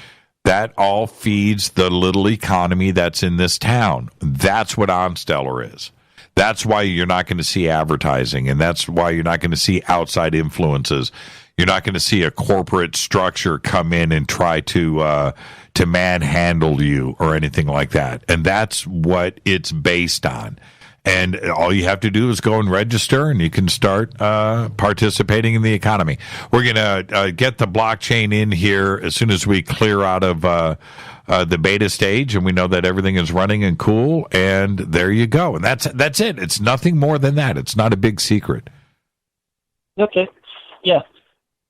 That all feeds the little economy that's in this town. That's what Onstellar is. That's why you're not going to see advertising, and that's why you're not going to see outside influences. You're not going to see a corporate structure come in and try to manhandle you or anything like that. And that's what it's based on. And all you have to do is go and register, and you can start participating in the economy. We're going to get the blockchain in here as soon as we clear out of the beta stage, and we know that everything is running and cool, and there you go. And that's it. It's nothing more than that. It's not a big secret. Okay. Yeah.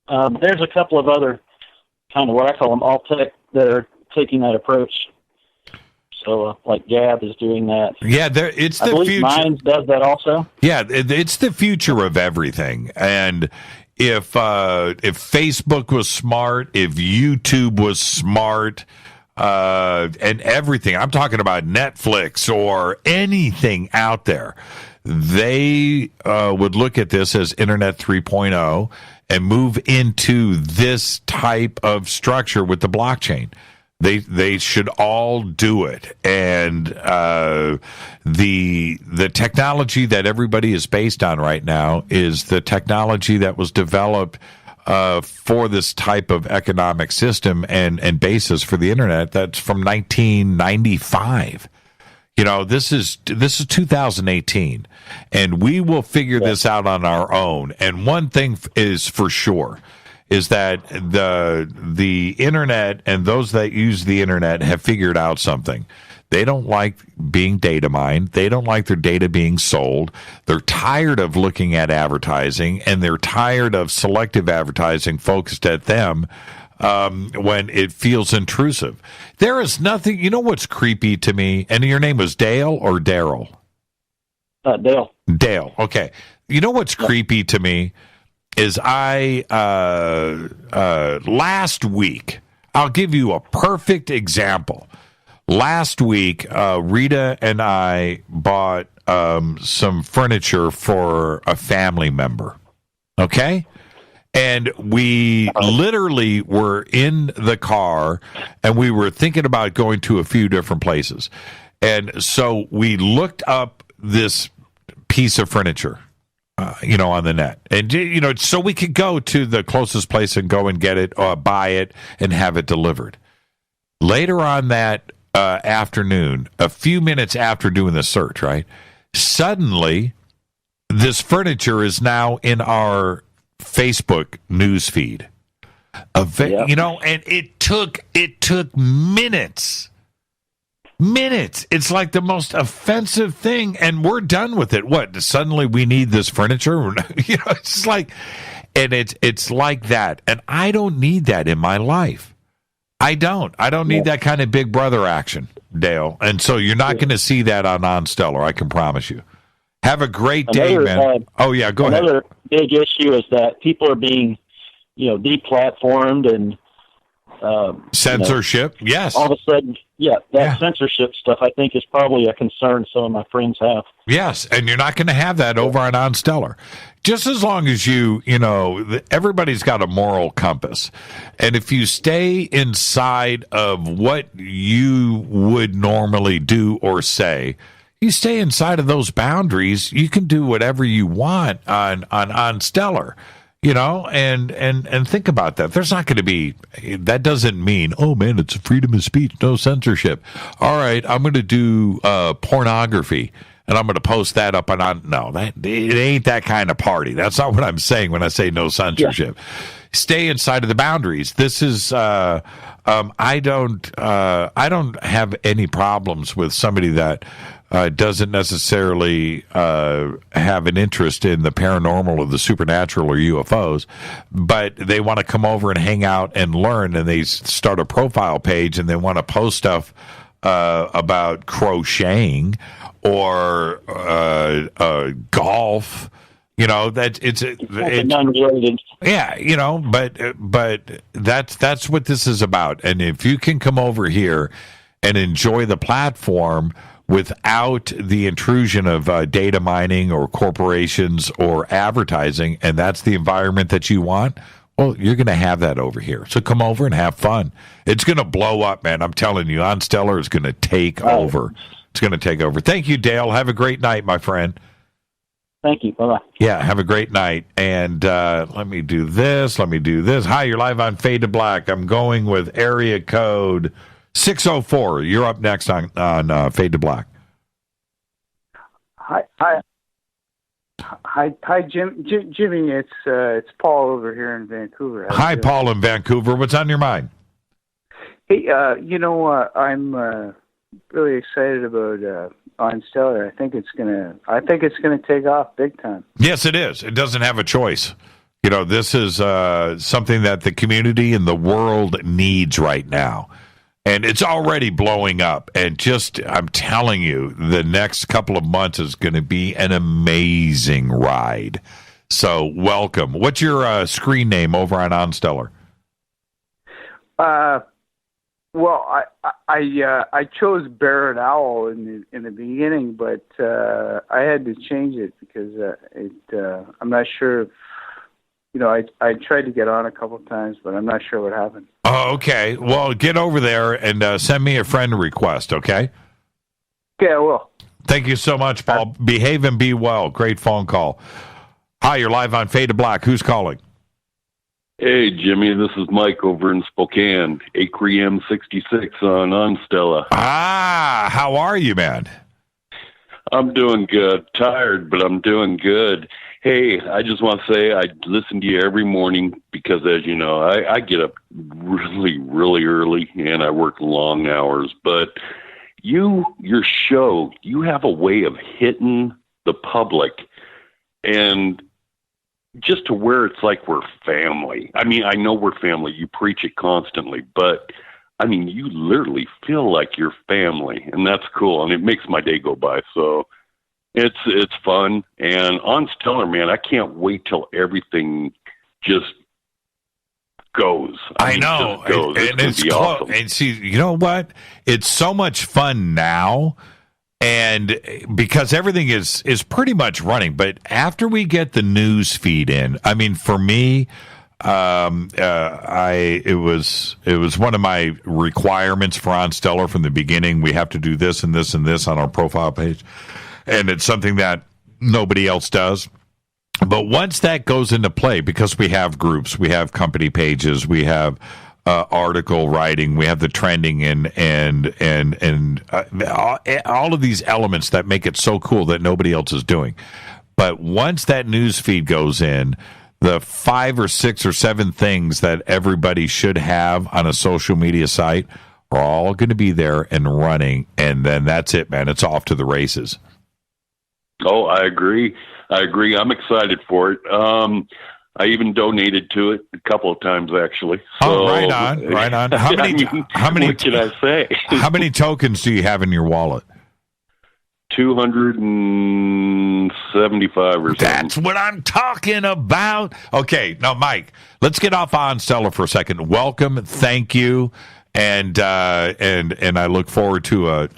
There's a couple of other kind of what I call them alt-tech that are taking that approach. So, like Gab is doing that. Yeah, it's the I believe future. Minds does that also. Yeah, it's the future of everything. And if Facebook was smart, if YouTube was smart, and everything, I'm talking about Netflix or anything out there, they would look at this as Internet 3.0 and move into this type of structure with the blockchain. They should all do it, and the technology that everybody is based on right now is the technology that was developed for this type of economic system and basis for the internet. That's from 1995. You know, this is 2018, and we will figure this out on our own. And one thing is for sure, is that the internet and those that use the internet have figured out something. They don't like being data mined. They don't like their data being sold. They're tired of looking at advertising, and they're tired of selective advertising focused at them when it feels intrusive. There is nothing, you know what's creepy to me? And your name was Dale or Daryl? Dale. Dale, okay. You know what's creepy to me is last week I'll give you a perfect example. Last week, Rita and I bought some furniture for a family member. Okay? And we literally were in the car, and we were thinking about going to a few different places. And so we looked up this piece of furniture, on the net. And, so we could go to the closest place and go and get it, or buy it, and have it delivered. Later on that afternoon, a few minutes after doing the search, right, suddenly this furniture is now in our Facebook news feed. And it took minutes. It's like the most offensive thing, and we're done with it. What? Suddenly we need this furniture? It's like, and it's like that. And I don't need that in my life. I don't need that kind of big brother action, Dale. And so you're not going to see that on Onstellar, I can promise you. Have a great day, man. Go ahead. Another big issue is that people are being, deplatformed and censorship. Yes. All of a sudden, censorship stuff, I think, is probably a concern some of my friends have. Yes, and you're not going to have that over on Onstellar. Just as long as everybody's got a moral compass. And if you stay inside of what you would normally do or say, you stay inside of those boundaries, you can do whatever you want on Onstellar. And think about that. There's not going to be, that doesn't mean, oh man, it's freedom of speech, no censorship. All right, I'm going to do pornography, and I'm going to post that up it ain't that kind of party. That's not what I'm saying when I say no censorship. Yeah. Stay inside of the boundaries. This is, I don't have any problems with somebody that doesn't necessarily have an interest in the paranormal or the supernatural or UFOs, but they want to come over and hang out and learn, and they start a profile page and they want to post stuff about crocheting or golf. That it's unrelated. Yeah, but that's what this is about. And if you can come over here and enjoy the platform without the intrusion of data mining or corporations or advertising, and that's the environment that you want, well, you're going to have that over here. So come over and have fun. It's going to blow up, man. I'm telling you, Onstellar is going to take over. It's going to take over. Thank you, Dale. Have a great night, my friend. Thank you. Bye-bye. Yeah, have a great night. And let me do this. Hi, you're live on Fade to Black. I'm going with area code 604. You're up next on Fade to Black. Hi, Jimmy. It's Paul over here in Vancouver. Hi, Paul in Vancouver. What's on your mind? Hey, I'm really excited about Onstellar. I think it's gonna take off big time. Yes, it is. It doesn't have a choice. This is something that the community and the world needs right now. And it's already blowing up. And I'm telling you, the next couple of months is going to be an amazing ride. So welcome. What's your screen name over on Onstellar? Well, I chose Bear and Owl in the beginning, but I had to change it because I'm not sure if, I tried to get on a couple of times, but I'm not sure what happened. Oh, okay. Well, get over there and send me a friend request, okay? Okay, I will. Thank you so much, Paul. Behave and be well. Great phone call. Hi, you're live on Fade to Black. Who's calling? Hey, Jimmy, this is Mike over in Spokane, Acrium 66 on Onstellar. Ah, how are you, man? I'm doing good. Tired, but I'm doing good. Hey, I just want to say I listen to you every morning because, as you know, I get up really, really early and I work long hours. But your show, you have a way of hitting the public and just to where it's like we're family. I mean, I know we're family. You preach it constantly, but I mean, you literally feel like you're family, and that's cool. And it makes my day go by. So it's fun. And Onstellar, man, I can't wait till everything just goes. I know. Just goes. And it's it's awesome. And see, you know what? It's so much fun now. And because everything is pretty much running, but after we get the news feed in, I mean, for me, it was one of my requirements for Onstellar from the beginning. We have to do this and this and this on our profile page, and it's something that nobody else does. But once that goes into play, because we have groups, we have company pages, we have article writing, we have the trending and all of these elements that make it so cool that nobody else is doing. But once that news feed goes in, the 5 or 6 or 7 things that everybody should have on a social media site are all going to be there and running, and then that's it, man. It's off to the races. Oh, I agree. I'm excited for it. I even donated to it a couple of times, actually. So, right on. How many? What can I say? How many tokens do you have in your wallet? 275 or something. That's what I'm talking about. Okay, now, Mike, let's get off Onstellar for a second. Welcome, thank you, and I look forward to a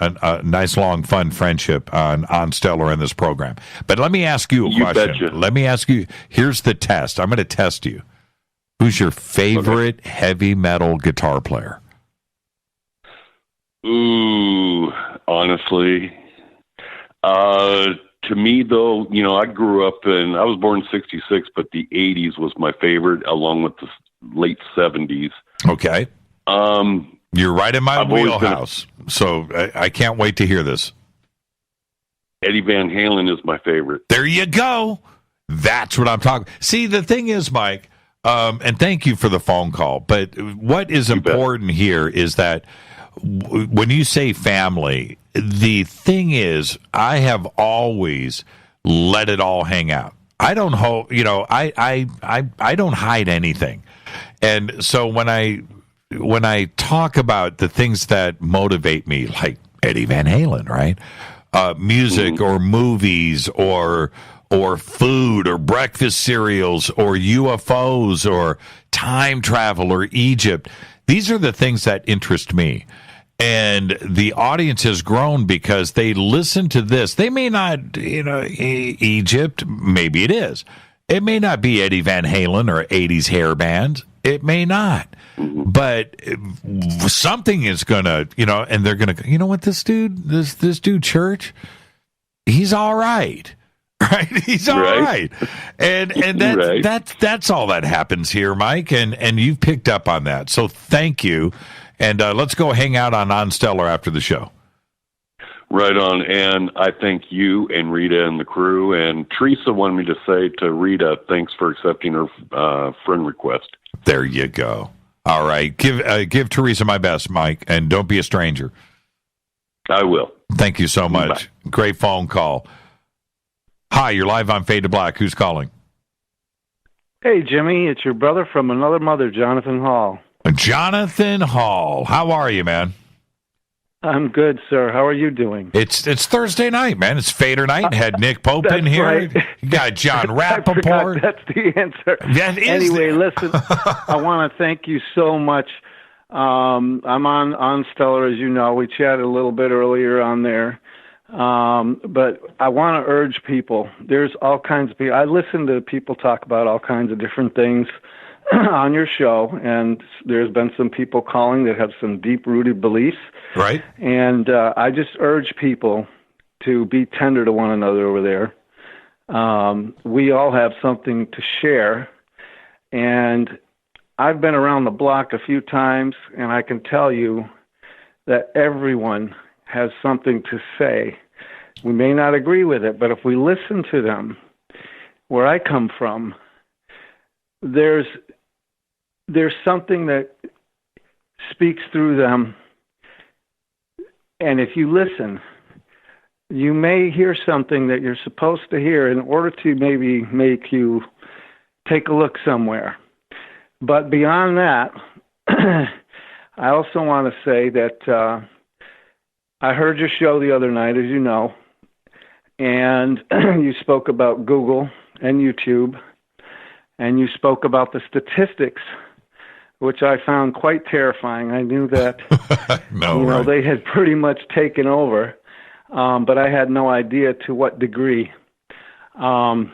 nice, long, fun friendship on Onstellar in this program. But let me ask you a question. Betcha. Let me ask you. Here's the test. I'm going to test you. Who's your favorite heavy metal guitar player? Ooh, honestly. To me, though, I grew up I was born in 66, but the 80s was my favorite, along with the late 70s. Okay. You're right in my wheelhouse, so I can't wait to hear this. Eddie Van Halen is my favorite. There you go. That's what I'm talking. See, the thing is, Mike, and thank you for the phone call, but what is important here is that when you say family, the thing is, I have always let it all hang out. I don't I don't hide anything. And so when I talk about the things that motivate me, like Eddie Van Halen, right? Music or movies or food or breakfast cereals or UFOs or time travel or Egypt. These are the things that interest me. And the audience has grown because they listen to this. They may not, Egypt, maybe it is. It may not be Eddie Van Halen or 80s hair band. It may not. But something is going to, and they're going to, you know what, this dude, Church, he's all right. Right? He's all right. And that's all that happens here, Mike. And you've picked up on that. So thank you. And let's go hang out on Onstellar after the show. Right on. And I thank you and Rita and the crew. And Teresa wanted me to say to Rita, thanks for accepting her friend request. There you go. All right. Give Teresa my best, Mike, and don't be a stranger. I will. Thank you so much. Bye. Great phone call. Hi, you're live on Fade to Black. Who's calling? Hey, Jimmy. It's your brother from another mother, Jonathan Hall. Jonathan Hall. How are you, man? I'm good, sir. How are you doing? It's Thursday night, man. It's Fader night. Had Nick Pope in here. Right. You got Jon Rappoport. That's the answer. Anyway, listen, I want to thank you so much. I'm on Onstellar, as you know. We chatted a little bit earlier on there. But I want to urge people. There's all kinds of people. I listen to people talk about all kinds of different things on your show, and there's been some people calling that have some deep-rooted beliefs. Right. And I just urge people to be tender to one another over there. We all have something to share, and I've been around the block a few times, and I can tell you that everyone has something to say. We may not agree with it, but if we listen to them, where I come from, there's something that speaks through them, and if you listen, you may hear something that you're supposed to hear in order to maybe make you take a look somewhere. But beyond that, I also want to say that I heard your show the other night, as you know, and you spoke about Google and YouTube, and you spoke about the statistics which I found quite terrifying. I knew that right. they had pretty much taken over, but I had no idea to what degree. I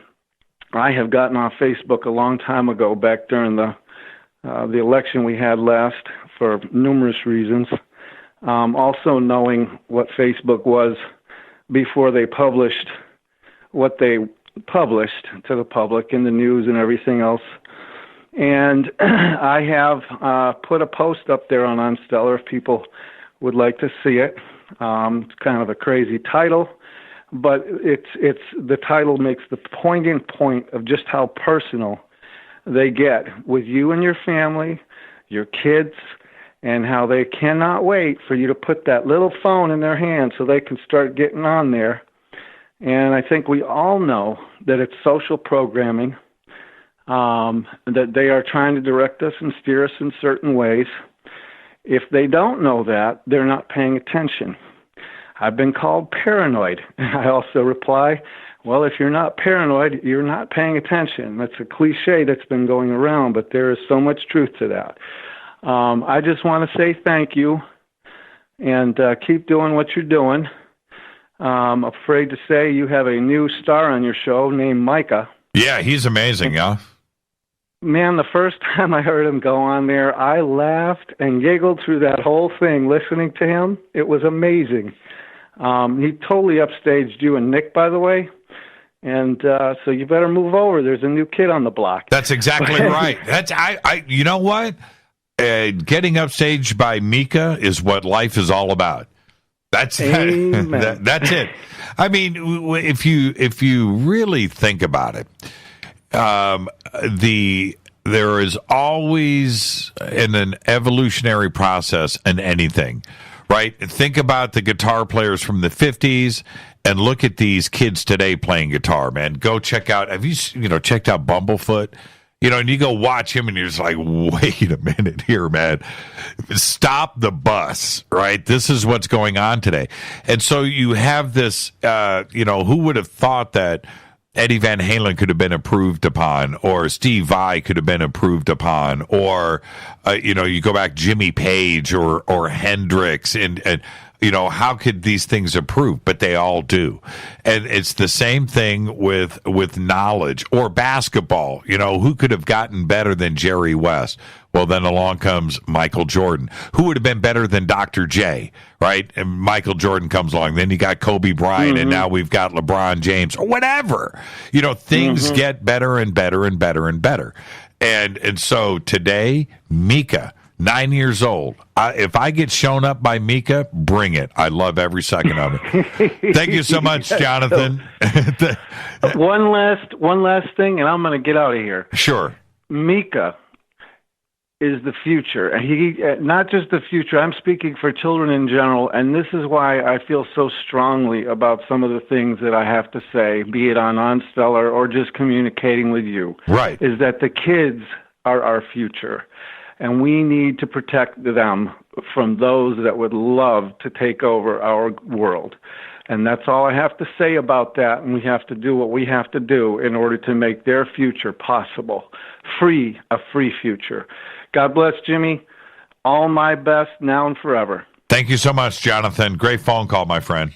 have gotten off Facebook a long time ago, back during the election we had last, for numerous reasons. Also knowing what Facebook was before they published what they published to the public in the news and everything else. And I have put a post up there on Onstellar if people would like to see it. It's kind of a crazy title, but it's the title makes the poignant point of just how personal they get with you and your family, your kids, and how they cannot wait for you to put that little phone in their hand so they can start getting on there. And I think we all know that it's social programming, that they are trying to direct us and steer us in certain ways. If they don't know that, they're not paying attention. I've been called paranoid. I also reply, well, if you're not paranoid, you're not paying attention. That's a cliche that's been going around, but there is so much truth to that. I just want to say thank you and keep doing what you're doing. I'm afraid to say you have a new star on your show named Mika. Yeah, he's amazing, yeah. Man, the first time I heard him go on there, I laughed and giggled through that whole thing listening to him. It was amazing. He totally upstaged you and Nick, by the way. And so you better move over. There's a new kid on the block. That's exactly right. That's I. You know what? Getting upstaged by Mika is what life is all about. That's that's it. I mean, if you really think about it, there is always in an evolutionary process in anything, right? Think about the guitar players from the 50s and look at these kids today playing guitar, man. Go check out, have you checked out Bumblefoot? And you go watch him and you're just like, wait a minute here, man. Stop the bus, right? This is what's going on today. And so you have this, who would have thought that Eddie Van Halen could have been improved upon, or Steve Vai could have been improved upon, or, you go back Jimmy Page or Hendrix and how could these things improve? But they all do. And it's the same thing with knowledge or basketball. Who could have gotten better than Jerry West? Well, then along comes Michael Jordan. Who would have been better than Dr. J, right? And Michael Jordan comes along. Then you got Kobe Bryant, and now we've got LeBron James, or whatever. Things get better and better and better and better. And so today, Mika, 9 years old. If I get shown up by Mika, bring it. I love every second of it. Thank you so much, Jonathan. One last thing, and I'm going to get out of here. Sure. Mika is the future. He not just the future. I'm speaking for children in general, and this is why I feel so strongly about some of the things that I have to say, be it on Onstellar or just communicating with you. Right. Is that the kids are our future. And we need to protect them from those that would love to take over our world. And that's all I have to say about that. And we have to do what we have to do in order to make their future possible. A free future. God bless, Jimmy. All my best now and forever. Thank you so much, Jonathan. Great phone call, my friend.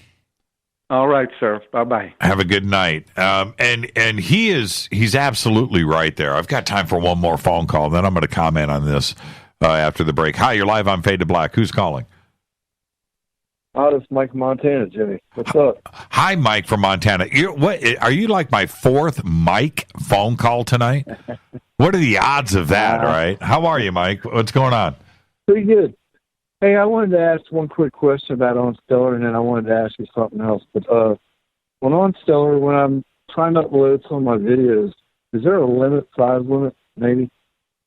All right, sir. Bye-bye. Have a good night. And he's absolutely right there. I've got time for one more phone call, then I'm going to comment on this after the break. Hi, you're live on Fade to Black. Who's calling? Oh, this is Mike from Montana, Jimmy. What's up? Hi, Mike from Montana. Are you like my fourth Mike phone call tonight? What are the odds of that, right? How are you, Mike? What's going on? Pretty good. Hey, I wanted to ask one quick question about Onstellar, and then I wanted to ask you something else. But on Onstellar, when I'm trying to upload some of my videos, is there a size limit, maybe?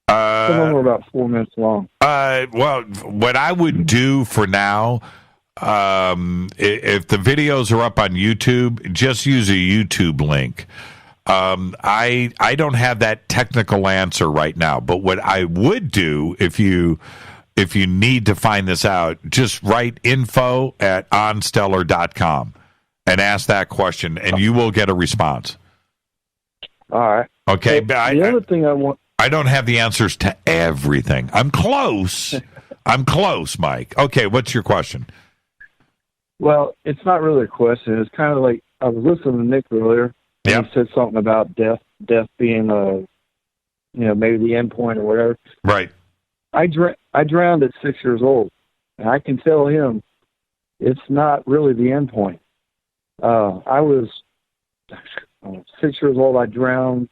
Some of them are about 4 minutes long. Well, what I would do for now, if the videos are up on YouTube, just use a YouTube link. I don't have that technical answer right now, but what I would do if you need to find this out, just write info@onstellar.com and ask that question, and you will get a response. All right. Okay. The other thing I want... I don't have the answers to everything. I'm close. I'm close, Mike. Okay, what's your question? Well, it's not really a question. It's kind of like I was listening to Nick earlier, and he said something about death being maybe the end point or whatever. Right. I drowned at 6 years old, and I can tell him it's not really the end point. I was 6 years old. I drowned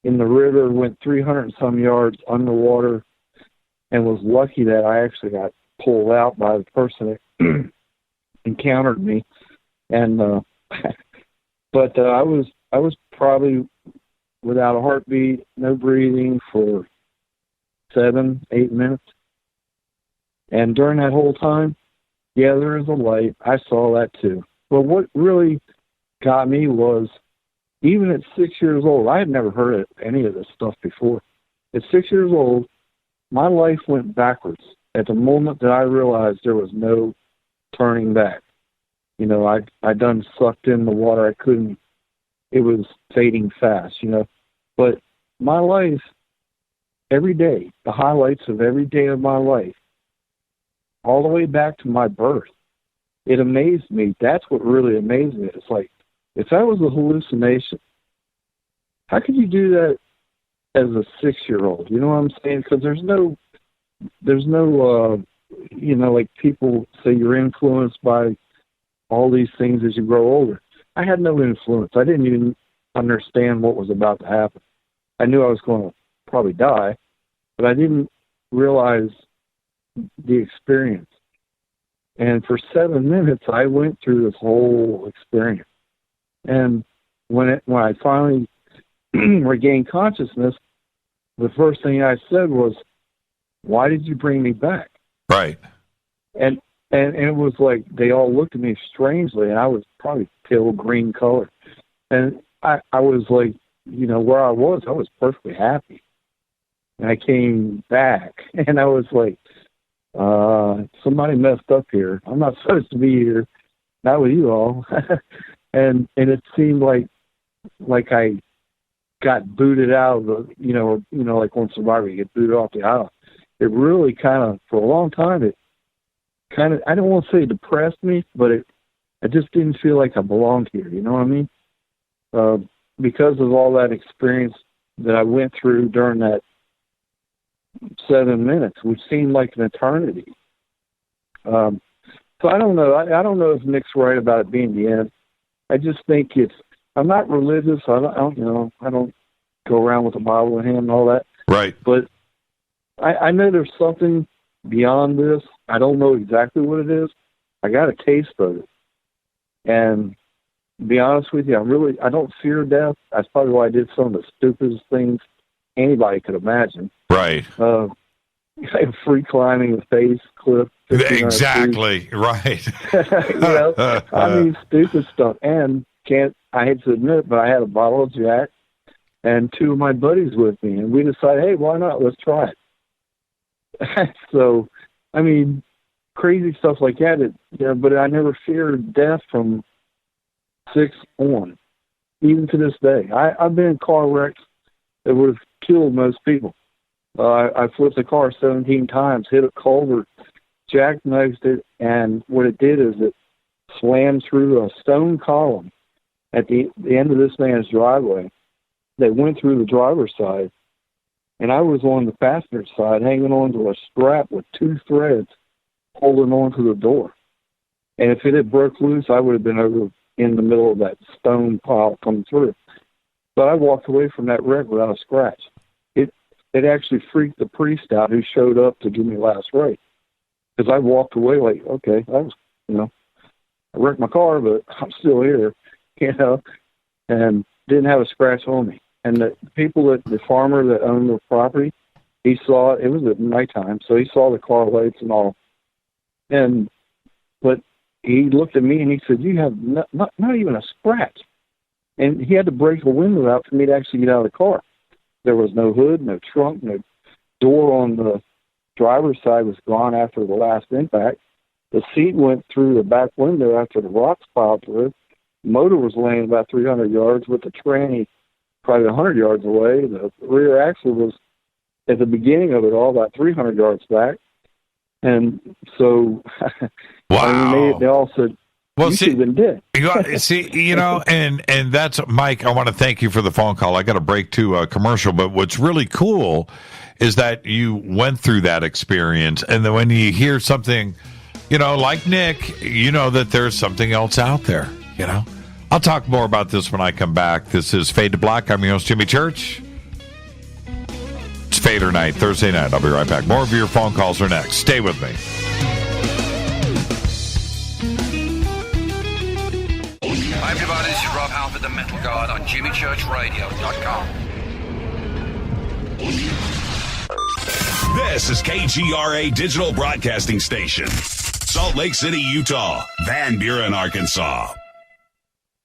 in the river, went 300 and some yards underwater, and was lucky that I actually got pulled out by the person that encountered me. And but I was probably without a heartbeat, no breathing for 7-8 minutes. And during that whole time, yeah, there is a light. I saw that too. But what really got me was, even at 6 years old, I had never heard of any of this stuff before. At 6 years old, my life went backwards at the moment that I realized there was no turning back. I done sucked in the water. I couldn't. It was fading fast, But my life, every day, the highlights of every day of my life, all the way back to my birth, it amazed me. That's what really amazed me. It's like, if that was a hallucination, how could you do that as a 6-year-old? You know what I'm saying? Because there's no, like people say you're influenced by all these things as you grow older. I had no influence. I didn't even understand what was about to happen. I knew I was going to probably die, but I didn't realize the experience. And for 7 minutes, I went through this whole experience. And when I finally regained consciousness, the first thing I said was, "Why did you bring me back?" Right. And it was like they all looked at me strangely, and I was probably pale green color. And I was like, where I was perfectly happy. And I came back, and I was like, somebody messed up here. I'm not supposed to be here, not with you all. and it seemed like I got booted out of the, like on Survivor, you get booted off the island. It really kind of, for a long time, I don't want to say depressed me, but I just didn't feel like I belonged here. You know what I mean? Because of all that experience that I went through during that 7 minutes, which seemed like an eternity. So I don't know. I don't know if Nick's right about it being the end. I just think I'm not religious. I don't go around with the Bible in hand and all that. Right. But I know there's something beyond this. I don't know exactly what it is. I got a taste of it. And to be honest with you, I don't fear death. That's probably why I did some of the stupidest things anybody could imagine. Right. Free climbing the face cliff. Exactly. Right. I mean, stupid stuff. And I hate to admit it, but I had a bottle of Jack and two of my buddies with me, and we decided, hey, why not? Let's try it. So, I mean, crazy stuff like that. But I never feared death from 6 on, even to this day. I've been in car wrecks that would have killed most people. I flipped the car 17 times, hit a culvert, jackknifed it, and what it did is it slammed through a stone column at the end of this man's driveway. They went through the driver's side, and I was on the passenger side hanging on to a strap with 2 threads holding on to the door. And if it had broke loose, I would have been over in the middle of that stone pile coming through. But I walked away from that wreck without a scratch. It actually freaked the priest out who showed up to give me last rite. Because I walked away like, okay, I wrecked my car, but I'm still here, and didn't have a scratch on me. And the farmer that owned the property, he saw it. It was at nighttime, so he saw the car lights and all. But he looked at me and he said, "You have not even a scratch." And he had to break a window out for me to actually get out of the car. There was no hood, no trunk, no door on the driver's side was gone after the last impact. The seat went through the back window after the rocks piled through. The motor was laying about 300 yards with the tranny probably 100 yards away. The rear axle was at the beginning of it all, about 300 yards back. And so, wow. They all said, well, you should have been dead. And that's, Mike, I want to thank you for the phone call. I got to break to a commercial, but what's really cool is that you went through that experience, and then when you hear something, like Nick, you know that there's something else out there, I'll talk more about this when I come back. This is Fade to Black. I'm your host, Jimmy Church. It's Fader Night, Thursday night. I'll be right back. More of your phone calls are next. Stay with me. Hi everybody, this is Rob Halford, the Metal Guard on JimmyChurchRadio.com. This is KGRA Digital Broadcasting Station, Salt Lake City, Utah, Van Buren, Arkansas.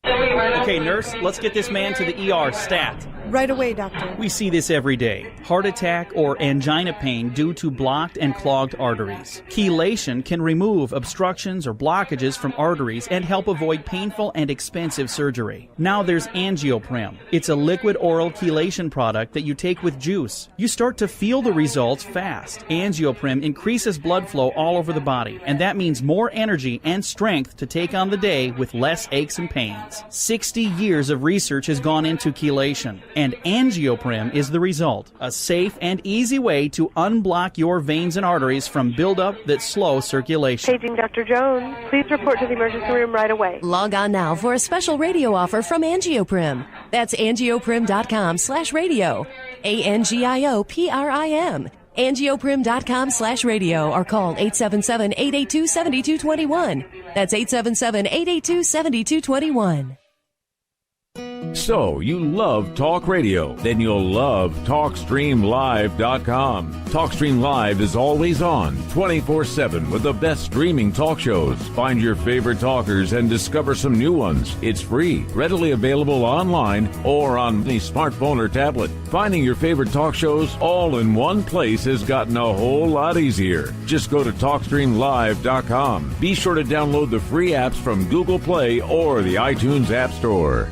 Okay, nurse, let's get this man to the ER stat. Right away, doctor. We see this every day. Heart attack or angina pain due to blocked and clogged arteries. Chelation can remove obstructions or blockages from arteries and help avoid painful and expensive surgery. Now there's Angioprim. It's a liquid oral chelation product that you take with juice. You start to feel the results fast. Angioprim increases blood flow all over the body, and that means more energy and strength to take on the day with less aches and pains. 60 years of research has gone into chelation, and Angioprim is the result. A safe and easy way to unblock your veins and arteries from buildup that slow circulation. Paging Dr. Jones. Please report to the emergency room right away. Log on now for a special radio offer from Angioprim. That's angioprim.com/radio. ANGIOPRIM. Angioprim.com/radio or call 877-882-7221. That's 877-882-7221. So, you love talk radio? Then you'll love TalkStreamLive.com. TalkStream Live is always on, 24/7 with the best streaming talk shows. Find your favorite talkers and discover some new ones. It's free, readily available online or on the smartphone or tablet. Finding your favorite talk shows all in one place has gotten a whole lot easier. Just go to TalkStreamLive.com. Be sure to download the free apps from Google Play or the iTunes App Store.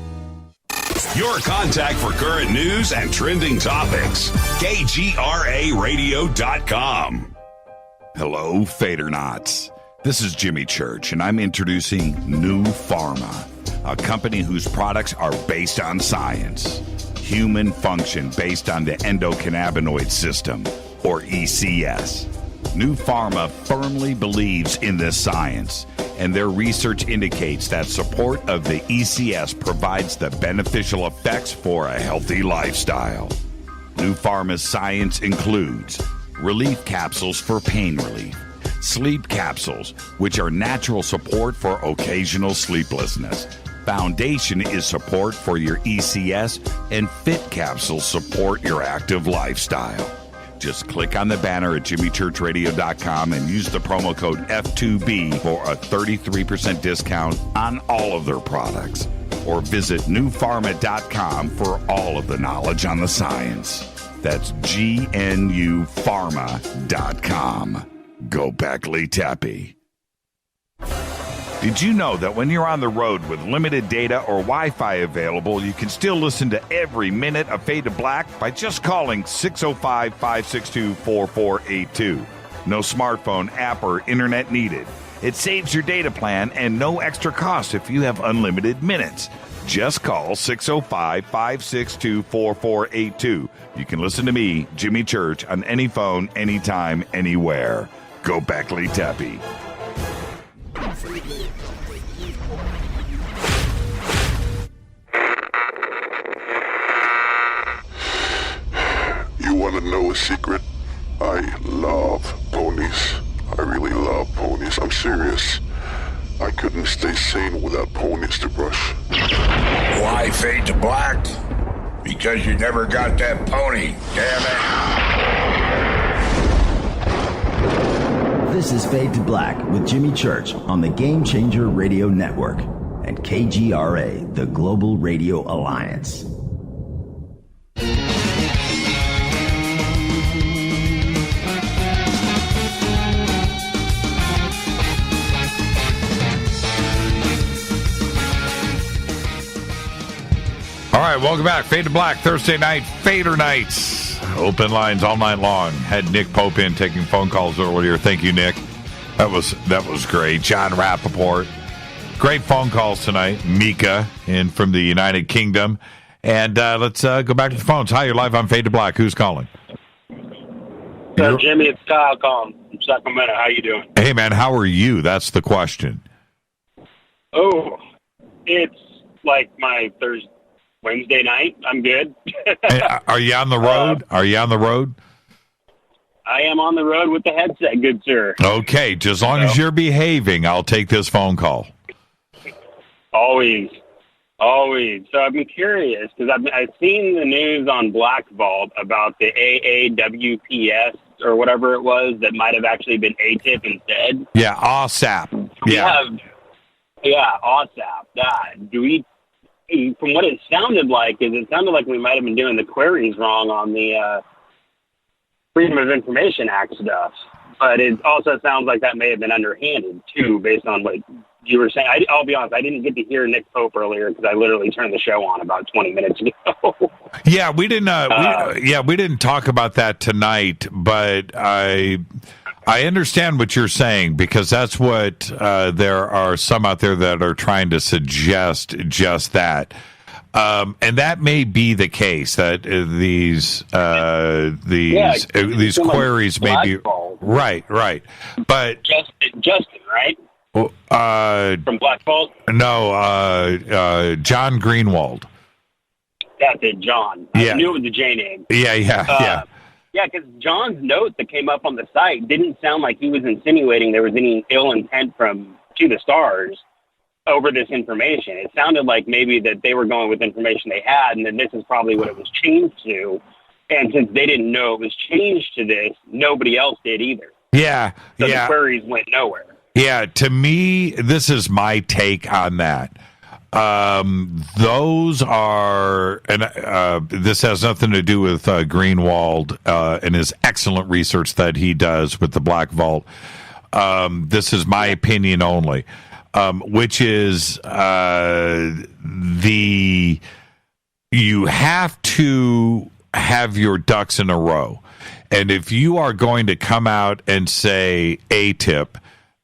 Your contact for current news and trending topics. KGRARadio.com. Hello, Fadernauts. This is Jimmy Church, and I'm introducing New Pharma, a company whose products are based on science. Human function based on the endocannabinoid system, or ECS. New Pharma firmly believes in this science, and their research indicates that support of the ECS provides the beneficial effects for a healthy lifestyle. New Pharma's science includes relief capsules for pain relief, sleep capsules, which are natural support for occasional sleeplessness. Foundation is support for your ECS, and Fit capsules support your active lifestyle. Just click on the banner at JimmyChurchRadio.com and use the promo code F2B for a 33% discount on all of their products. Or visit newpharma.com for all of the knowledge on the science. That's GNUpharma.com. Go Beckley Tappy. Did you know that when you're on the road with limited data or Wi-Fi available, you can still listen to every minute of Fade to Black by just calling 605-562-4482. No smartphone, app, or internet needed. It saves your data plan and no extra cost if you have unlimited minutes. Just call 605-562-4482. You can listen to me, Jimmy Church, on any phone, anytime, anywhere. Go Beckley Tappy. You want to know a secret? I love ponies. I really love ponies. I'm serious. I couldn't stay sane without ponies to brush. Why fade to black? Because you never got that pony, damn it. This is Fade to Black with Jimmy Church on the Game Changer Radio Network and KGRA, the Global Radio Alliance. All right, welcome back. Fade to Black, Thursday night, Fader Nights. Open lines all night long. Had Nick Pope in taking phone calls earlier. Thank you, Nick. That was great. Jon Rappoport. Great phone calls tonight. Mika in from the United Kingdom. And let's go back to the phones. Hi, you're live on Fade to Black. Who's calling? Jimmy, it's Kyle calling from Sacramento. How you doing? Hey, man, how are you? That's the question. Oh, it's like my Wednesday night. I'm good. Hey, are you on the road? Are you on the road? I am on the road with the headset, good sir. Okay, just as long as you're behaving, I'll take this phone call. Always. So I've been curious because I've seen the news on Black Vault about the AAWPS or whatever it was that might have actually been ATIP instead. Yeah, ASAP. ASAP. Do we? From what it sounded like, it sounded like we might have been doing the queries wrong on the Freedom of Information Act stuff. But it also sounds like that may have been underhanded too, based on what you were saying. I'll be honest, I didn't get to hear Nick Pope earlier because I literally turned the show on about 20 minutes ago. Yeah, we didn't. We didn't talk about that tonight, but I understand what you're saying because that's what there are some out there that are trying to suggest just that. And that may be the case that these queries may be right. But Justin, right? From Black Vault? No, John Greenwald. That's it, John. Yeah. I knew it was a J name. Yeah. Yeah, because John's note that came up on the site didn't sound like he was insinuating there was any ill intent to the stars over this information. It sounded like maybe that they were going with information they had, and then this is probably what it was changed to. And since they didn't know it was changed to this, nobody else did either. Yeah. So the queries went nowhere. Yeah, to me, this is my take on that. Those are, and this has nothing to do with Greenwald and his excellent research that he does with the Black Vault. This is my opinion only, which is you have to have your ducks in a row. And if you are going to come out and say AATIP,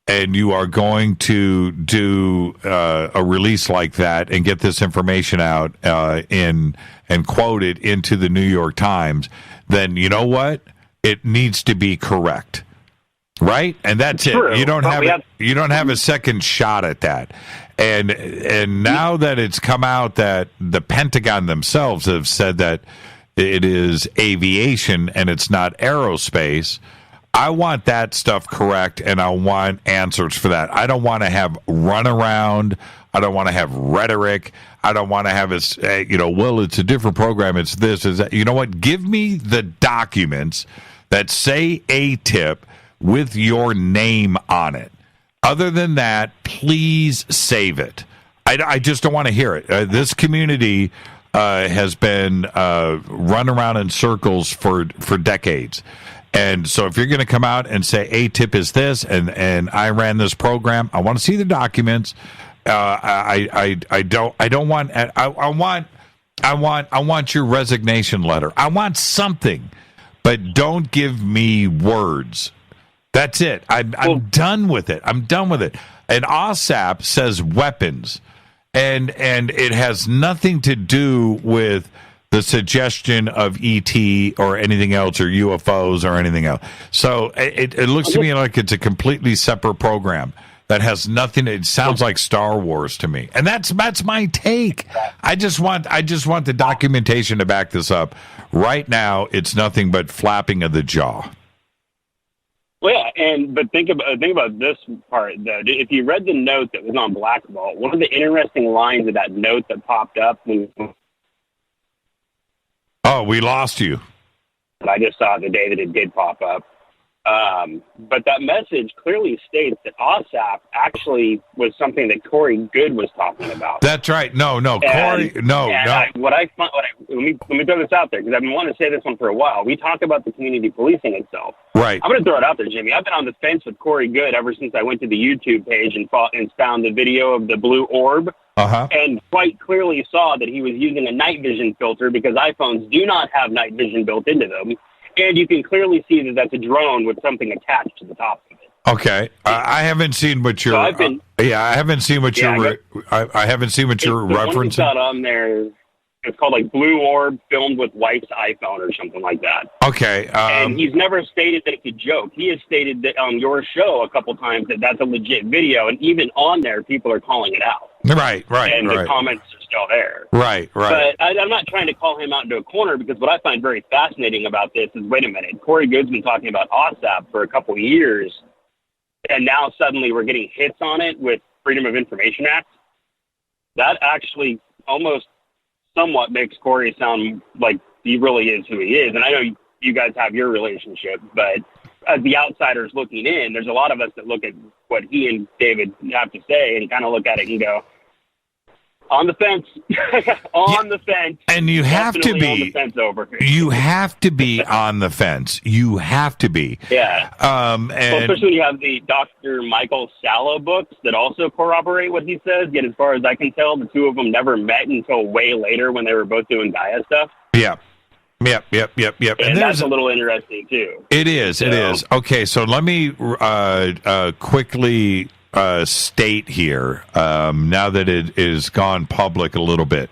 and you are going to do a release like that and get this information out and quote it into the New York Times, then you know what? It needs to be correct, right? And that's it. You don't have a second shot at that. And now that it's come out that the Pentagon themselves have said that it is aviation and it's not aerospace, I want that stuff correct, and I want answers for that. I don't want to have runaround. I don't want to have rhetoric. I don't want to have it's a different program. It's this, is that. You know what? Give me the documents that say AATIP with your name on it. Other than that, please save it. I just don't want to hear it. This community has been run around in circles for decades. And so if you're going to come out and say AATIP is this and I ran this program, I want to see the documents. I want your resignation letter. I want something, but don't give me words. That's it. I'm done with it. I'm done with it. And OSAP says weapons, and it has nothing to do with the suggestion of ET or anything else, or UFOs or anything else. So it looks to me like it's a completely separate program that has nothing. It sounds like Star Wars to me, and that's my take. I just want the documentation to back this up. Right now, it's nothing but flapping of the jaw. Well, yeah, but think about this part though. If you read the note that was on Black Vault, one of the interesting lines of that note that popped up Oh, we lost you. I just saw it the day that it did pop up. But that message clearly states that OSAP actually was something that Corey Goode was talking about. That's right. No, Corey, no. Let me throw this out there because I've been wanting to say this one for a while. We talk about the community policing itself. Right. I'm going to throw it out there, Jimmy. I've been on the fence with Corey Goode ever since I went to the YouTube page and found the video of the blue orb and quite clearly saw that he was using a night vision filter because iPhones do not have night vision built into them. And you can clearly see that that's a drone with something attached to the top of it. Okay, I haven't seen what you're. I haven't seen what you're. I haven't seen what you're referencing. One got on there. It's called like Blue Orb filmed with wife's iPhone or something like that. Okay. And he's never stated that it's a joke. He has stated that on your show a couple times that that's a legit video, and even on there, people are calling it out. Right. And the comments are still there. Right. But I'm not trying to call him out into a corner, because what I find very fascinating about this is, wait a minute, Corey Good's been talking about OSAP for a couple of years, and now suddenly we're getting hits on it with Freedom of Information Act. That actually almost somewhat makes Corey sound like he really is who he is. And I know you guys have your relationship, but as the outsiders looking in, there's a lot of us that look at what he and David have to say and kind of look at it and go, on the fence, the fence. And you have to be on the fence over here. You have to be on the fence. You have to be. Yeah. And especially when you have the Dr. Michael Salo books that also corroborate what he says. Yet, as far as I can tell, the two of them never met until way later when they were both doing Gaia stuff. Yep. And that's a little interesting too. It is. Okay, so let me quickly state here, now that it is gone public a little bit,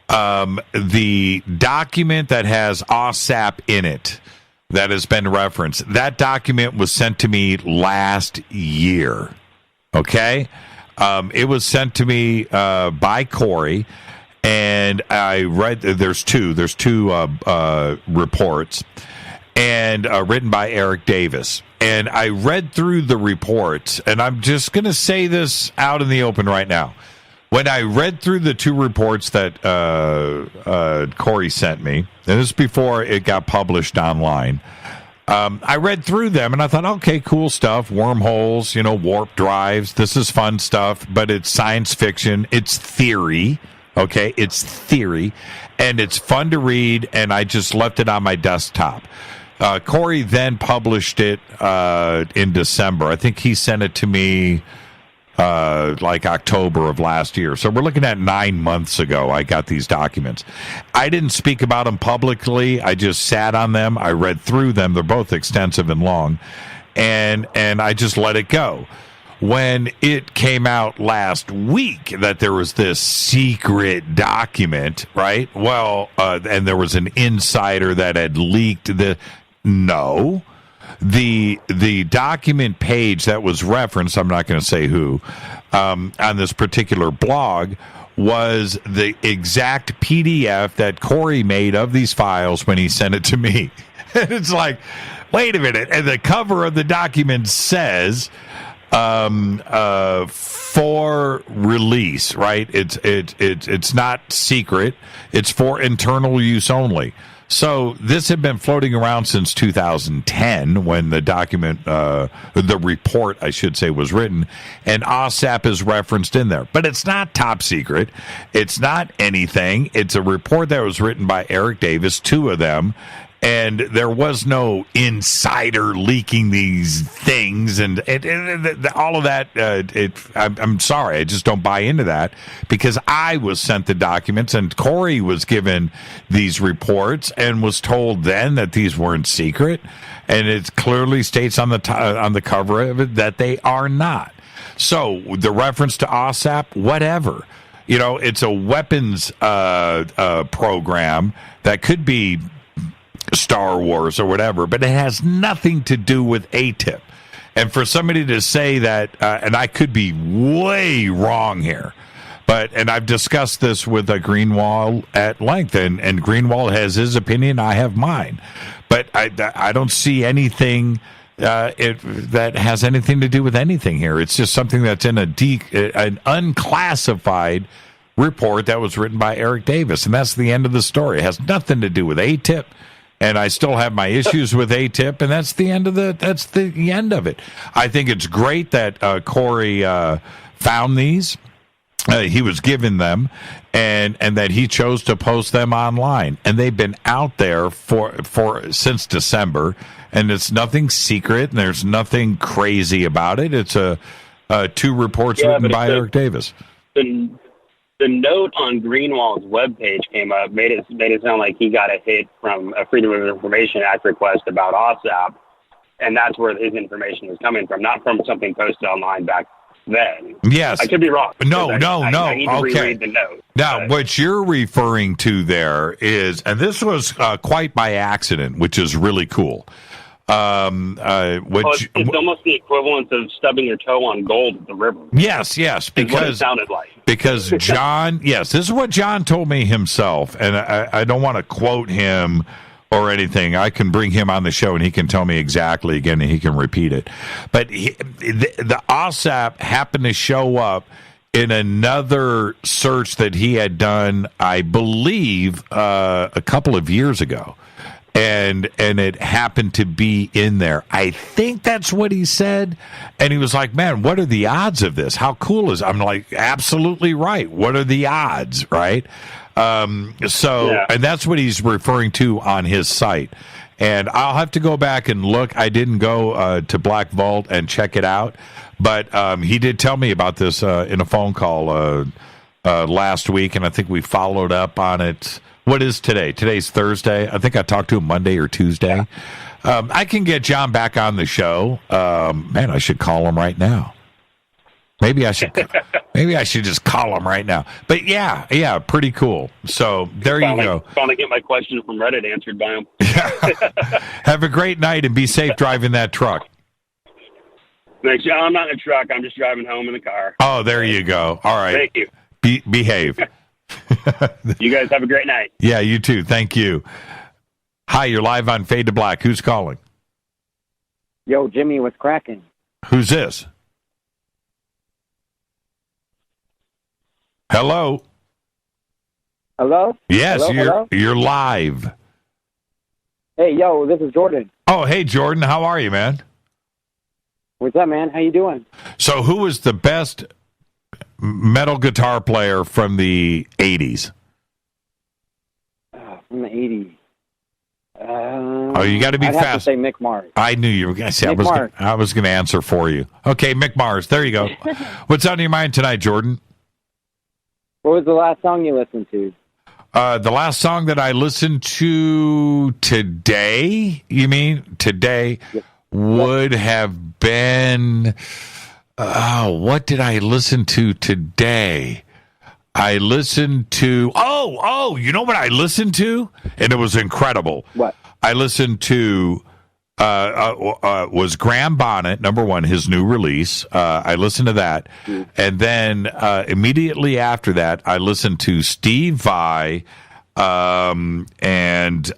the document that has OSAP in it that has been referenced, that document was sent to me last year. Okay, it was sent to me by Corey, and I read. There's two reports, and written by Eric Davis. And I read through the reports, and I'm just going to say this out in the open right now. When I read through the two reports that Corey sent me, and this is before it got published online, I read through them, and I thought, okay, cool stuff, wormholes, warp drives, this is fun stuff, but it's science fiction, it's theory, okay, it's theory, and it's fun to read, and I just left it on my desktop. Corey then published it in December. I think he sent it to me like October of last year. So we're looking at 9 months ago I got these documents. I didn't speak about them publicly. I just sat on them. I read through them. They're both extensive and long. And I just let it go. When it came out last week that there was this secret document, right? Well, and there was an insider that had leaked No, the document page that was referenced, I'm not going to say who, on this particular blog, was the exact PDF that Corey made of these files when he sent it to me. And it's like, wait a minute. And the cover of the document says, for release, right? It's not secret. It's for internal use only. So this had been floating around since 2010 when the document, the report, I should say, was written, and OSAP is referenced in there. But it's not top secret. It's not anything. It's a report that was written by Eric Davis, two of them, and there was no insider leaking these things and all of that. I'm sorry, I just don't buy into that, because I was sent the documents and Corey was given these reports and was told then that these weren't secret, and it clearly states on the cover of it that they are not. So the reference to OSAP, whatever. It's a weapons program that could be Star Wars or whatever, but it has nothing to do with AATIP. And for somebody to say that, and I could be way wrong here, and I've discussed this with Greenwald at length, and Greenwald has his opinion, I have mine, but I don't see anything that has anything to do with anything here. It's just something that's in an unclassified report that was written by Eric Davis, and that's the end of the story. It has nothing to do with AATIP. And I still have my issues with AATIP, and that's the end of it. I think it's great that Corey found these. He was given them, and that he chose to post them online. And they've been out there for since December, and it's nothing secret, and there's nothing crazy about it. It's two reports written by Eric Davis. the note on Greenwald's webpage came up, made it sound like he got a hit from a Freedom of Information Act request about OSAP, and that's where his information was coming from, not from something posted online back then. Yes. I could be wrong. No. I need to Okay. reread the note. Now, what you're referring to there is, and this was quite by accident, which is really cool. It's almost the equivalent of stubbing your toe on gold at the river. Yes, Is what it because sounded like. because John, yes, this is what John told me himself, and I don't want to quote him or anything. I can bring him on the show, and he can tell me exactly again, and he can repeat it. But the OSAP happened to show up in another search that he had done, I believe, a couple of years ago. And it happened to be in there. I think that's what he said. And he was like, man, what are the odds of this? How cool is it? I'm like, absolutely right. What are the odds, right? And that's what he's referring to on his site. And I'll have to go back and look. I didn't go to Black Vault and check it out. But he did tell me about this in a phone call last week. And I think we followed up on it. What is today? Today's Thursday. I think I talked to him Monday or Tuesday. I can get John back on the show. Man, I should call him right now. Maybe I should just call him right now. But yeah, pretty cool. So there you go. Finally get my question from Reddit answered by him. Have a great night and be safe driving that truck. Thanks. Yeah, I'm not in a truck. I'm just driving home in the car. Oh, there you go. All right. Thank you. Behave. You guys have a great night. Yeah, you too. Thank you. Hi, you're live on Fade to Black. Who's calling? Yo, Jimmy, what's cracking? Who's this? Hello? Hello? Yes, Hello? You're live. Hey, yo, this is Jordan. Oh, hey, Jordan. How are you, man? What's up, man? How you doing? So who was the best metal guitar player from the 80s? From the 80s. You got to be I'd fast. have to say Mick Mars. I knew you were going to say. Mick I was going to answer for you. Okay, Mick Mars. There you go. What's on your mind tonight, Jordan? What was the last song you listened to? The last song that I listened to today, you mean today, would have been... what did I listen to today? I listened to... Oh, you know what I listened to? And it was incredible. What? I listened to... was Graham Bonnet, number one, his new release. I listened to that. And then immediately after that, I listened to Steve Vai and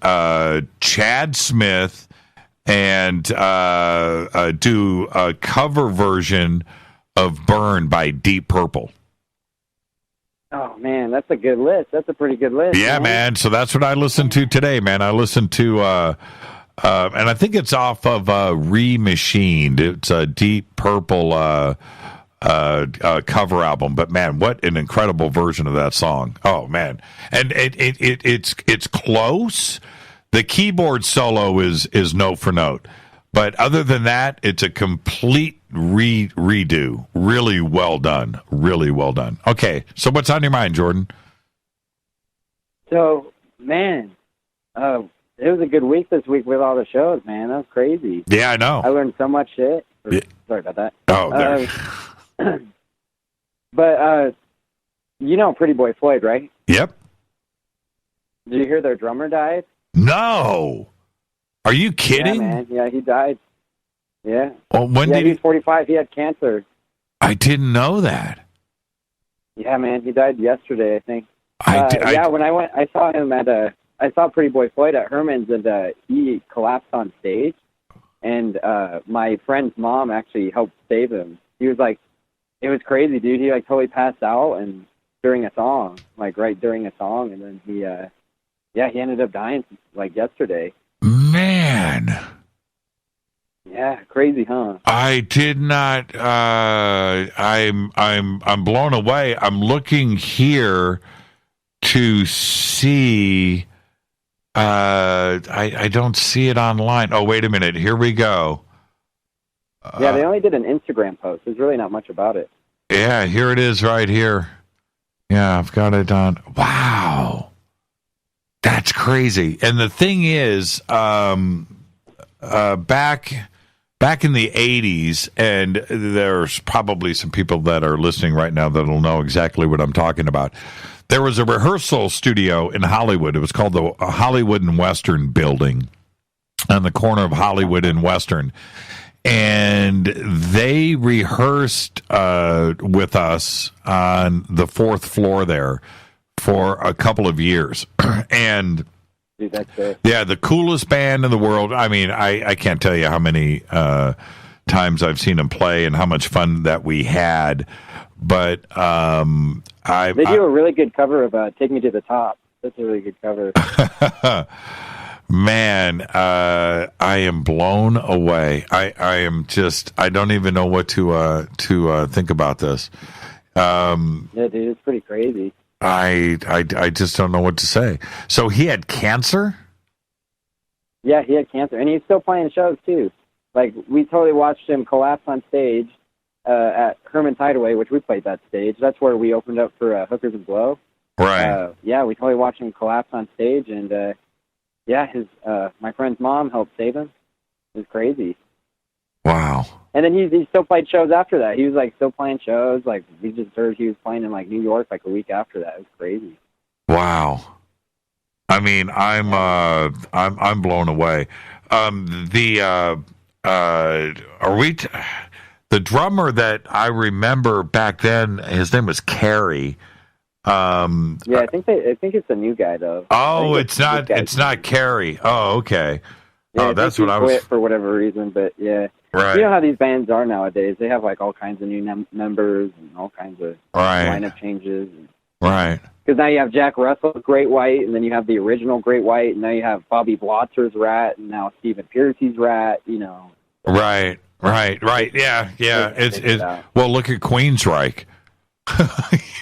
Chad Smith and do a cover version of Burn by Deep Purple. Oh, man, that's a good list. That's a pretty good list. Yeah, man. So that's what I listened to today, man. I listened to... and I think it's off of Remachined. It's a Deep Purple cover album. But man, what an incredible version of that song! Oh man, and it's close. The keyboard solo is note for note, but other than that, it's a complete redo. Really well done. Really well done. Okay, so what's on your mind, Jordan? So, man, it was a good week this week with all the shows, man. That was crazy. Yeah, I know. I learned so much shit. Yeah. Sorry about that. Oh, there. But, you know Pretty Boy Floyd, right? Yep. Did you hear their drummer died? No. Are you kidding? Yeah, man. Yeah, he died. Yeah. Well, when he was 45. He had cancer. I didn't know that. Yeah, man. He died yesterday, I think. Yeah, when I went, I saw him I saw Pretty Boy Floyd at Herman's, and he collapsed on stage. And my friend's mom actually helped save him. He was like, it was crazy, dude. He like totally passed out and during a song, like right during a song, and then he ended up dying like yesterday. Man. Yeah, crazy, huh? I did not. I'm blown away. I'm looking here to see. I don't see it online. Oh, wait a minute. Here we go. Yeah, they only did an Instagram post. There's really not much about it. Yeah, here it is right here. Yeah, I've got it on. Wow. That's crazy. And the thing is, back in the 80s, and there's probably some people that are listening right now that'll know exactly what I'm talking about. There was a rehearsal studio in Hollywood. It was called the Hollywood and Western Building on the corner of Hollywood and Western. And they rehearsed with us on the 4th floor there for a couple of years. And dude, that's it. Yeah, the coolest band in the world. I mean, I can't tell you how many times I've seen them play and how much fun that we had. But they do a really good cover of "Take Me to the Top." That's a really good cover. Man, I am blown away. I am just. I don't even know what to think about this. Yeah, dude, it's pretty crazy. I just don't know what to say. So he had cancer? Yeah, he had cancer, and he's still playing shows too. Like, we totally watched him collapse on stage at Herman's Hideaway, which we played that stage. That's where we opened up for Hookers and Blow. Right. Yeah, we totally watched him collapse on stage, and yeah, his my friend's mom helped save him. It was crazy. Wow. And then he still played shows after that. He was like still playing shows. Like, we just heard he was playing in like New York like a week after that. It was crazy. Wow. I mean, I'm blown away. The drummer that I remember back then, his name was Carey. Yeah, I think it's a new guy though. Oh, it's not Carey. Oh, okay. Yeah, oh, that's what I was. Quit for whatever reason, but yeah. Right. You know how these bands are nowadays. They have like all kinds of new members and all kinds of lineup changes. Right. Because now you have Jack Russell's Great White, and then you have the original Great White, and now you have Bobby Blotzer's Rat, and now Stephen Pearcy's Rat. You know. Right. Yeah. It's well, look at Queensryche.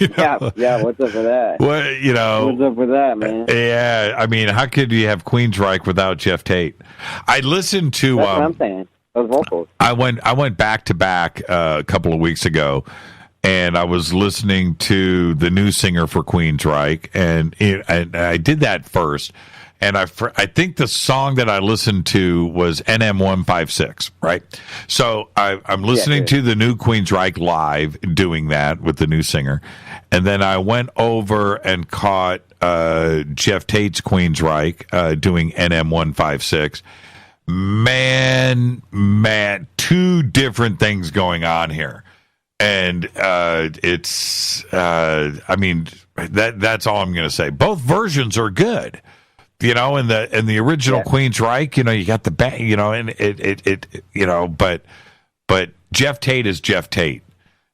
Yeah. What's up with that? What's up with that, man? Yeah, I mean, how could you have Queensryche without Jeff Tate? I listened to. That's what I'm saying. Those vocals. I went back to back a couple of weeks ago, and I was listening to the new singer for Queensryche, and I did that first. And I think the song that I listened to was NM156, right? So I'm listening to the new Queensryche live doing that with the new singer. And then I went over and caught Jeff Tate's Queensryche doing NM156. Man, two different things going on here. And it's, I mean, that's all I'm going to say. Both versions are good. You know, in the original Queensryche, you know, you got the band, you know, and it you know, but Jeff Tate is Jeff Tate,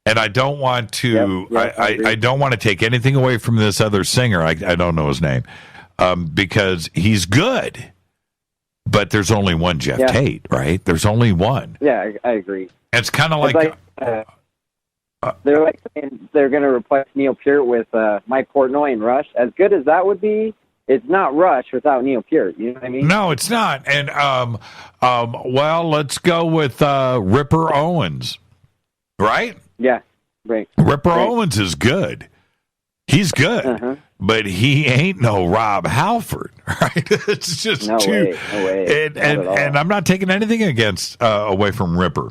and I don't want to I don't want to take anything away from this other singer. I don't know his name, because he's good, but there's only one Jeff Tate, right? There's only one. Yeah, I agree. It's kind of like they're like saying they're going to replace Neil Peart with Mike Portnoy and Rush. As good as that would be. It's not Rush without Neil Peart. You know what I mean? No, it's not. And well, let's go with Ripper Owens, right? Yeah, right. Ripper Owens is good. He's good, but he ain't no Rob Halford, right? It's just no way. And I'm not taking anything away from Ripper,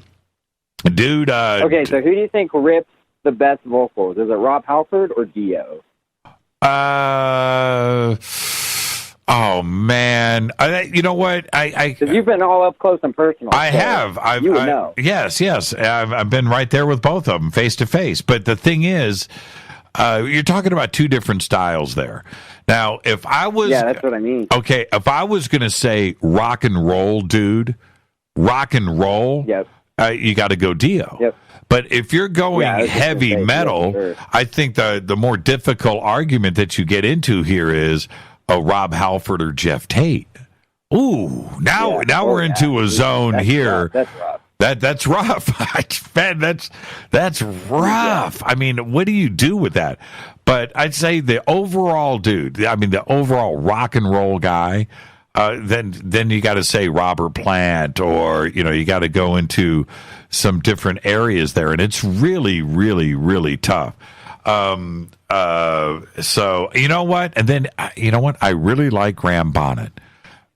dude. Okay, so who do you think rips the best vocals? Is it Rob Halford or Dio? Oh man! You know what? Because you've been all up close and personal. I have. You would know. Yes. I've been right there with both of them, face to face. But the thing is, you're talking about two different styles there. Now, if I was, that's what I mean. Okay, if I was going to say rock and roll, dude, rock and roll. Yep. You got to go Dio. Yep. But if you're going heavy metal, I think the more difficult argument that you get into here is a Rob Halford or Jeff Tate. Ooh, now we're into a zone here. That's rough. That's rough. Man, that's rough. Yeah. I mean, what do you do with that? But I'd say the overall dude, I mean, the overall rock and roll guy, then you got to say Robert Plant, or, you know, you got to go into some different areas there. And it's really, really, really tough. So you know what? And then you know what? I really like Graham Bonnet.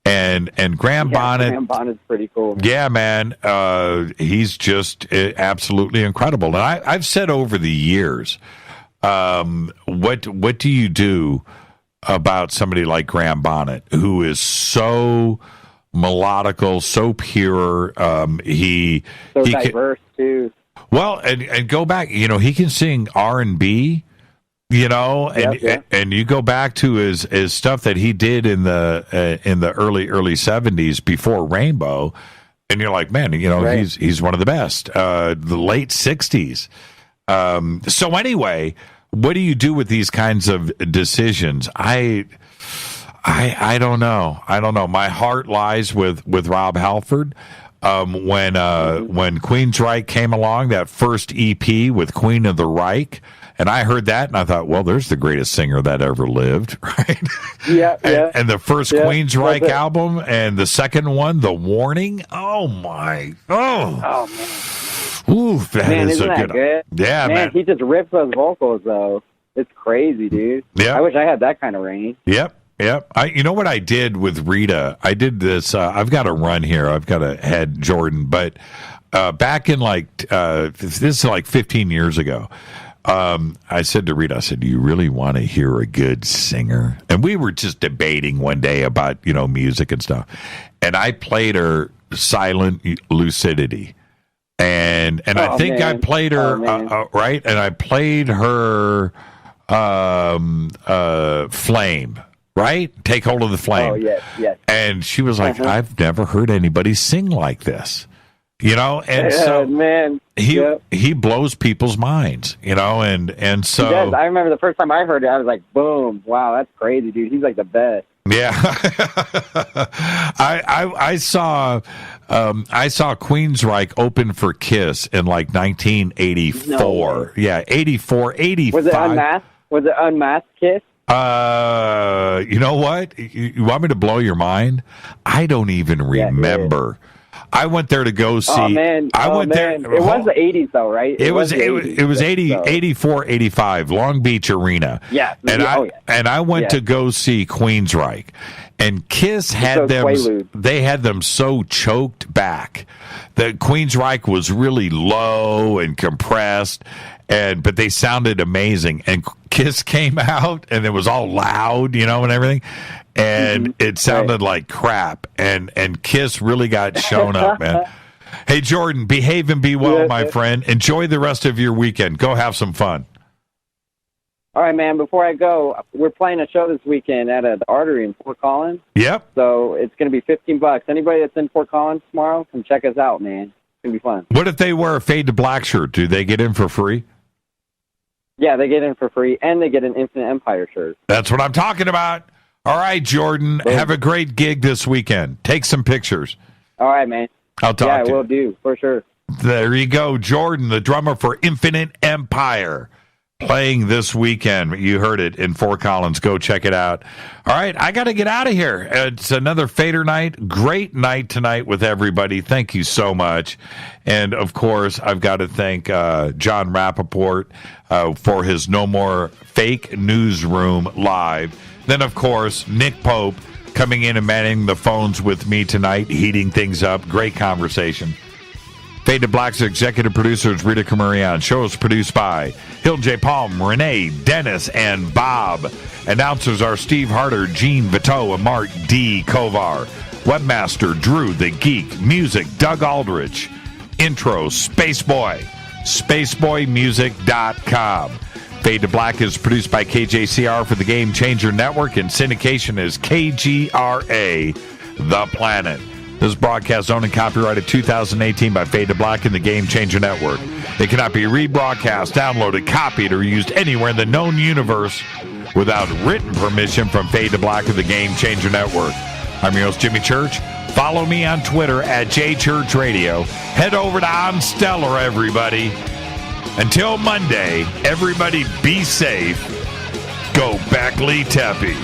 And Graham Bonnet. Graham Bonnet's pretty cool. Man. Yeah, man. He's just absolutely incredible. And I've said over the years, what do you do about somebody like Graham Bonnet, who is so melodical, so pure? He diverse too. Well, and go back. You know, he can sing R&B. You know, and you go back to his stuff that he did in the early 70s before Rainbow, and you're like, man, you know, he's one of the best. The late 60s. So anyway, what do you do with these kinds of decisions? I don't know. My heart lies with Rob Halford. When Queensryche came along, that first EP with Queen of the Reich. And I heard that, and I thought, well, there's the greatest singer that ever lived, right? Yeah, and the first Queensryche album, and the second one, The Warning. Oh man. Ooh, man, isn't that good? Yeah, man. He just rips those vocals, though. It's crazy, dude. Yeah. I wish I had that kind of range. Yep. You know what I did with Rita? I did this. I've got to run here. I've got to head, Jordan. But back in this is like 15 years ago. I said to Rita, I said, do you really want to hear a good singer? And we were just debating one day about, you know, music and stuff. And I played her Silent Lucidity. And I think I played her, right? And I played her Flame, right? Take Hold of the Flame. Oh, yes. And she was like, I've never heard anybody sing like this. You know, and man, he blows people's minds, you know, and so he does. I remember the first time I heard it, I was like, boom, wow, that's crazy, dude. He's like the best. Yeah. I saw Queensryche open for Kiss in like 1984. No. Yeah, 84, 85. Was it Unmasked Kiss? You know what? You want me to blow your mind? I don't even remember. I went there to go see. Oh, man. I went there. It was the 80s, though, right? It was 84, 85, Long Beach Arena. Yeah. And I went to go see Queensryche. And Kiss had them. They had them so choked back that Queensryche was really low and compressed, but they sounded amazing. And Kiss came out, and it was all loud, you know, and everything. And it sounded like crap. And Kiss really got shown up, man. Hey, Jordan, behave and be well, my friend. Enjoy the rest of your weekend. Go have some fun. All right, man. Before I go, we're playing a show this weekend at the Artery in Fort Collins. Yep. So it's going to be $15. Anybody that's in Fort Collins tomorrow, come check us out, man. It's going to be fun. What if they wear a Fade to Black shirt? Do they get in for free? Yeah, they get in for free, and they get an Infinite Empire shirt. That's what I'm talking about. All right, Jordan, have a great gig this weekend. Take some pictures. All right, man. I'll talk to you. Yeah, will do, for sure. There you go, Jordan, the drummer for Infinite Empire, playing this weekend. You heard it in Fort Collins. Go check it out. All right, I got to get out of here. It's another Fader night. Great night tonight with everybody. Thank you so much. And, of course, I've got to thank Jon Rappoport for his No More Fake Newsroom Live. Then, of course, Nick Pope coming in and manning the phones with me tonight, heating things up. Great conversation. Fade to Black's executive producer is Rita Camarion. Show is produced by Hilton J. Palm, Renee, Dennis, and Bob. Announcers are Steve Harder, Gene Vito, and Mark D. Kovar. Webmaster, Drew the Geek. Music, Doug Aldrich. Intro, Spaceboy. SpaceboyMusic.com. Fade to Black is produced by KJCR for the Game Changer Network, and syndication is KGRA, The Planet. This is broadcast owned and copyrighted 2018 by Fade to Black and the Game Changer Network. It cannot be rebroadcast, downloaded, copied, or used anywhere in the known universe without written permission from Fade to Black of the Game Changer Network. I'm your host, Jimmy Church. Follow me on Twitter at JChurchRadio. Head over to Onstellar, everybody. Until Monday, everybody be safe. Go Backley Tappy.